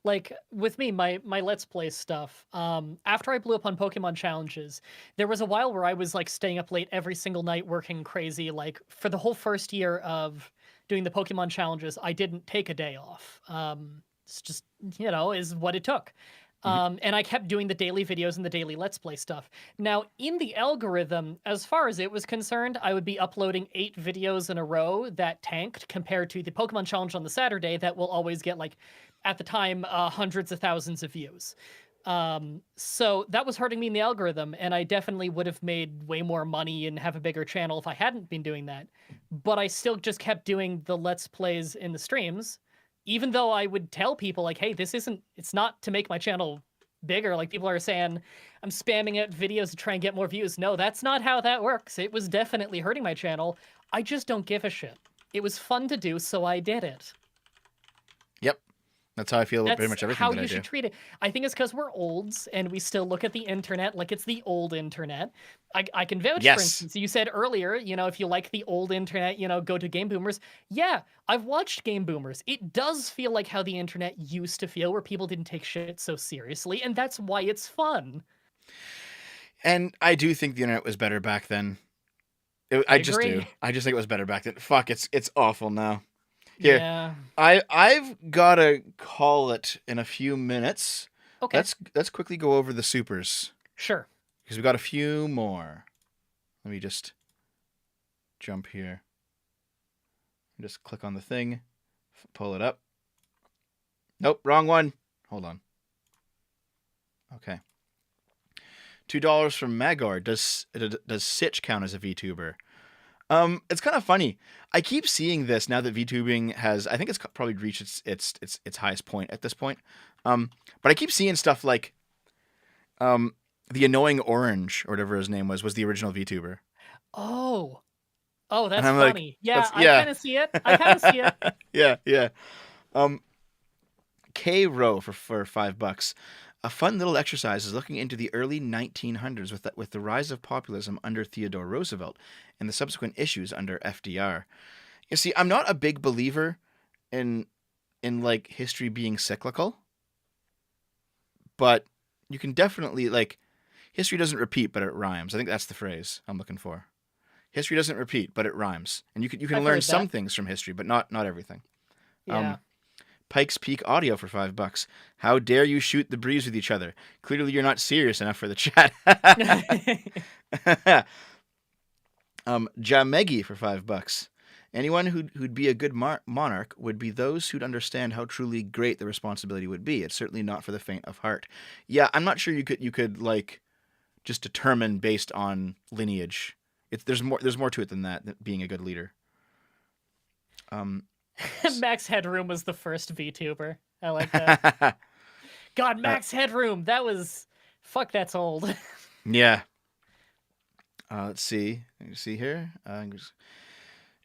Like with me, my Let's Play stuff. After I blew up on Pokemon challenges, there was a while where I was like staying up late every single night, working crazy. Like for the whole first year of doing the Pokemon challenges, I didn't take a day off. It's just is what it took. Hmm. And I kept doing the daily videos and the daily Let's Play stuff. Now, in the algorithm, as far as it was concerned, I would be uploading 8 videos in a row that tanked compared to the Pokemon Challenge on the Saturday that will always get, like, at the time, hundreds of thousands of views. So that was hurting me in the algorithm, and I definitely would have made way more money and have a bigger channel if I hadn't been doing that. But I still just kept doing the Let's Plays in the streams even though I would tell people like, hey, it's not to make my channel bigger. Like people are saying I'm spamming out videos to try and get more views. No, that's not how that works. It was definitely hurting my channel. I just don't give a shit. It was fun to do, so I did it. Yep, that's how I feel about pretty That's much everything how that I you do. should treat it. I think it's because we're olds and we still look at the internet like it's the old internet. I can vouch, for Yes. instance, you said earlier, if you like the old internet, go to Game Boomers. Yeah, I've watched Game Boomers. It does feel like how the internet used to feel, where people didn't take shit so seriously, and that's why it's fun. And I do think the internet was better back then. I I just do. agree. I just think it was better back then. Fuck, it's awful now. Here, Yeah. I've gotta call it in a few minutes. Okay. Let's quickly go over the supers Sure. because we got a few more. Let me just jump here. Just click on the thing, pull it up. Nope, wrong one. Hold on. Okay. $2 from Magor. Does Sitch count as a VTuber? It's kind of funny. I keep seeing this now that VTubing has. I think it's probably reached its highest point at this point. But I keep seeing stuff like, the annoying orange or whatever his name was the original VTuber, Oh. Oh, and that's I'm like, funny. Yeah, that's I yeah, kind of see it. I kind of see it. yeah, yeah. Um, K Row for $5. A fun little exercise is looking into the early 1900s with the rise of populism under Theodore Roosevelt and the subsequent issues under FDR. You see, I'm not a big believer in like history being cyclical, but you can definitely like history doesn't repeat, but it rhymes. I think that's the phrase I'm looking for. History doesn't repeat, but it rhymes, and you can I've learn heard some that. things from history, but not everything. Yeah. Pikes Peak Audio for $5. How dare you shoot the breeze with each other? Clearly, you're not serious enough for the chat. Jamegi for $5. Anyone who'd be a good monarch would be those who'd understand how truly great the responsibility would be. It's certainly not for the faint of heart. Yeah, I'm not sure you could like just determine based on lineage. There's more to it than being a good leader. Um, Max Headroom was the first VTuber. I like that. God, uh, Max Headroom. That was fuck. That's old. yeah. Let's see. You see here.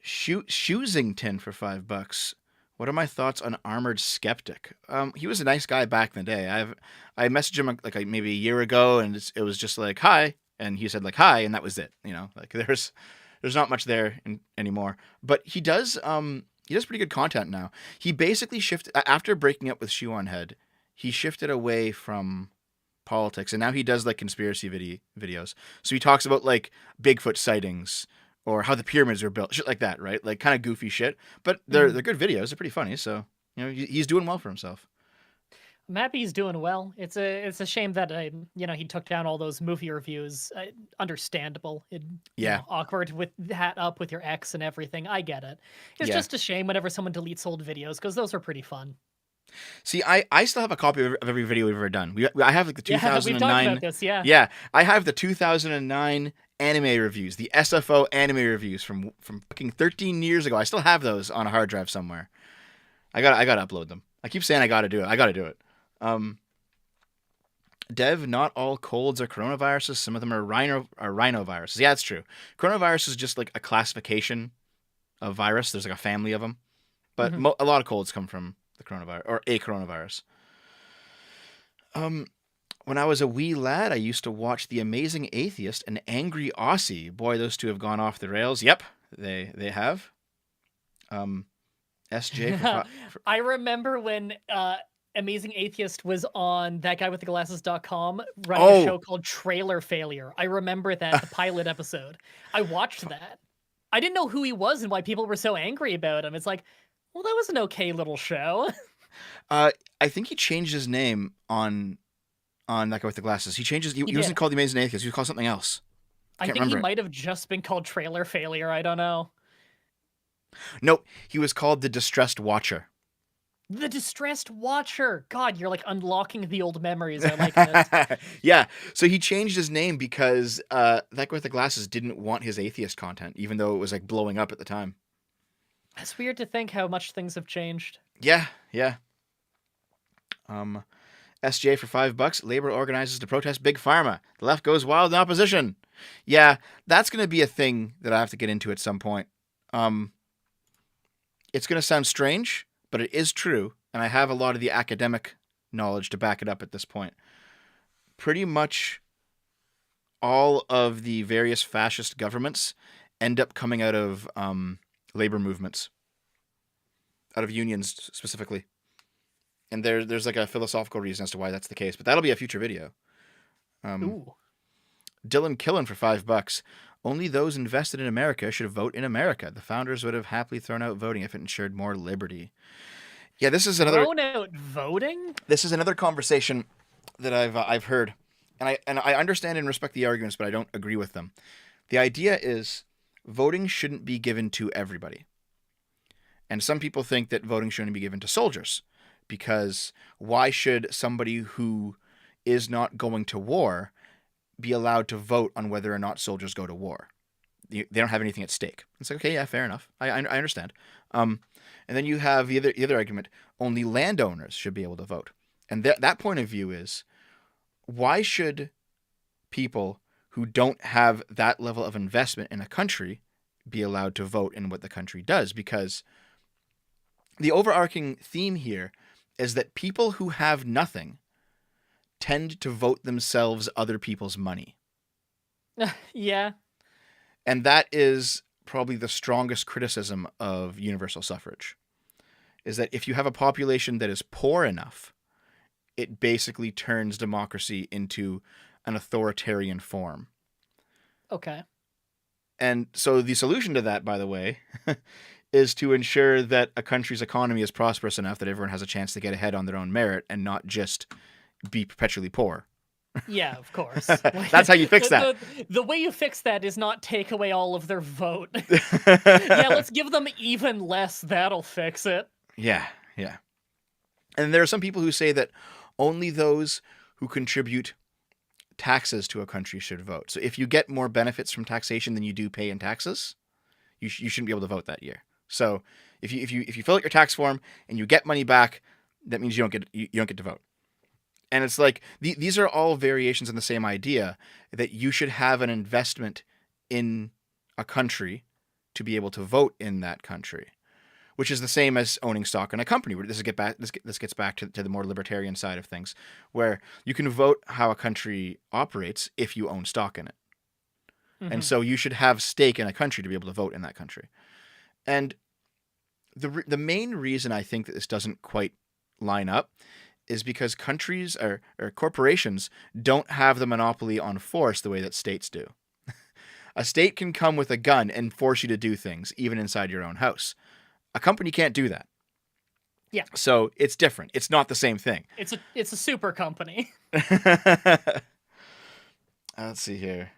Shoesington for $5. What are my thoughts on Armored Skeptic? He was a nice guy back in the day. I messaged him like maybe a year ago, and it was just like hi, and he said like hi, and that was it. Like there's not much there anymore. But he does pretty good content now. He basically shifted after breaking up with Shoe on Head. He shifted away from politics, and now he does like conspiracy videos. So he talks about like Bigfoot sightings or how the pyramids were built, shit like that, right? Like kind of goofy shit, but they're good videos. They're pretty funny. So he's doing well for himself. I'm happy he's doing well. It's a shame that he took down all those movie reviews. Understandable. Yeah, Awkward with that up with your ex and everything. I get it. It's yeah. just a shame whenever someone deletes old videos because those are pretty fun. See, I still have a copy of every video we've ever done. I have like the Yeah, we've talked about 2009. this. Yeah. Yeah, I have the 2009 anime reviews, the SFO anime reviews from fucking 13 years ago. I still have those on a hard drive somewhere. I gotta upload them. I keep saying I gotta do it. I gotta do it. Um, Dev, not all colds are coronaviruses. Some of them are rhinoviruses. Yeah, that's true. Coronavirus is just like a classification of virus. There's like a family of them, but hmm a lot of colds come from the coronavirus or a coronavirus. Um, when I was a wee lad, I used to watch The Amazing Atheist and Angry Aussie. Boy, those two have gone off the rails. Yep, they have. Um, SJ for I remember when Amazing Atheist was on that guy with the glasses.com running a oh show called Trailer Failure. I remember that, the pilot episode. I watched that. I didn't know who he was and why people were so angry about him. It's like, well, that was an okay little show. uh, I think he changed his name on that guy with the glasses. He changes. He, He he wasn't did. called The Amazing Atheist. He was called something else. I I can't think he remember it. might have just been called Trailer Failure. I don't know. Nope, he was called The Distressed Watcher. The Distressed Watcher. God, you're like unlocking the old memories. I like this. Yeah, so he changed his name because that guy with the glasses didn't want his atheist content, even though it was like blowing up at the time. It's weird to think how much things have changed. Yeah, yeah. Um, SJ for $5. Labor organizes to protest Big Pharma. The left goes wild in opposition. Yeah, that's going to be a thing that I have to get into at some point. Um, it's going to sound strange, but it is true, and I have a lot of the academic knowledge to back it up at this point. Pretty much all of the various fascist governments end up coming out of labor movements, out of unions specifically. And there's like a philosophical reason as to why that's the case, but that'll be a future video. Um, Ooh. Dylan Killen for $5. Only those invested in America should vote in America. The founders would have happily thrown out voting if it ensured more liberty. Yeah, Thrown out voting? this is another conversation that I've heard, and I understand and respect the arguments, but I don't agree with them. The idea is voting shouldn't be given to everybody, and some people think that voting shouldn't be given to soldiers because why should somebody who is not going to war be allowed to vote on whether or not soldiers go to war? They don't have anything at stake. It's like, okay, yeah, fair enough. I understand. And then you have the other argument: only landowners should be able to vote. And that point of view is, why should people who don't have that level of investment in a country be allowed to vote in what the country does? Because the overarching theme here is that people who have nothing tend to vote themselves other people's money. Yeah. And that is probably the strongest criticism of universal suffrage, is that if you have a population that is poor enough, it basically turns democracy into an authoritarian form. Okay. And so the solution to that, by the way, is to ensure that a country's economy is prosperous enough that everyone has a chance to get ahead on their own merit and not just be perpetually poor. Yeah, of course. That's how you fix that. The way you fix that is not take away all of their vote. Yeah, let's give them even less. That'll fix it. Yeah, yeah. And there are some people who say that only those who contribute taxes to a country should vote. So if you get more benefits from taxation than you do pay in taxes, you shouldn't be able to vote that year. So if you fill out your tax form and you get money back, that means you don't get to vote. And it's like these are all variations on the same idea that you should have an investment in a country to be able to vote in that country, which is the same as owning stock in a company. This gets back to the more libertarian side of things, where you can vote how a country operates if you own stock in it. And so you should have stake in a country to be able to vote in that country. And the main reason I think that this doesn't quite line up is because countries or corporations don't have the monopoly on force the way that states do. A state can come with a gun and force you to do things, even inside your own house. A company can't do that. Yeah, So it's different. It's not the same thing. it's a super company. Let's see here.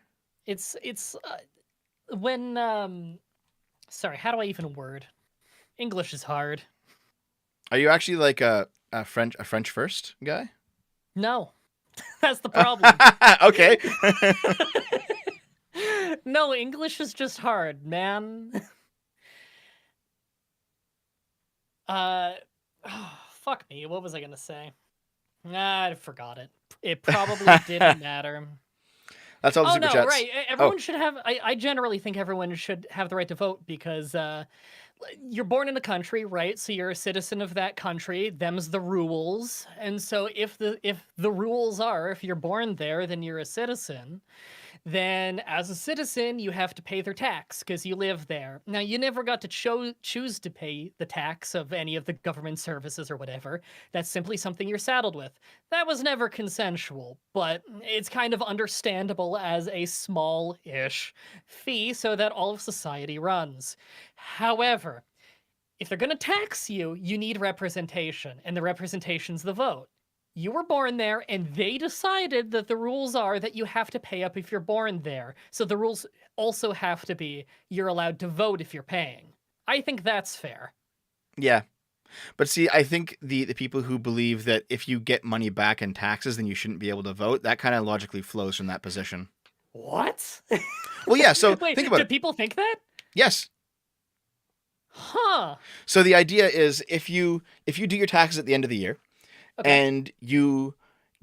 It's when sorry, how do I even word? English is hard. Are you actually like a French first guy? No, that's the problem. Okay. No, English is just hard, man. Uh, fuck me. What was I gonna say? I forgot it. It probably didn't matter. That's all the Oh super no, chats. right. Oh, Everyone should have. I generally think everyone should have the right to vote because you're born in a country, right? So you're a citizen of that country. Them's the rules. And so if the rules are if you're born there, then you're a citizen. Then as a citizen, you have to pay their tax because you live there. Now, you never got to choose to pay the tax of any of the government services or whatever. That's simply something you're saddled with. That was never consensual, but it's kind of understandable as a small-ish fee so that all of society runs. However, if they're going to tax you, you need representation, and the representation's the vote. You were born there, and they decided that the rules are that you have to pay up if you're born there. So the rules also have to be you're allowed to vote if you're paying. I think that's fair. yeah. But see, I think the people who believe that if you get money back in taxes, then you shouldn't be able to vote, that kind of logically flows from that position. What? Well, yeah, so Wait, think about do it. people think that? Yes. Huh. So the idea is if you do your taxes at the end of the year Okay. and you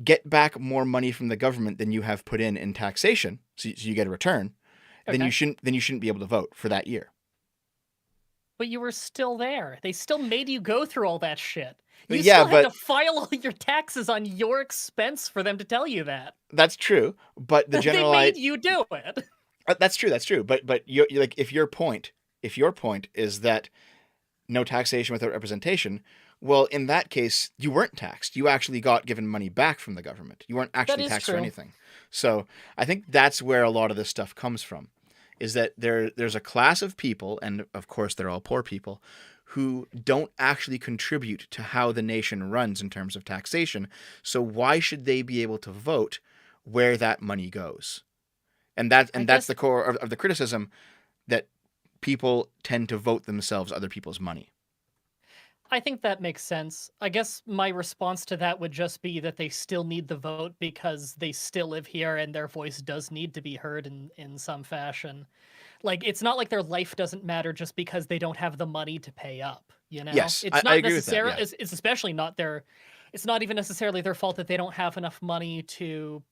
get back more money from the government than you have put in taxation, so you get a return, then you Okay. shouldn't be able to vote for that year. But you were still there. They still made you go through all that shit. You Yeah, still had to but file all your taxes on your expense for them to tell you that. that's true. But the They general made you do it. that's true. That's true. But you like if your point is that no taxation without representation, well, in that case, you weren't taxed. You actually got given money back from the government. You weren't That actually is taxed for true. anything. So I think that's where a lot of this stuff comes from, is that there's a class of people, and of course they're all poor people, who don't actually contribute to how the nation runs in terms of taxation. So why should they be able to vote where that money goes? And I that's guess the core of the criticism, that people tend to vote themselves other people's money. I think that makes sense. I guess my response to that would just be that they still need the vote because they still live here and their voice does need to be heard in some fashion. Like it's not like their life doesn't matter just because they don't have the money to pay up, you know? Yes, It's I not agree with that. necessarily Yeah. it's especially not their it's not even necessarily their fault that they don't have enough money to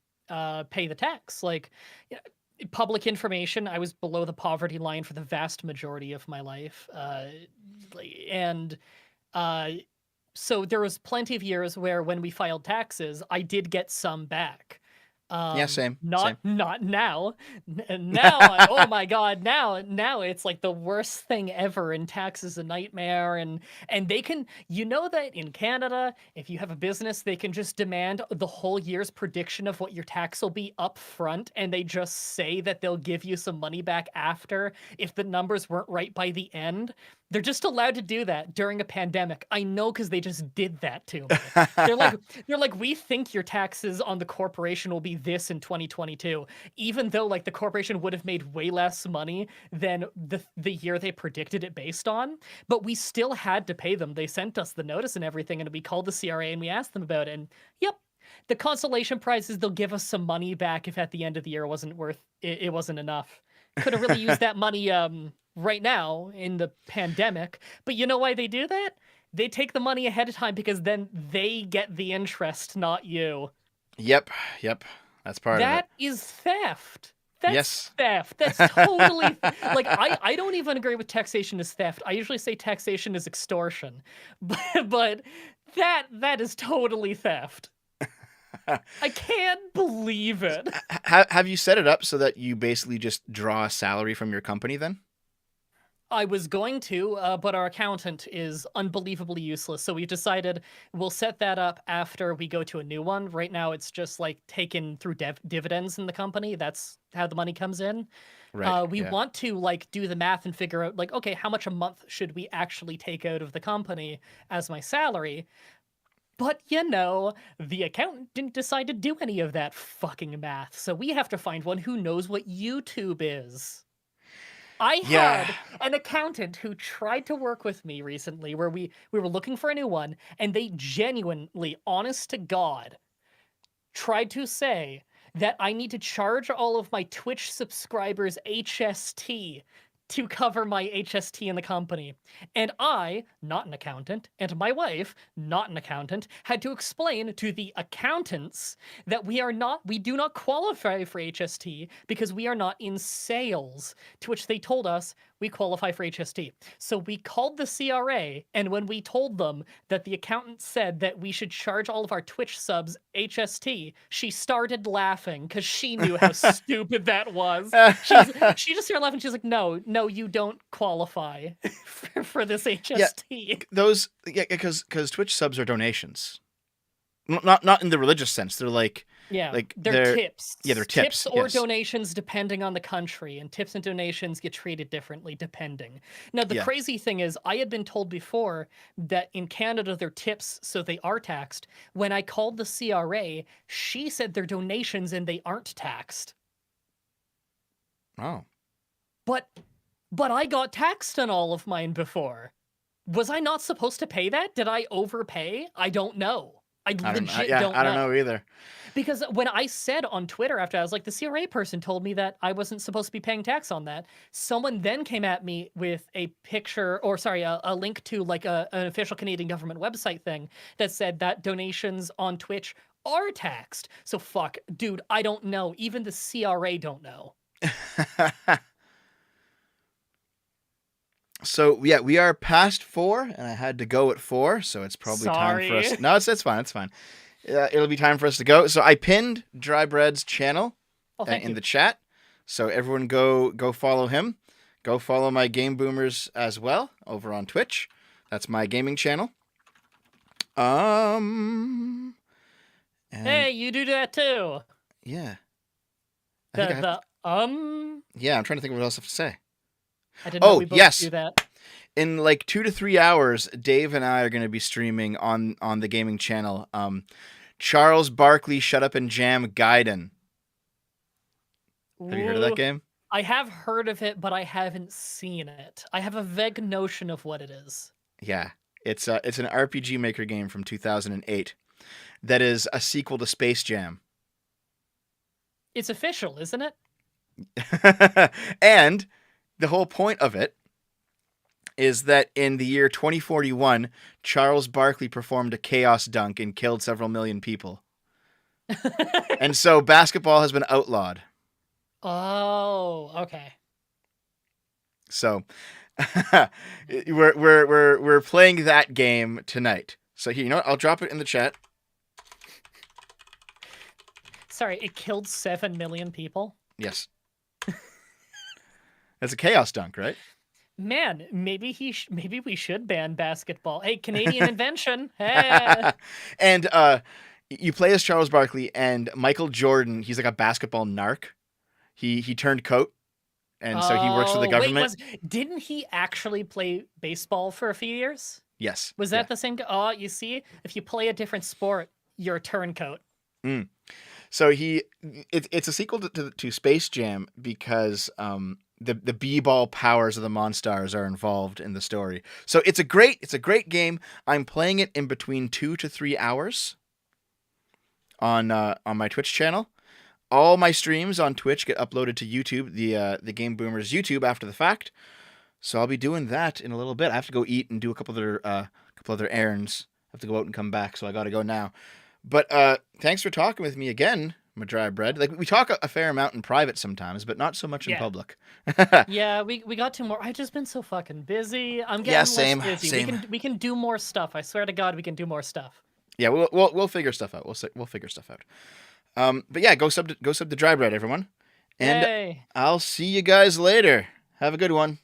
pay the tax. Like you know, public information, I was below the poverty line for the vast majority of my life. And uh, so there was plenty of years where when we filed taxes, I did get some back. Yeah, same, Not same. not now. Now, oh my god, now it's like the worst thing ever, and tax is a nightmare. And they can, you know that in Canada, if you have a business, they can just demand the whole year's prediction of what your tax will be up front, and they just say that they'll give you some money back after if the numbers weren't right by the end. They're just allowed to do that during a pandemic. I know because they just did that to me. They're like, they're like, we think your taxes on the corporation will be this in 2022, even though like the corporation would have made way less money than the year they predicted it based on. But we still had to pay them. They sent us the notice and everything, and we called the CRA and we asked them about it. And yep, the consolation prize is they'll give us some money back if at the end of the year it wasn't enough. Could have really used that money right now in the pandemic. But you know why they do that? They take the money ahead of time because then they get the interest, not you. Yep, yep. That's part of it. That is theft. That's Yes. theft. That's totally like I don't even agree with taxation as theft. I usually say taxation is extortion. But that is totally theft. I can't believe it. Have you set it up so that you basically just draw a salary from your company then? I was going to, but our accountant is unbelievably useless. So we decided we'll set that up after we go to a new one. Right now, it's just like taken through dividends in the company. That's how the money comes in. Right. We Yeah. want to like do the math and figure out like, okay, how much a month should we actually take out of the company as my salary? But the accountant didn't decide to do any of that fucking math, so we have to find one who knows what YouTube is. I Yeah. had an accountant who tried to work with me recently where we were looking for a new one, and they genuinely, honest to God, tried to say that I need to charge all of my Twitch subscribers HST to cover my HST in the company. And I, not an accountant, and my wife, not an accountant, had to explain to the accountants that we do not qualify for HST because we are not in sales, to which they told us we qualify for HST. So we called the CRA, and when we told them that the accountant said that we should charge all of our Twitch subs HST, she started laughing because she knew how stupid that was. She just started laughing. She's like, "No, you don't qualify for this Yeah. HST." Because Twitch subs are donations. Not in the religious sense. They're Yeah, like they're they're tips. yeah, they're Tips tips. or Yes. donations depending on the country, and tips and donations get treated differently depending. Now, the Yeah. crazy thing is, I had been told before that in Canada they're tips, so they are taxed. When I called the CRA, she said they're donations and they aren't taxed. Oh. But I got taxed on all of mine before. Was I not supposed to pay that? Did I overpay? I don't know. I I don't. legit Yeah. don't I don't know. know either. Because when I said on Twitter after, I was like, the CRA person told me that I wasn't supposed to be paying tax on that. Someone then came at me with a picture, or sorry, a link to like an official Canadian government website thing that said that donations on Twitch are taxed. So fuck, dude, I don't know. Even the CRA don't know. So yeah, we are past 4, and I had to go at 4, so it's probably time for Sorry. us. No, it's fine. It's fine. It'll be time for us to go. So I pinned Dry Bread's channel Oh, thank in you. the chat. So everyone go follow him. Go follow my Game Boomers as well over on Twitch. That's my gaming channel. And Hey, you do that too. yeah, I think I have. Yeah, I'm trying to think of what else I have to say. I didn't know Oh we both yes, do that. in like 2 to 3 hours, Dave and I are going to be streaming on the gaming channel. Charles Barkley, Shut Up and Jam Gaiden. Have you heard of that Ooh, game? I have heard of it, but I haven't seen it. I have a vague notion of what it is. Yeah, it's an RPG Maker game from 2008 that is a sequel to Space Jam. It's official, isn't it? And the whole point of it is that in the year 2041, Charles Barkley performed a chaos dunk and killed several million people. And so basketball has been outlawed. Oh, okay. So we're playing that game tonight. So here, you know what? I'll drop it in the chat. Sorry, it killed 7 million people? Yes. That's a chaos dunk, right? Man, maybe maybe we should ban basketball. Hey, Canadian invention. Hey. And you play as Charles Barkley, and Michael Jordan, he's like a basketball narc. He turned coat, and so he works for the government. Didn't he actually play baseball for a few years? Yes. Was that the same guy? Oh, you see, if you play a different sport, you're a turncoat. Mm. So it's a sequel to Space Jam because the b-ball powers of the Monstars are involved in the story. So it's a great game. I'm playing it in between 2 to 3 hours on my Twitch channel. All my streams on Twitch get uploaded to YouTube, the Game Boomers YouTube after the fact. So I'll be doing that in a little bit. I have to go eat and do a couple other errands. I have to go out and come back, so I got to go now. But thanks for talking with me again, Mah-Dry-Bread. Like we talk a fair amount in private sometimes, but not so much in public. Yeah, we got to more. I've just been so fucking busy. I'm getting less busy. Same. We can do more stuff. I swear to God, we can do more stuff. Yeah, we'll figure stuff out. We'll figure stuff out. But yeah, go sub to Dry Bread, everyone. And Yay. I'll see you guys later. Have a good one.